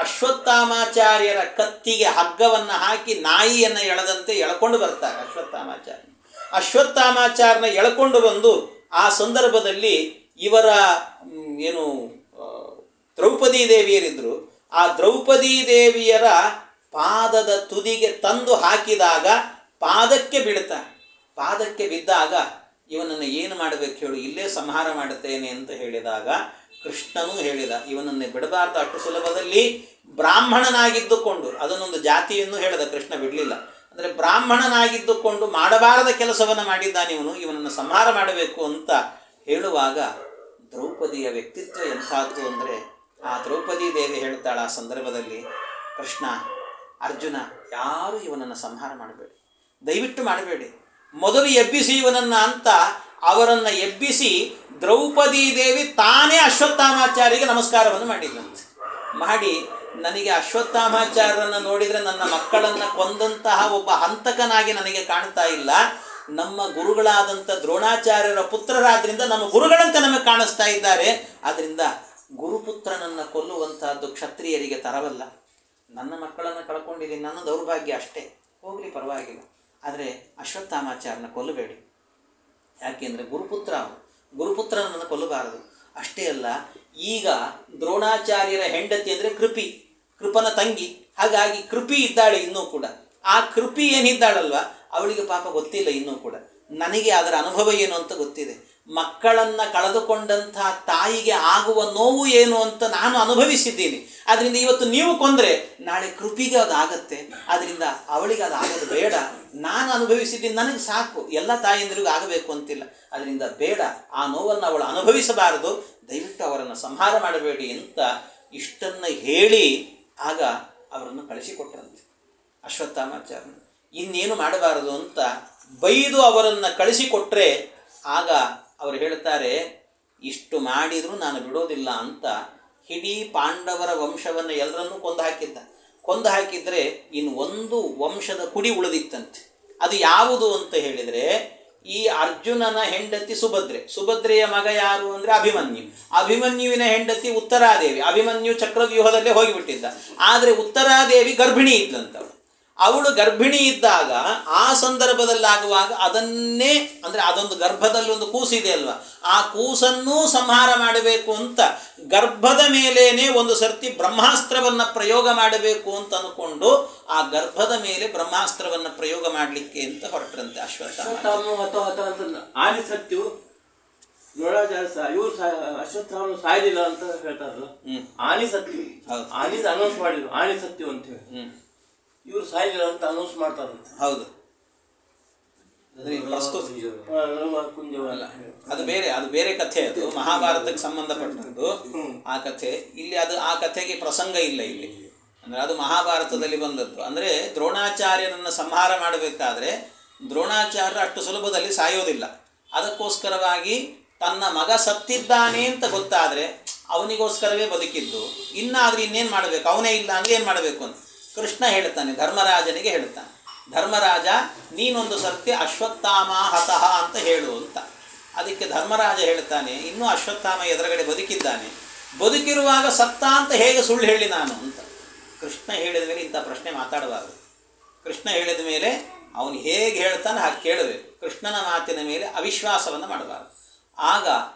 ಅಶ್ವತ್ಥಾಮಾಚಾರ್ಯರ ಕತ್ತಿಗೆ ಹಗ್ಗವನ್ನು ಹಾಕಿ ನಾಯಿಯನ್ನು ಎಳೆದಂತೆ ಎಳ್ಕೊಂಡು ಬರ್ತಾರೆ. ಅಶ್ವತ್ಥಾಮಾಚಾರ್ಯನ ಎಳ್ಕೊಂಡು ಬಂದು ಆ ಸಂದರ್ಭದಲ್ಲಿ ಇವರ ಏನು ದ್ರೌಪದಿ ದೇವಿಯರಿದ್ದರು, ಆ ದ್ರೌಪದಿ ದೇವಿಯರ ಪಾದದ ತುದಿಗೆ ತಂದು ಹಾಕಿದಾಗ ಪಾದಕ್ಕೆ ಬಿದ್ದಾಗ ಇವನನ್ನು ಏನು ಮಾಡಬೇಕು ಹೇಳು, ಇಲ್ಲೇ ಸಂಹಾರ ಮಾಡುತ್ತೇನೆ ಅಂತ ಹೇಳಿದಾಗ ಕೃಷ್ಣನೂ ಹೇಳಿದ, ಇವನನ್ನೇ ಬಿಡಬಾರ್ದು ಅಷ್ಟು ಸುಲಭದಲ್ಲಿ. ಬ್ರಾಹ್ಮಣನಾಗಿದ್ದುಕೊಂಡು, ಅದನ್ನೊಂದು ಜಾತಿಯನ್ನು ಹೇಳಿದ, ಕೃಷ್ಣ ಬಿಡಲಿಲ್ಲ. ಅಂದರೆ ಬ್ರಾಹ್ಮಣನಾಗಿದ್ದುಕೊಂಡು ಮಾಡಬಾರದ ಕೆಲಸವನ್ನು ಮಾಡಿದ್ದಾನೆ ಇವನನ್ನು ಸಂಹಾರ ಮಾಡಬೇಕು ಅಂತ ಹೇಳುವಾಗ ದ್ರೌಪದಿಯ ವ್ಯಕ್ತಿತ್ವ ಎಂಥದ್ದು ಅಂದರೆ, ಆ ದ್ರೌಪದಿ ದೇವಿ ಹೇಳ್ತಾಳೆ ಆ ಸಂದರ್ಭದಲ್ಲಿ, ಕೃಷ್ಣ, ಅರ್ಜುನ, ಯಾರು ಇವನನ್ನು ಸಂಹಾರ ಮಾಡಬೇಡಿ, ದಯವಿಟ್ಟು ಮಾಡಬೇಡಿ, ಮೊದಲು ಎಬ್ಬಿಸಿ ಇವನನ್ನು ಅಂತ ಅವರನ್ನು ಎಬ್ಬಿಸಿ ದ್ರೌಪದಿ ದೇವಿ ತಾನೇ ಅಶ್ವತ್ಥಾಮಾಚಾರ್ಯರಿಗೆ ನಮಸ್ಕಾರವನ್ನು ಮಾಡಿ ನನಗೆ ಅಶ್ವತ್ಥಾಮಾಚಾರ್ಯರನ್ನು ನೋಡಿದರೆ ನನ್ನ ಮಕ್ಕಳನ್ನು ಕೊಂದಂತಹ ಒಬ್ಬ ಹಂತಕನಾಗಿ ನನಗೆ ಕಾಣ್ತಾ ಇಲ್ಲ, ನಮ್ಮ ಗುರುಗಳಾದಂಥ ದ್ರೋಣಾಚಾರ್ಯರ ಪುತ್ರರಾದ್ರಿಂದ ನಮ್ಮ ಗುರುಗಳಂತೆ ನಮಗೆ ಕಾಣಿಸ್ತಾ ಇದ್ದಾರೆ. ಆದ್ದರಿಂದ ಗುರುಪುತ್ರನನ್ನು ಕೊಲ್ಲುವಂತಹದ್ದು ಕ್ಷತ್ರಿಯರಿಗೆ ತರವಲ್ಲ. ನನ್ನ ಮಕ್ಕಳನ್ನು ಕಳ್ಕೊಂಡಿದ್ದೀನಿ, ನನ್ನ ದೌರ್ಭಾಗ್ಯ ಅಷ್ಟೇ, ಹೋಗಲಿ ಪರವಾಗಿಲ್ಲ, ಆದರೆ ಅಶ್ವತ್ಥಾಮಾಚಾರ್ಯನ ಕೊಲ್ಲಬೇಡಿ. ಯಾಕೆಂದರೆ ಗುರುಪುತ್ರನನ್ನು ಕೊಲ್ಲಬಾರದು. ಅಷ್ಟೇ ಅಲ್ಲ, ಈಗ ದ್ರೋಣಾಚಾರ್ಯರ ಹೆಂಡತಿ ಅಂದರೆ ಕೃಪನ ತಂಗಿ, ಹಾಗಾಗಿ ಕೃಪಿ ಇದ್ದಾಳೆ ಇನ್ನೂ ಕೂಡ. ಆ ಕೃಪಿ ಏನಿದ್ದಾಳಲ್ವ ಅವಳಿಗೆ ಪಾಪ ಗೊತ್ತಿಲ್ಲ ಇನ್ನೂ ಕೂಡ. ನನಗೆ ಅದರ ಅನುಭವ ಏನು ಅಂತ ಗೊತ್ತಿದೆ. ಮಕ್ಕಳನ್ನು ಕಳೆದುಕೊಂಡಂಥ ತಾಯಿಗೆ ಆಗುವ ನೋವು ಏನು ಅಂತ ನಾನು ಅನುಭವಿಸಿದ್ದೀನಿ. ಆದ್ದರಿಂದ ಇವತ್ತು ನೀವು ಕೊಂದರೆ ನಾಳೆ ಕೃಪಿಗೆ ಅದಾಗತ್ತೆ. ಆದ್ದರಿಂದ ಅವಳಿಗೆ ಅದಾಗೋದು ಬೇಡ, ನಾನು ಅನುಭವಿಸಿದ್ದೀನಿ, ನನಗೆ ಸಾಕು, ಎಲ್ಲ ತಾಯಿಯಂದಿರಿಗೂ ಆಗಬೇಕು ಅಂತಿಲ್ಲ. ಅದರಿಂದ ಬೇಡ, ಆ ನೋವನ್ನು ಅವಳು ಅನುಭವಿಸಬಾರದು, ದಯವಿಟ್ಟು ಅವರನ್ನು ಸಂಹಾರ ಮಾಡಬೇಡಿ ಅಂತ ಇಷ್ಟನ್ನು ಹೇಳಿ ಆಗ ಅವರನ್ನು ಕಳಿಸಿಕೊಟ್ಟರಂತೆ ಅಶ್ವತ್ಥಾಮಾಚಾರ್ಯನು. ಇನ್ನೇನು ಮಾಡಬಾರದು ಅಂತ ಬೈದು ಅವರನ್ನು ಕಳಿಸಿಕೊಟ್ರೆ ಆಗ ಅವರು ಹೇಳ್ತಾರೆ, ಇಷ್ಟು ಮಾಡಿದರೂ ನಾನು ಬಿಡೋದಿಲ್ಲ ಅಂತ ಇಡೀ ಪಾಂಡವರ ವಂಶವನ್ನು ಎಲ್ಲರನ್ನೂ ಕೊಂದು ಹಾಕಿದ್ರೆ ಇನ್ನು ಒಂದು ವಂಶದ ಕುಡಿ ಉಳಿದಿತ್ತಂತೆ. ಅದು ಯಾವುದು ಅಂತ ಹೇಳಿದರೆ ಈ ಅರ್ಜುನನ ಹೆಂಡತಿ ಸುಭದ್ರೆ, ಸುಭದ್ರೆಯ ಮಗ ಯಾರು ಅಂದರೆ ಅಭಿಮನ್ಯು, ಅಭಿಮನ್ಯುವಿನ ಹೆಂಡತಿ ಉತ್ತರಾದೇವಿ. ಅಭಿಮನ್ಯು ಚಕ್ರವ್ಯೂಹದಲ್ಲೇ ಹೋಗಿಬಿಟ್ಟಿದ್ದ, ಆದರೆ ಉತ್ತರಾದೇವಿ ಗರ್ಭಿಣಿ ಇದ್ದಂಥವಳು. ಅವಳು ಗರ್ಭಿಣಿ ಇದ್ದಾಗ ಆ ಸಂದರ್ಭದಲ್ಲಾಗುವಾಗ ಅದನ್ನೇ ಅಂದರೆ ಅದೊಂದು ಗರ್ಭದಲ್ಲಿ ಒಂದು ಕೂಸಿದೆ ಅಲ್ವಾ, ಆ ಕೂಸನ್ನೂ ಸಂಹಾರ ಮಾಡಬೇಕು ಅಂತ ಗರ್ಭದ ಮೇಲೇನೆ ಒಂದು ಸರ್ತಿ ಬ್ರಹ್ಮಾಸ್ತ್ರವನ್ನು ಪ್ರಯೋಗ ಮಾಡಬೇಕು ಅಂತ ಅಂದ್ಕೊಂಡು ಆ ಗರ್ಭದ ಮೇಲೆ ಬ್ರಹ್ಮಾಸ್ತ್ರವನ್ನು ಪ್ರಯೋಗ ಮಾಡಲಿಕ್ಕೆ ಅಂತ ಹೊರಟ್ರಂತೆ ಅಶ್ವತ್ಥಾಮ. ಆನೆ ಸತ್ಯು ದ್ರೋಣಾಚಾರ್ಯ ಇವರು ಅಶ್ವತ್ಥಾಮ ಸಾಯಲಿಲ್ಲ ಅಂತ ಹೇಳ್ತಾರಲ್ಲ, ಆನೆ ಸತ್ಯು ಆನಿಂದ ಅನೌನ್ಸ್ ಮಾಡಿದ್ರು ಆನೆ ಸತ್ಯು ಅಂತ ಹೇಳಿ, ಇವರು ಸಾಯಿಲ್ಲ ಅಂತ ಅನೌನ್ಸ್ ಮಾಡ್ತಾರೆ. ಹೌದು, ಅದು ಬೇರೆ ಕಥೆ, ಅದು ಮಹಾಭಾರತಕ್ಕೆ ಸಂಬಂಧಪಟ್ಟದ್ದು ಆ ಕಥೆ. ಇಲ್ಲಿ ಆ ಕಥೆಗೆ ಪ್ರಸಂಗ ಇಲ್ಲ ಇಲ್ಲಿ, ಅಂದರೆ ಅದು ಮಹಾಭಾರತದಲ್ಲಿ ಬಂದದ್ದು. ಅಂದರೆ ದ್ರೋಣಾಚಾರ್ಯರನ್ನು ಸಂಹಾರ ಮಾಡಬೇಕಾದ್ರೆ ದ್ರೋಣಾಚಾರ್ಯರು ಅಷ್ಟು ಸುಲಭದಲ್ಲಿ ಸಾಯೋದಿಲ್ಲ. ಅದಕ್ಕೋಸ್ಕರವಾಗಿ ತನ್ನ ಮಗ ಸತ್ತಿದ್ದಾನೆ ಅಂತ ಗೊತ್ತಾದರೆ ಅವನಿಗೋಸ್ಕರವೇ ಬದುಕಿದ್ದು, ಇನ್ನಾದರೂ ಇನ್ನೇನು ಮಾಡಬೇಕು, ಅವನೇ ಇಲ್ಲ ಅಂದರೆ ಏನು ಮಾಡಬೇಕು ಅಂತ ಕೃಷ್ಣ ಹೇಳ್ತಾನೆ, ಧರ್ಮರಾಜನಿಗೆ ಹೇಳ್ತಾನೆ, ಧರ್ಮರಾಜ ನೀನೊಂದು ಸರ್ತಿ ಅಶ್ವತ್ಥಾಮ ಹತಃ ಅಂತ ಹೇಳು ಅಂತ. ಅದಕ್ಕೆ ಧರ್ಮರಾಜ ಹೇಳ್ತಾನೆ, ಇನ್ನೂ ಅಶ್ವತ್ಥಾಮ ಎದುರುಗಡೆ ಬದುಕಿದ್ದಾನೆ, ಬದುಕಿರುವಾಗ ಸತ್ತ ಅಂತ ಹೇಗೆ ಸುಳ್ಳು ಹೇಳಿ ನಾನು ಅಂತ. ಕೃಷ್ಣ ಹೇಳಿದ ಮೇಲೆ ಇಂಥ ಪ್ರಶ್ನೆ ಮಾತಾಡಬಾರದು. ಕೃಷ್ಣ ಹೇಳಿದ ಮೇಲೆ ಅವನು ಹೇಗೆ ಹೇಳ್ತಾನೆ ಹಾಗೆ ಕೇಳಬೇಕು. ಕೃಷ್ಣನ ಮಾತಿನ ಮೇಲೆ ಅವಿಶ್ವಾಸವನ್ನು ಮಾಡಬಾರದು. ಆಗ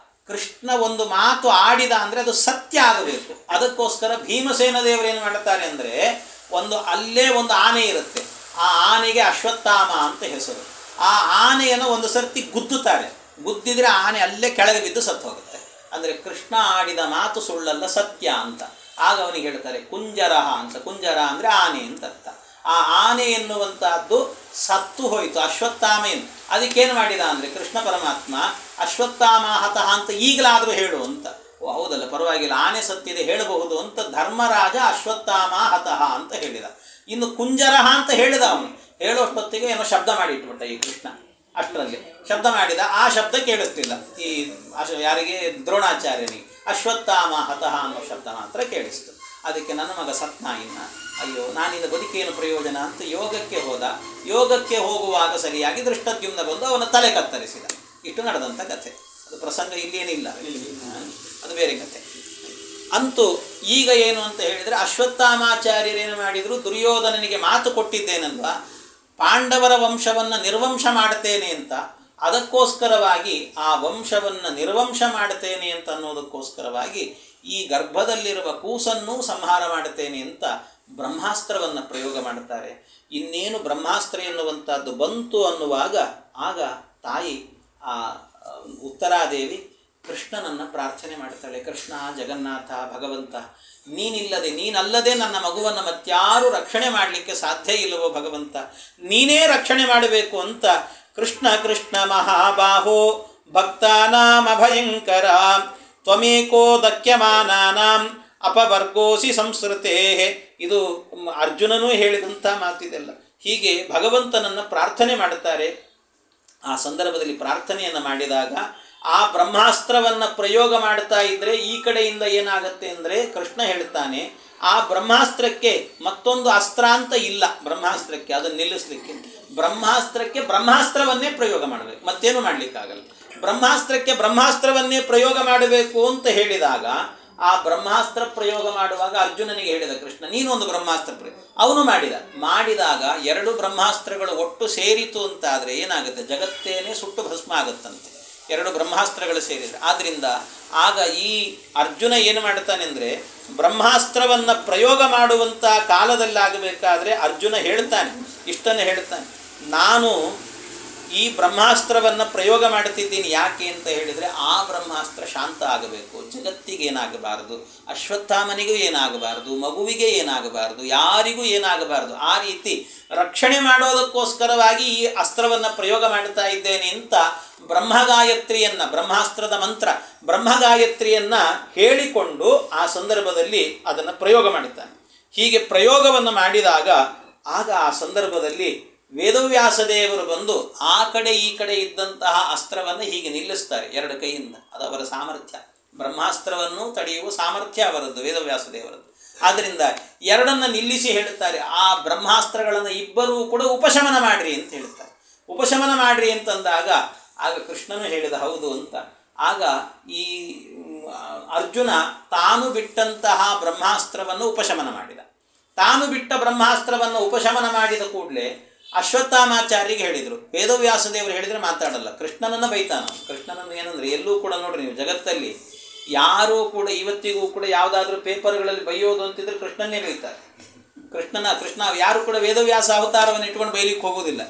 ಕೃಷ್ಣ ಒಂದು ಮಾತು ಆಡಿದ ಅಂದರೆ ಅದು ಸತ್ಯ ಆಗಬೇಕು. ಅದಕ್ಕೋಸ್ಕರ ಭೀಮಸೇನ ದೇವರೇನು ಮಾಡ್ತಾರೆ ಅಂದರೆ, ಅಲ್ಲೇ ಒಂದು ಆನೆ ಇರುತ್ತೆ, ಆ ಆನೆಗೆ ಅಶ್ವತ್ಥಾಮ ಅಂತ ಹೆಸರು. ಆ ಆನೆಯನ್ನು ಒಂದು ಸರ್ತಿ ಗುದ್ದುತ್ತಾರೆ, ಗುದ್ದಿದ್ರೆ ಆನೆ ಅಲ್ಲೇ ಕೆಳಗೆ ಬಿದ್ದು ಸತ್ತು ಹೋಗುತ್ತೆ. ಅಂದರೆ ಕೃಷ್ಣ ಆಡಿದ ಮಾತು ಸುಳ್ಳಲ್ಲ, ಸತ್ಯ ಅಂತ. ಆಗ ಅವನಿಗೆ ಹೇಳ್ತಾರೆ ಕುಂಜರ ಅಂತ. ಕುಂಜರ ಅಂದರೆ ಆನೆ ಅಂತ ಅರ್ಥ. ಆ ಆನೆ ಎನ್ನುವಂತಹದ್ದು ಸತ್ತು ಹೋಯಿತು, ಅಶ್ವತ್ಥಾಮ ಏನು. ಅದಕ್ಕೇನು ಮಾಡಿದ ಅಂದರೆ ಕೃಷ್ಣ ಪರಮಾತ್ಮ ಅಶ್ವತ್ಥಾಮ ಹತಃ ಅಂತ ಈಗಲಾದರೂ ಹೇಳು ಅಂತ. ಹೌದಲ್ಲ, ಪರವಾಗಿಲ್ಲ, ಆನೆ ಸತ್ತಿದೆ ಹೇಳಬಹುದು ಅಂತ ಧರ್ಮರಾಜ ಅಶ್ವತ್ಥಾಮ ಹತಃ ಅಂತ ಹೇಳಿದ. ಇನ್ನು ಕುಂಜರ ಅಂತ ಹೇಳಿದ, ಅವನು ಹೇಳೋಷ್ಟೊತ್ತಿಗೆ ಏನೋ ಶಬ್ದ ಮಾಡಿ ಇಟ್ಬಿಟ್ಟ ಈ ಕೃಷ್ಣ. ಅಷ್ಟರಲ್ಲಿ ಶಬ್ದ ಮಾಡಿದ, ಆ ಶಬ್ದ ಕೇಳಿಸ್ತಿಲ್ಲ ಈ ಯಾರಿಗೆ, ದ್ರೋಣಾಚಾರ್ಯನಿಗೆ. ಅಶ್ವತ್ಥಾಮ ಹತಃ ಅನ್ನೋ ಶಬ್ದ ಮಾತ್ರ ಕೇಳಿಸ್ತು. ಅದಕ್ಕೆ ನನ್ನ ಮಗ ಸತ್ನ, ಇನ್ನು ಅಯ್ಯೋ ನಾನಿಂದ ಬದುಕೇನು ಪ್ರಯೋಜನ ಅಂತ ಯೋಗಕ್ಕೆ ಹೋದ. ಯೋಗಕ್ಕೆ ಹೋಗುವಾಗ ಸರಿಯಾಗಿ ದೃಷ್ಟದ್ಯುಮ್ನ ಬಂದು ಅವನ ತಲೆ ಕತ್ತರಿಸಿದ. ಇಷ್ಟು ನಡೆದಂಥ ಕಥೆ. ಅದು ಪ್ರಸಂಗ ಇಲ್ಲೇನಿಲ್ಲ, ಅದು ಬೇರೆ ಕಥೆ. ಅಂತೂ ಈಗ ಏನು ಅಂತ ಹೇಳಿದರೆ, ಅಶ್ವತ್ಥಾಮಾಚಾರ್ಯರೇನು ಮಾಡಿದರು, ದುರ್ಯೋಧನನಿಗೆ ಮಾತು ಕೊಟ್ಟಿದ್ದೇನಲ್ವಾ, ಪಾಂಡವರ ವಂಶವನ್ನು ನಿರ್ವಂಶ ಮಾಡ್ತೇನೆ ಅಂತ. ಅದಕ್ಕೋಸ್ಕರವಾಗಿ ಆ ವಂಶವನ್ನು ನಿರ್ವಂಶ ಮಾಡ್ತೇನೆ ಅಂತ ಅನ್ನೋದಕ್ಕೋಸ್ಕರವಾಗಿ ಈ ಗರ್ಭದಲ್ಲಿರುವ ಕೂಸನ್ನು ಸಂಹಾರ ಮಾಡ್ತೇನೆ ಅಂತ ಬ್ರಹ್ಮಾಸ್ತ್ರವನ್ನು ಪ್ರಯೋಗ ಮಾಡ್ತಾರೆ. ಇನ್ನೇನು ಬ್ರಹ್ಮಾಸ್ತ್ರ ಎನ್ನುವಂಥದ್ದು ಬಂತು ಅನ್ನುವಾಗ ಆಗ ತಾಯಿ ಆ ಉತ್ತರಾದೇವಿ ಕೃಷ್ಣನನ್ನು ಪ್ರಾರ್ಥನೆ ಮಾಡ್ತಾಳೆ. ಕೃಷ್ಣ, ಜಗನ್ನಾಥ, ಭಗವಂತ, ನೀನಲ್ಲದೆ ನನ್ನ ಮಗುವನ್ನು ಮತ್ಯಾರು ರಕ್ಷಣೆ ಮಾಡಲಿಕ್ಕೆ ಸಾಧ್ಯ ಇಲ್ಲವೋ ಭಗವಂತ, ನೀನೇ ರಕ್ಷಣೆ ಮಾಡಬೇಕು ಅಂತ ಕೃಷ್ಣ ಕೃಷ್ಣ ಮಹಾಬಾಹೋ ಭಕ್ತಾನಾಂ ಅಭಯಂಕರ ತ್ವಮೇಕೋ ದಕ್ಯಮಾನಾನಾಂ ಅಪವರ್ಗೋಸಿ ಸಂಸ್ಕೃತೇ. ಇದು ಅರ್ಜುನನೂ ಹೇಳಿದಂಥ ಮಾತಿದೆಲ್ಲ. ಹೀಗೆ ಭಗವಂತನನ್ನು ಪ್ರಾರ್ಥನೆ ಮಾಡುತ್ತಾರೆ. ಆ ಸಂದರ್ಭದಲ್ಲಿ ಪ್ರಾರ್ಥನೆಯನ್ನು ಮಾಡಿದಾಗ ಆ ಬ್ರಹ್ಮಾಸ್ತ್ರವನ್ನು ಪ್ರಯೋಗ ಮಾಡ್ತಾ ಇದ್ದರೆ ಈ ಕಡೆಯಿಂದ ಏನಾಗುತ್ತೆ ಅಂದರೆ, ಕೃಷ್ಣ ಹೇಳ್ತಾನೆ ಆ ಬ್ರಹ್ಮಾಸ್ತ್ರಕ್ಕೆ ಮತ್ತೊಂದು ಅಸ್ತ್ರ ಅಂತ ಇಲ್ಲ. ಬ್ರಹ್ಮಾಸ್ತ್ರಕ್ಕೆ ಅದನ್ನು ನಿಲ್ಲಿಸಲಿಕ್ಕೆ ಬ್ರಹ್ಮಾಸ್ತ್ರವನ್ನೇ ಪ್ರಯೋಗ ಮಾಡಬೇಕು, ಮತ್ತೇನು ಮಾಡಲಿಕ್ಕಾಗಲ್ಲ. ಬ್ರಹ್ಮಾಸ್ತ್ರಕ್ಕೆ ಬ್ರಹ್ಮಾಸ್ತ್ರವನ್ನೇ ಪ್ರಯೋಗ ಮಾಡಬೇಕು ಅಂತ ಹೇಳಿದಾಗ ಆ ಬ್ರಹ್ಮಾಸ್ತ್ರ ಪ್ರಯೋಗ ಮಾಡುವಾಗ ಅರ್ಜುನನಿಗೆ ಹೇಳಿದ ಕೃಷ್ಣ, ನೀನೊಂದು ಬ್ರಹ್ಮಾಸ್ತ್ರ ಅವನು ಮಾಡಿದಾಗ ಎರಡು ಬ್ರಹ್ಮಾಸ್ತ್ರಗಳು ಒಟ್ಟು ಸೇರಿತು ಅಂತಾದರೆ ಏನಾಗುತ್ತೆ, ಜಗತ್ತೇನೆ ಸುಟ್ಟು ಭಸ್ಮ ಆಗುತ್ತಂತೆ, ಎರಡು ಬ್ರಹ್ಮಾಸ್ತ್ರಗಳು ಸೇರಿದರೆ. ಆದ್ದರಿಂದ ಆಗ ಈ ಅರ್ಜುನ ಏನು ಮಾಡ್ತಾನೆ ಅಂದರೆ, ಬ್ರಹ್ಮಾಸ್ತ್ರವನ್ನು ಪ್ರಯೋಗ ಮಾಡುವಂಥ ಕಾಲದಲ್ಲಾಗಬೇಕಾದ್ರೆ ಅರ್ಜುನ ಹೇಳ್ತಾನೆ, ಇಷ್ಟನ್ನು ಹೇಳ್ತಾನೆ, ನಾನು ಈ ಬ್ರಹ್ಮಾಸ್ತ್ರವನ್ನು ಪ್ರಯೋಗ ಮಾಡ್ತಿದ್ದೀನಿ. ಯಾಕೆ ಅಂತ ಹೇಳಿದರೆ ಆ ಬ್ರಹ್ಮಾಸ್ತ್ರ ಶಾಂತ ಆಗಬೇಕು, ಜಗತ್ತಿಗೆ ಏನಾಗಬಾರದು, ಅಶ್ವತ್ಥಾಮನಿಗೂ ಏನಾಗಬಾರದು, ಮಗುವಿಗೆ ಏನಾಗಬಾರದು, ಯಾರಿಗೂ ಏನಾಗಬಾರದು. ಆ ರೀತಿ ರಕ್ಷಣೆ ಮಾಡೋದಕ್ಕೋಸ್ಕರವಾಗಿ ಈ ಅಸ್ತ್ರವನ್ನು ಪ್ರಯೋಗ ಮಾಡ್ತಾ ಇದ್ದೇನೆ ಅಂತ ಬ್ರಹ್ಮಗಾಯತ್ರಿಯನ್ನು, ಬ್ರಹ್ಮಾಸ್ತ್ರದ ಮಂತ್ರ ಬ್ರಹ್ಮಗಾಯತ್ರಿಯನ್ನು ಹೇಳಿಕೊಂಡು ಆ ಸಂದರ್ಭದಲ್ಲಿ ಅದನ್ನು ಪ್ರಯೋಗ ಮಾಡುತ್ತಾನೆ. ಹೀಗೆ ಪ್ರಯೋಗವನ್ನು ಮಾಡಿದಾಗ ಆಗ ಆ ಸಂದರ್ಭದಲ್ಲಿ ವೇದವ್ಯಾಸದೇವರು ಬಂದು ಆ ಕಡೆ ಈ ಕಡೆ ಇದ್ದಂತಹ ಅಸ್ತ್ರವನ್ನು ಹೀಗೆ ನಿಲ್ಲಿಸ್ತಾರೆ ಎರಡು ಕೈಯಿಂದ. ಅದು ಅವರ ಸಾಮರ್ಥ್ಯ, ಬ್ರಹ್ಮಾಸ್ತ್ರವನ್ನು ತಡೆಯುವ ಸಾಮರ್ಥ್ಯ ಅವರದ್ದು, ವೇದವ್ಯಾಸದೇವರದ್ದು. ಆದ್ದರಿಂದ ಎರಡನ್ನು ನಿಲ್ಲಿಸಿ ಹೇಳುತ್ತಾರೆ, ಆ ಬ್ರಹ್ಮಾಸ್ತ್ರಗಳನ್ನು ಇಬ್ಬರೂ ಕೂಡ ಉಪಶಮನ ಮಾಡಿರಿ ಅಂತ ಹೇಳ್ತಾರೆ. ಉಪಶಮನ ಮಾಡಿರಿ ಅಂತಂದಾಗ ಆಗ ಕೃಷ್ಣನು ಹೇಳಿದ ಹೌದು ಅಂತ. ಆಗ ಈ ಅರ್ಜುನ ತಾನು ಬಿಟ್ಟಂತಹ ಬ್ರಹ್ಮಾಸ್ತ್ರವನ್ನು ಉಪಶಮನ ಮಾಡಿದ. ತಾನು ಬಿಟ್ಟ ಬ್ರಹ್ಮಾಸ್ತ್ರವನ್ನು ಉಪಶಮನ ಮಾಡಿದ ಕೂಡಲೇ ಅಶ್ವತ್ಥಾಮಾಚಾರ್ಯರಿಗೆ ಹೇಳಿದರು. ವೇದವ್ಯಾಸದೇವರು ಹೇಳಿದರೆ ಮಾತಾಡಲ್ಲ, ಕೃಷ್ಣನನ್ನು ಬೈತಾನ. ಕೃಷ್ಣನನ್ನು ಏನಂದರೆ ಎಲ್ಲೂ ಕೂಡ ನೋಡ್ರಿ ನೀವು ಜಗತ್ತಲ್ಲಿ ಯಾರೂ ಕೂಡ ಇವತ್ತಿಗೂ ಕೂಡ ಯಾವುದಾದ್ರೂ ಪೇಪರ್ಗಳಲ್ಲಿ ಬೈಯೋದು ಅಂತಿದ್ರೆ ಕೃಷ್ಣನ್ನೇ ಬೈತಾರೆ. ಕೃಷ್ಣ ಯಾರು ಕೂಡ ವೇದವ್ಯಾಸ ಅವತಾರವನ್ನು ಇಟ್ಕೊಂಡು ಬೈಲಿಕ್ಕೆ ಹೋಗೋದಿಲ್ಲ.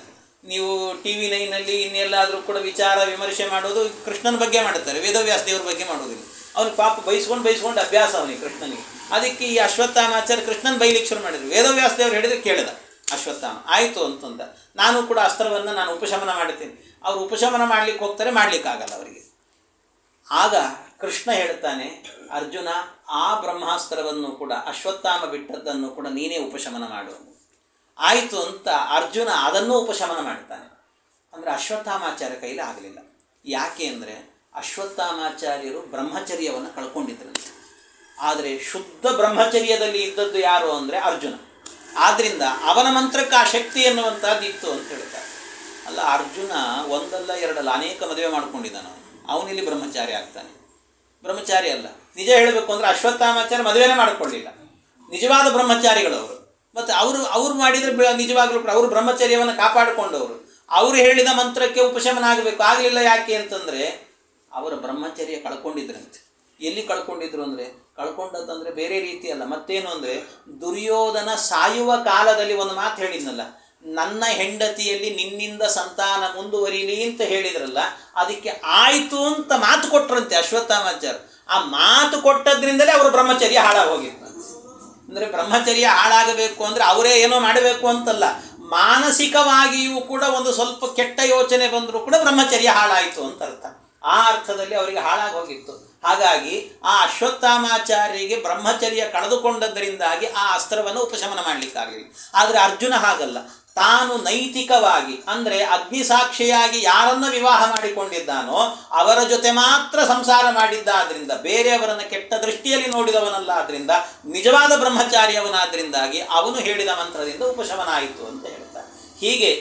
ನೀವು TV 9ನಲ್ಲಿ ಇನ್ನೆಲ್ಲಾದರೂ ಕೂಡ ವಿಚಾರ ವಿಮರ್ಶೆ ಮಾಡೋದು ಕೃಷ್ಣನ ಬಗ್ಗೆ ಮಾಡ್ತಾರೆ, ವೇದವ್ಯಾಸ ದೇವ್ರ ಬಗ್ಗೆ ಮಾಡೋದಿಲ್ಲ. ಅವನಿಗೆ ಪಾಪ ಬೈಸ್ಕೊಂಡು ಅಭ್ಯಾಸ ಅವನಿಗೆ ಕೃಷ್ಣನಿಗೆ. ಅದಕ್ಕೆ ಈ ಅಶ್ವತ್ಥಾಮಾಚಾರ್ಯ ಕೃಷ್ಣನ ಬೈಲಿಕ್ಕೆ ಶುರು ಮಾಡಿದ್ರು. ವೇದವ್ಯಾಸ ದೇವರು ಹೇಳಿದ್ರೆ ಕೇಳಿದ ಅಶ್ವತ್ಥಾಮ, ಆಯಿತು ಅಂತಂದ. ನಾನು ಕೂಡ ಅಸ್ತ್ರವನ್ನು ನಾನು ಉಪಶಮನ ಮಾಡ್ತೀನಿ. ಅವರು ಉಪಶಮನ ಮಾಡಲಿಕ್ಕೆ ಹೋಗ್ತಾರೆ, ಮಾಡಲಿಕ್ಕಾಗಲ್ಲ ಅವರಿಗೆ. ಆಗ ಕೃಷ್ಣ ಹೇಳ್ತಾನೆ, ಅರ್ಜುನ ಆ ಬ್ರಹ್ಮಾಸ್ತ್ರವನ್ನು ಕೂಡ ಅಶ್ವತ್ಥಾಮ ಬಿಟ್ಟದ್ದನ್ನು ಕೂಡ ನೀನೇ ಉಪಶಮನ ಮಾಡು. ಆಯಿತು ಅಂತ ಅರ್ಜುನ ಅದನ್ನೂ ಉಪಶಮನ ಮಾಡ್ತಾನೆ. ಅಂದರೆ ಅಶ್ವತ್ಥಾಮಾಚಾರ್ಯ ಕೈಲಿ ಆಗಲಿಲ್ಲ. ಯಾಕೆ ಅಂದರೆ ಅಶ್ವತ್ಥಾಮಾಚಾರ್ಯರು ಬ್ರಹ್ಮಚರ್ಯವನ್ನು ಕಳ್ಕೊಂಡಿದ್ರಂತೆ. ಆದರೆ ಶುದ್ಧ ಬ್ರಹ್ಮಚರ್ಯದಲ್ಲಿ ಇದ್ದದ್ದು ಯಾರು ಅಂದರೆ ಅರ್ಜುನ. ಆದ್ದರಿಂದ ಅವನ ಮಂತ್ರಕ್ಕೆ ಆ ಶಕ್ತಿ ಎನ್ನುವಂಥದ್ದು ಇತ್ತು ಅಂತ ಹೇಳ್ತಾರೆ. ಅಲ್ಲ, ಅರ್ಜುನ ಒಂದಲ್ಲ ಎರಡಲ್ಲ ಅನೇಕ ಮದುವೆ ಮಾಡ್ಕೊಂಡಿದ್ದಾನ. ಅವನಿಲ್ಲಿ ಬ್ರಹ್ಮಚಾರಿ ಆಗ್ತಾನೆ. ಬ್ರಹ್ಮಚಾರಿ ಅಲ್ಲ, ನಿಜ ಹೇಳಬೇಕು ಅಂದರೆ ಅಶ್ವತ್ಥಾಮಾಚಾರ್ಯ ಮದುವೆನೇ ಮಾಡಿಕೊಳ್ಳಿಲ್ಲ. ನಿಜವಾದ ಬ್ರಹ್ಮಚಾರಿಗಳು ಅವರು. ಮತ್ತು ಅವರು ಮಾಡಿದರೆ ನಿಜವಾಗಲೂ ಕೂಡ ಅವರು ಬ್ರಹ್ಮಚರ್ಯವನ್ನು ಕಾಪಾಡಿಕೊಂಡವರು. ಅವರು ಹೇಳಿದ ಮಂತ್ರಕ್ಕೆ ಉಪಶಮನ ಆಗಬೇಕು, ಆಗಲಿಲ್ಲ. ಯಾಕೆ ಅಂತಂದರೆ ಅವರ ಬ್ರಹ್ಮಚರ್ಯ ಕಳ್ಕೊಂಡಿದ್ರಂತೆ. ಎಲ್ಲಿ ಕಳ್ಕೊಂಡಿದ್ರು ಅಂದರೆ ಕಳ್ಕೊಂಡದ್ದಂದರೆ ಬೇರೆ ರೀತಿ ಅಲ್ಲ, ಮತ್ತೇನು ಅಂದರೆ ದುರ್ಯೋಧನ ಸಾಯುವ ಕಾಲದಲ್ಲಿ ಒಂದು ಮಾತು ಹೇಳಿದ್ನಲ್ಲ, ನನ್ನ ಹೆಂಡತಿಯಲ್ಲಿ ನಿನ್ನಿಂದ ಸಂತಾನ ಮುಂದುವರಿಲಿ ಅಂತ ಹೇಳಿದ್ರಲ್ಲ, ಅದಕ್ಕೆ ಆಯಿತು ಅಂತ ಮಾತು ಕೊಟ್ಟರಂತೆ ಅಶ್ವತ್ಥಾಮಾಚಾರ್ಯ. ಆ ಮಾತು ಕೊಟ್ಟದ್ರಿಂದಲೇ ಅವರ ಬ್ರಹ್ಮಚರ್ಯ ಹಾಳಾಗೋಗಿತ್ತು. ಅಂದರೆ ಬ್ರಹ್ಮಚರ್ಯ ಹಾಳಾಗಬೇಕು ಅಂದರೆ ಅವರೇ ಏನೋ ಮಾಡಬೇಕು ಅಂತಲ್ಲ, ಮಾನಸಿಕವಾಗಿಯೂ ಕೂಡ ಒಂದು ಸ್ವಲ್ಪ ಕೆಟ್ಟ ಯೋಚನೆ ಬಂದರೂ ಕೂಡ ಬ್ರಹ್ಮಚರ್ಯ ಹಾಳಾಯಿತು ಅಂತ ಅರ್ಥ. ಆ ಅರ್ಥದಲ್ಲಿ ಅವರಿಗೆ ಹಾಳಾಗಿ ಹೋಗಿತ್ತು. ಹಾಗಾಗಿ ಆ ಅಶ್ವತ್ಥಾಮಾಚಾರ್ಯರಿಗೆ ಬ್ರಹ್ಮಚರ್ಯ ಕಳೆದುಕೊಂಡದ್ದರಿಂದಾಗಿ ಆ ಅಸ್ತ್ರವನ್ನು ಉಪಶಮನ ಮಾಡಲಿಕ್ಕಾಗಲಿಲ್ಲ. ಆದರೆ ಅರ್ಜುನ ಹಾಗಲ್ಲ, ತಾನು ನೈತಿಕವಾಗಿ ಅಂದರೆ ಅಗ್ನಿಸಾಕ್ಷಿಯಾಗಿ ಯಾರನ್ನು ವಿವಾಹ ಮಾಡಿಕೊಂಡಿದ್ದಾನೋ ಅವರ ಜೊತೆ ಮಾತ್ರ ಸಂಸಾರ ಮಾಡಿದ್ದಾದ್ರಿಂದ, ಬೇರೆಯವರನ್ನು ಕೆಟ್ಟ ದೃಷ್ಟಿಯಲ್ಲಿ ನೋಡಿದವನಲ್ಲ, ಆದ್ದರಿಂದ ನಿಜವಾದ ಬ್ರಹ್ಮಚಾರಿಯವನಾದ್ರಿಂದಾಗಿ ಅವನು ಹೇಳಿದ ಮಂತ್ರದಿಂದ ಉಪಶಮನ ಆಯಿತು ಅಂತ ಹೇಳ್ತಾರೆ. ಹೀಗೆ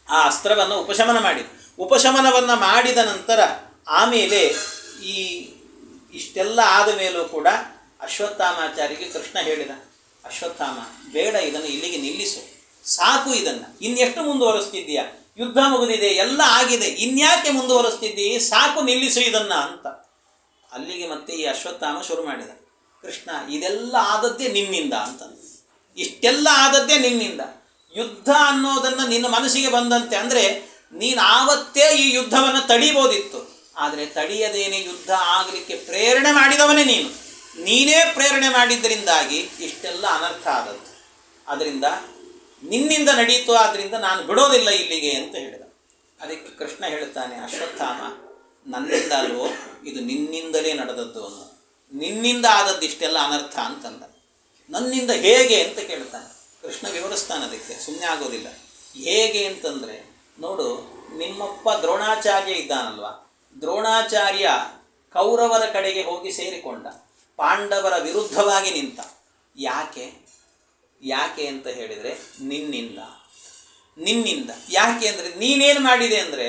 ಆ ಅಸ್ತ್ರವನ್ನು ಉಪಶಮನವನ್ನು ಮಾಡಿದ ನಂತರ ಆಮೇಲೆ ಇಷ್ಟೆಲ್ಲ ಆದ ಮೇಲೂ ಕೂಡ ಅಶ್ವತ್ಥಾಮಾಚಾರ್ಯರಿಗೆ ಕೃಷ್ಣ ಹೇಳಿದ, ಅಶ್ವತ್ಥಾಮ ಬೇಡ, ಇದನ್ನು ಇಲ್ಲಿಗೆ ನಿಲ್ಲಿಸು, ಸಾಕು, ಇದನ್ನು ಇನ್ನೆಷ್ಟು ಮುಂದುವರಿಸ್ತಿದ್ದೀಯಾ? ಯುದ್ಧ ಮುಗಿದಿದೆ, ಎಲ್ಲ ಆಗಿದೆ, ಇನ್ಯಾಕೆ ಮುಂದುವರಿಸ್ತಿದ್ದೀವಿ? ಸಾಕು, ನಿಲ್ಲಿಸು ಇದನ್ನು ಅಂತ. ಅಲ್ಲಿಗೆ ಮತ್ತೆ ಈ ಅಶ್ವತ್ಥಾಮ ಶುರು ಮಾಡಿದ, ಕೃಷ್ಣ ಇದೆಲ್ಲ ಆದದ್ದೇ ನಿನ್ನಿಂದ ಅಂತಂದು. ಇಷ್ಟೆಲ್ಲ ಆದದ್ದೇ ನಿನ್ನಿಂದ. ಯುದ್ಧ ಅನ್ನೋದನ್ನು ನಿನ್ನ ಮನಸ್ಸಿಗೆ ಬಂದಂತೆ ಅಂದರೆ ನೀನು ಆವತ್ತೇ ಈ ಯುದ್ಧವನ್ನು ತಡೀಬೋದಿತ್ತು. ಆದರೆ ತಡೆಯದೇನೆ ಯುದ್ಧ ಆಗಲಿಕ್ಕೆ ಪ್ರೇರಣೆ ಮಾಡಿದವನೇ ನೀನೇ ಪ್ರೇರಣೆ ಮಾಡಿದ್ದರಿಂದಾಗಿ ಇಷ್ಟೆಲ್ಲ ಅನರ್ಥ ಆದದ್ದು. ಅದರಿಂದ ನಿನ್ನಿಂದ ನಡೀತು, ಆದ್ದರಿಂದ ನಾನು ಬಿಡೋದಿಲ್ಲ ಇಲ್ಲಿಗೆ ಅಂತ ಹೇಳಿದ. ಅದಕ್ಕೆ ಕೃಷ್ಣ ಹೇಳ್ತಾನೆ, ಅಶ್ವತ್ಥಾಮ ನನ್ನಿಂದ ಅಲ್ವೋ, ಇದು ನಿನ್ನಿಂದಲೇ ನಡೆದದ್ದು ಅನ್ನೋ. ನಿನ್ನಿಂದ ಆದದ್ದು ಇಷ್ಟೆಲ್ಲ ಅನರ್ಥ ಅಂತಂದ. ನನ್ನಿಂದ ಹೇಗೆ ಅಂತ ಕೇಳ್ತಾನೆ. ಕೃಷ್ಣ ವಿವರಿಸ್ತಾನೆ, ಅದಕ್ಕೆ ಸುಮ್ಮನೆ ಆಗೋದಿಲ್ಲ. ಹೇಗೆ ಅಂತಂದರೆ ನೋಡು, ನಿಮ್ಮಪ್ಪ ದ್ರೋಣಾಚಾರ್ಯ ಇದ್ದಾನಲ್ವ, ದ್ರೋಣಾಚಾರ್ಯ ಕೌರವರ ಕಡೆಗೆ ಹೋಗಿ ಸೇರಿಕೊಂಡ, ಪಾಂಡವರ ವಿರುದ್ಧವಾಗಿ ನಿಂತ. ಯಾಕೆ ಅಂತ ಹೇಳಿದರೆ ನಿನ್ನಿಂದ. ಯಾಕೆ ಅಂದರೆ ನೀನೇನು ಮಾಡಿದೆ ಅಂದರೆ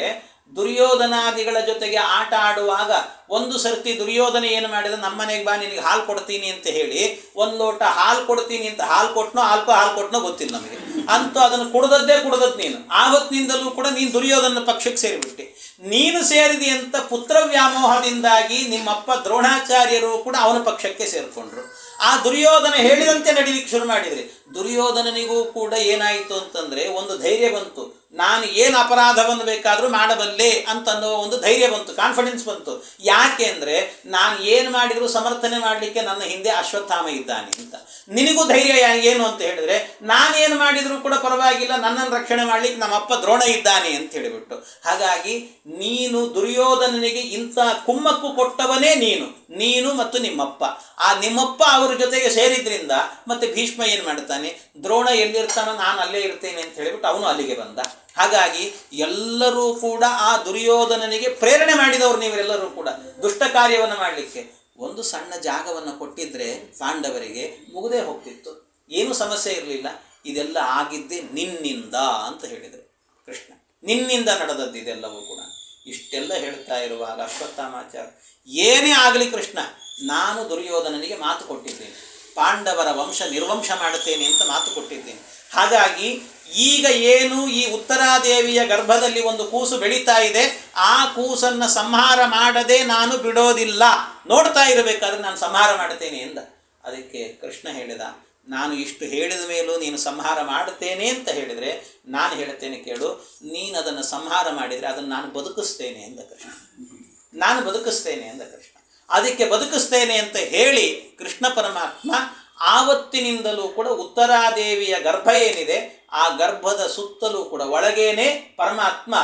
ದುರ್ಯೋಧನಾದಿಗಳ ಜೊತೆಗೆ ಆಟ ಆಡುವಾಗ ಒಂದು ಸರ್ತಿ ದುರ್ಯೋಧನ ಏನು ಮಾಡಿದ, ನಮ್ಮನೆಗೆ ಬಾ, ನಿನಗೆ ಹಾಲು ಕೊಡ್ತೀನಿ ಅಂತ ಹೇಳಿ ಒಂದು ಲೋಟ ಹಾಲು ಕೊಡ್ತೀನಿ ಅಂತ ಹಾಲು ಕೊಟ್ಟನೋ ಗೊತ್ತಿಲ್ಲ ನಮಗೆ. ಅಂತೂ ಅದನ್ನು ಕುಡ್ದದ್ದು ನೀನು. ಆವತ್ತಿನಿಂದಲೂ ಕೂಡ ನೀನು ದುರ್ಯೋಧನ ಪಕ್ಷಕ್ಕೆ ಸೇರಿಬಿಟ್ಟೆ. ನೀನು ಸೇರಿದಿ ಅಂತ ಪುತ್ರ ವ್ಯಾಮೋಹದಿಂದಾಗಿ ನಿಮ್ಮಪ್ಪ ದ್ರೋಣಾಚಾರ್ಯರು ಕೂಡ ಅವನ ಪಕ್ಷಕ್ಕೆ ಸೇರಿಕೊಂಡ್ರು. ಆ ದುರ್ಯೋಧನ ಹೇಳಿದಂತೆ ನಡೀಲಿಕ್ಕೆ ಶುರು ಮಾಡಿದರೆ ದುರ್ಯೋಧನನಿಗೂ ಕೂಡ ಏನಾಯಿತು ಅಂತಂದರೆ ಒಂದು ಧೈರ್ಯ ಬಂತು, ನಾನು ಏನು ಅಪರಾಧವನ್ನು ಬೇಕಾದರೂ ಮಾಡಬಲ್ಲೆ ಅಂತನ್ನೋ ಒಂದು ಧೈರ್ಯ ಬಂತು, ಕಾನ್ಫಿಡೆನ್ಸ್ ಬಂತು. ಯಾಕೆ ಅಂದರೆ ನಾನು ಏನು ಮಾಡಿದರೂ ಸಮರ್ಥನೆ ಮಾಡಲಿಕ್ಕೆ ನನ್ನ ಹಿಂದೆ ಅಶ್ವತ್ಥಾಮ ಇದ್ದಾನೆ ಅಂತ. ನಿನಗೂ ಧೈರ್ಯ ಏನು ಅಂತ ಹೇಳಿದ್ರೆ, ನಾನೇನು ಮಾಡಿದರೂ ಕೂಡ ಪರವಾಗಿಲ್ಲ, ನನ್ನನ್ನು ರಕ್ಷಣೆ ಮಾಡಲಿಕ್ಕೆ ನಮ್ಮಪ್ಪ ದ್ರೋಣ ಇದ್ದಾನೆ ಅಂತ ಹೇಳಿಬಿಟ್ಟು. ಹಾಗಾಗಿ ನೀನು ದುರ್ಯೋಧನನಿಗೆ ಇಂಥ ಕುಮ್ಮಕ್ಕು ಕೊಟ್ಟವನೇ ನೀನು ಮತ್ತು ನಿಮ್ಮಪ್ಪ. ಆ ನಿಮ್ಮಪ್ಪ ಅವರ ಜೊತೆಗೆ ಸೇರಿದ್ರಿಂದ ಮತ್ತೆ ಭೀಷ್ಮ ಏನು ಮಾಡ್ತಾನೆ, ದ್ರೋಣ ಎಲ್ಲಿರ್ತಾನೋ ನಾನು ಅಲ್ಲೇ ಇರ್ತೇನೆ ಅಂತ ಹೇಳಿಬಿಟ್ಟು ಅವನು ಅಲ್ಲಿಗೆ ಬಂದ. ಹಾಗಾಗಿ ಎಲ್ಲರೂ ಕೂಡ ಆ ದುರ್ಯೋಧನನಿಗೆ ಪ್ರೇರಣೆ ಮಾಡಿದವರು ನೀವೆಲ್ಲರೂ ಕೂಡ ದುಷ್ಟ ಕಾರ್ಯವನ್ನು ಮಾಡಲಿಕ್ಕೆ. ಒಂದು ಸಣ್ಣ ಜಾಗವನ್ನು ಕೊಟ್ಟಿದ್ರೆ ಪಾಂಡವರಿಗೆ ಮುಗದೇ ಹೋಗ್ತಿತ್ತು, ಏನೂ ಸಮಸ್ಯೆ ಇರಲಿಲ್ಲ. ಇದೆಲ್ಲ ಆಗಿದ್ದೇ ನಿನ್ನಿಂದ ಅಂತ ಹೇಳಿದರು ಕೃಷ್ಣ. ನಿನ್ನಿಂದ ನಡೆದದ್ದು ಇದೆಲ್ಲವೂ ಕೂಡ. ಇಷ್ಟೆಲ್ಲ ಹೇಳ್ತಾ ಇರುವಾಗ ಅಶ್ವತ್ಥಾಮಾಚಾರ್ಯ, ಏನೇ ಆಗಲಿ ಕೃಷ್ಣ, ನಾನು ದುರ್ಯೋಧನನಿಗೆ ಮಾತು ಕೊಟ್ಟಿದ್ದೇನೆ, ಪಾಂಡವರ ವಂಶ ನಿರ್ವಂಶ ಮಾಡುತ್ತೇನೆ ಅಂತ ಮಾತು ಕೊಟ್ಟಿದ್ದೇನೆ. ಹಾಗಾಗಿ ಈಗ ಏನು ಈ ಉತ್ತರಾದೇವಿಯ ಗರ್ಭದಲ್ಲಿ ಒಂದು ಕೂಸು ಬೆಳೀತಾ ಇದೆ, ಆ ಕೂಸನ್ನು ಸಂಹಾರ ಮಾಡದೆ ನಾನು ಬಿಡೋದಿಲ್ಲ, ನೋಡ್ತಾ ಇರಬೇಕಾದ್ರೆ ನಾನು ಸಂಹಾರ ಮಾಡುತ್ತೇನೆ ಎಂದ. ಅದಕ್ಕೆ ಕೃಷ್ಣ ಹೇಳಿದ, ನಾನು ಇಷ್ಟು ಹೇಳಿದ ಮೇಲೂ ನೀನು ಸಂಹಾರ ಮಾಡುತ್ತೇನೆ ಅಂತ ಹೇಳಿದರೆ ನಾನು ಹೇಳ್ತೇನೆ ಕೇಳು, ನೀನು ಅದನ್ನು ಸಂಹಾರ ಮಾಡಿದರೆ ಅದನ್ನು ನಾನು ಬದುಕಿಸ್ತೇನೆ ಎಂದ ಕೃಷ್ಣ. ನಾನು ಬದುಕಿಸ್ತೇನೆ ಎಂದ ಕೃಷ್ಣ. ಅದಕ್ಕೆ ಬದುಕಿಸ್ತೇನೆ ಅಂತ ಹೇಳಿ ಕೃಷ್ಣ ಪರಮಾತ್ಮ ಆವತ್ತಿನಿಂದಲೂ ಕೂಡ ಉತ್ತರಾದೇವಿಯ ಗರ್ಭ ಏನಿದೆ ಆ ಗರ್ಭದ ಸುತ್ತಲೂ ಕೂಡ ಒಳಗೇನೆ ಪರಮಾತ್ಮ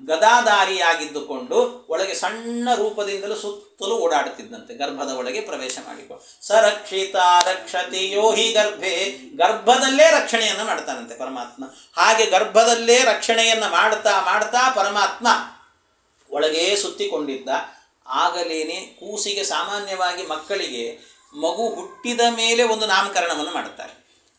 ಗದಾಧಾರಿಯಾಗಿದ್ದುಕೊಂಡು ಒಳಗೆ ಸಣ್ಣ ರೂಪದಿಂದಲೂ ಸುತ್ತಲೂ ಓಡಾಡುತ್ತಿದ್ದಂತೆ, ಗರ್ಭದ ಒಳಗೆ ಪ್ರವೇಶ ಮಾಡಿಕೊಂಡು. ಸರಕ್ಷಿತ ರಕ್ಷತಿ ಯೋಹಿ ಗರ್ಭೆ, ಗರ್ಭದಲ್ಲೇ ರಕ್ಷಣೆಯನ್ನು ಮಾಡ್ತಾನಂತೆ ಪರಮಾತ್ಮ. ಹಾಗೆ ಗರ್ಭದಲ್ಲೇ ರಕ್ಷಣೆಯನ್ನು ಮಾಡ್ತಾ ಮಾಡ್ತಾ ಪರಮಾತ್ಮ ಒಳಗೇ ಸುತ್ತಿಕೊಂಡಿದ್ದ. ಆಗಲೇನೆ ಕೂಸಿಗೆ ಸಾಮಾನ್ಯವಾಗಿ ಮಕ್ಕಳಿಗೆ ಮಗು ಹುಟ್ಟಿದ ಮೇಲೆ ಒಂದು ನಾಮಕರಣವನ್ನು ಮಾಡುತ್ತಾರೆ,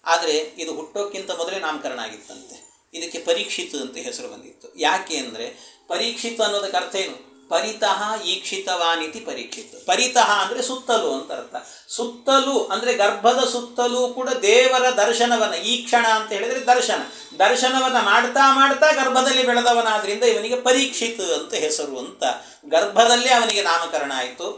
ಆದರೆ ಇದು ಹುಟ್ಟೋಕ್ಕಿಂತ ಮೊದಲೇ ನಾಮಕರಣ ಆಗಿತ್ತಂತೆ. ಇದಕ್ಕೆ ಪರೀಕ್ಷಿತ್ ಅಂತ ಹೆಸರು ಬಂದಿತ್ತು. ಯಾಕೆ ಅಂದರೆ ಪರೀಕ್ಷಿತ್ ಅನ್ನೋದಕ್ಕೆ ಅರ್ಥ ಏನು? ಪರಿತಃ ಈಕ್ಷಿತವಾನಿತಿ ಪರೀಕ್ಷಿತ್. ಪರಿತಃ ಅಂದರೆ ಸುತ್ತಲೂ ಅಂತ ಅರ್ಥ. ಸುತ್ತಲೂ ಅಂದರೆ ಗರ್ಭದ ಸುತ್ತಲೂ ಕೂಡ ದೇವರ ದರ್ಶನವನ್ನು, ಈಕ್ಷಣ ಅಂತ ಹೇಳಿದರೆ ದರ್ಶನವನ್ನು ಮಾಡ್ತಾ ಮಾಡ್ತಾ ಗರ್ಭದಲ್ಲಿ ಬೆಳೆದವನಾದ್ರಿಂದ ಇವನಿಗೆ ಪರೀಕ್ಷಿತ್ ಅಂತ ಹೆಸರು ಅಂತ ಗರ್ಭದಲ್ಲೇ ಅವನಿಗೆ ನಾಮಕರಣ ಆಯಿತು.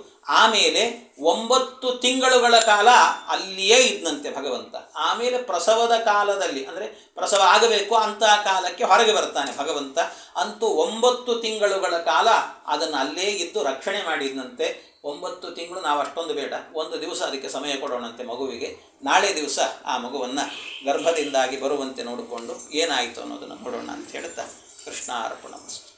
ಆಮೇಲೆ 9 ತಿಂಗಳುಗಳ ಕಾಲ ಅಲ್ಲಿಯೇ ಇದ್ದಂತೆ ಭಗವಂತ. ಆಮೇಲೆ ಪ್ರಸವದ ಕಾಲದಲ್ಲಿ, ಅಂದರೆ ಪ್ರಸವ ಆಗಬೇಕು ಅಂತ ಕಾಲಕ್ಕೆ ಹೊರಗೆ ಬರ್ತಾನೆ ಭಗವಂತ. ಅಂತೂ 9 ತಿಂಗಳುಗಳ ಕಾಲ ಅದನ್ನು ಅಲ್ಲೇ ಇದ್ದು ರಕ್ಷಣೆ ಮಾಡಿದಂತೆ. 9 ತಿಂಗಳು ನಾವು ಅಷ್ಟೊಂದು ಬೇಡ, ಒಂದು ದಿವಸ ಅದಕ್ಕೆ ಸಮಯ ಕೊಡೋಣಂತೆ ಮಗುವಿಗೆ. ನಾಳೆ ದಿವಸ ಆ ಮಗುವನ್ನು ಗರ್ಭದಿಂದಾಗಿ ಬರುವಂತೆ ನೋಡಿಕೊಂಡು ಏನಾಯಿತು ಅನ್ನೋದನ್ನು ನೋಡೋಣ ಅಂತ ಹೇಳ್ತಾ ಕೃಷ್ಣಾರ್ಪಣಮಸ್ತು.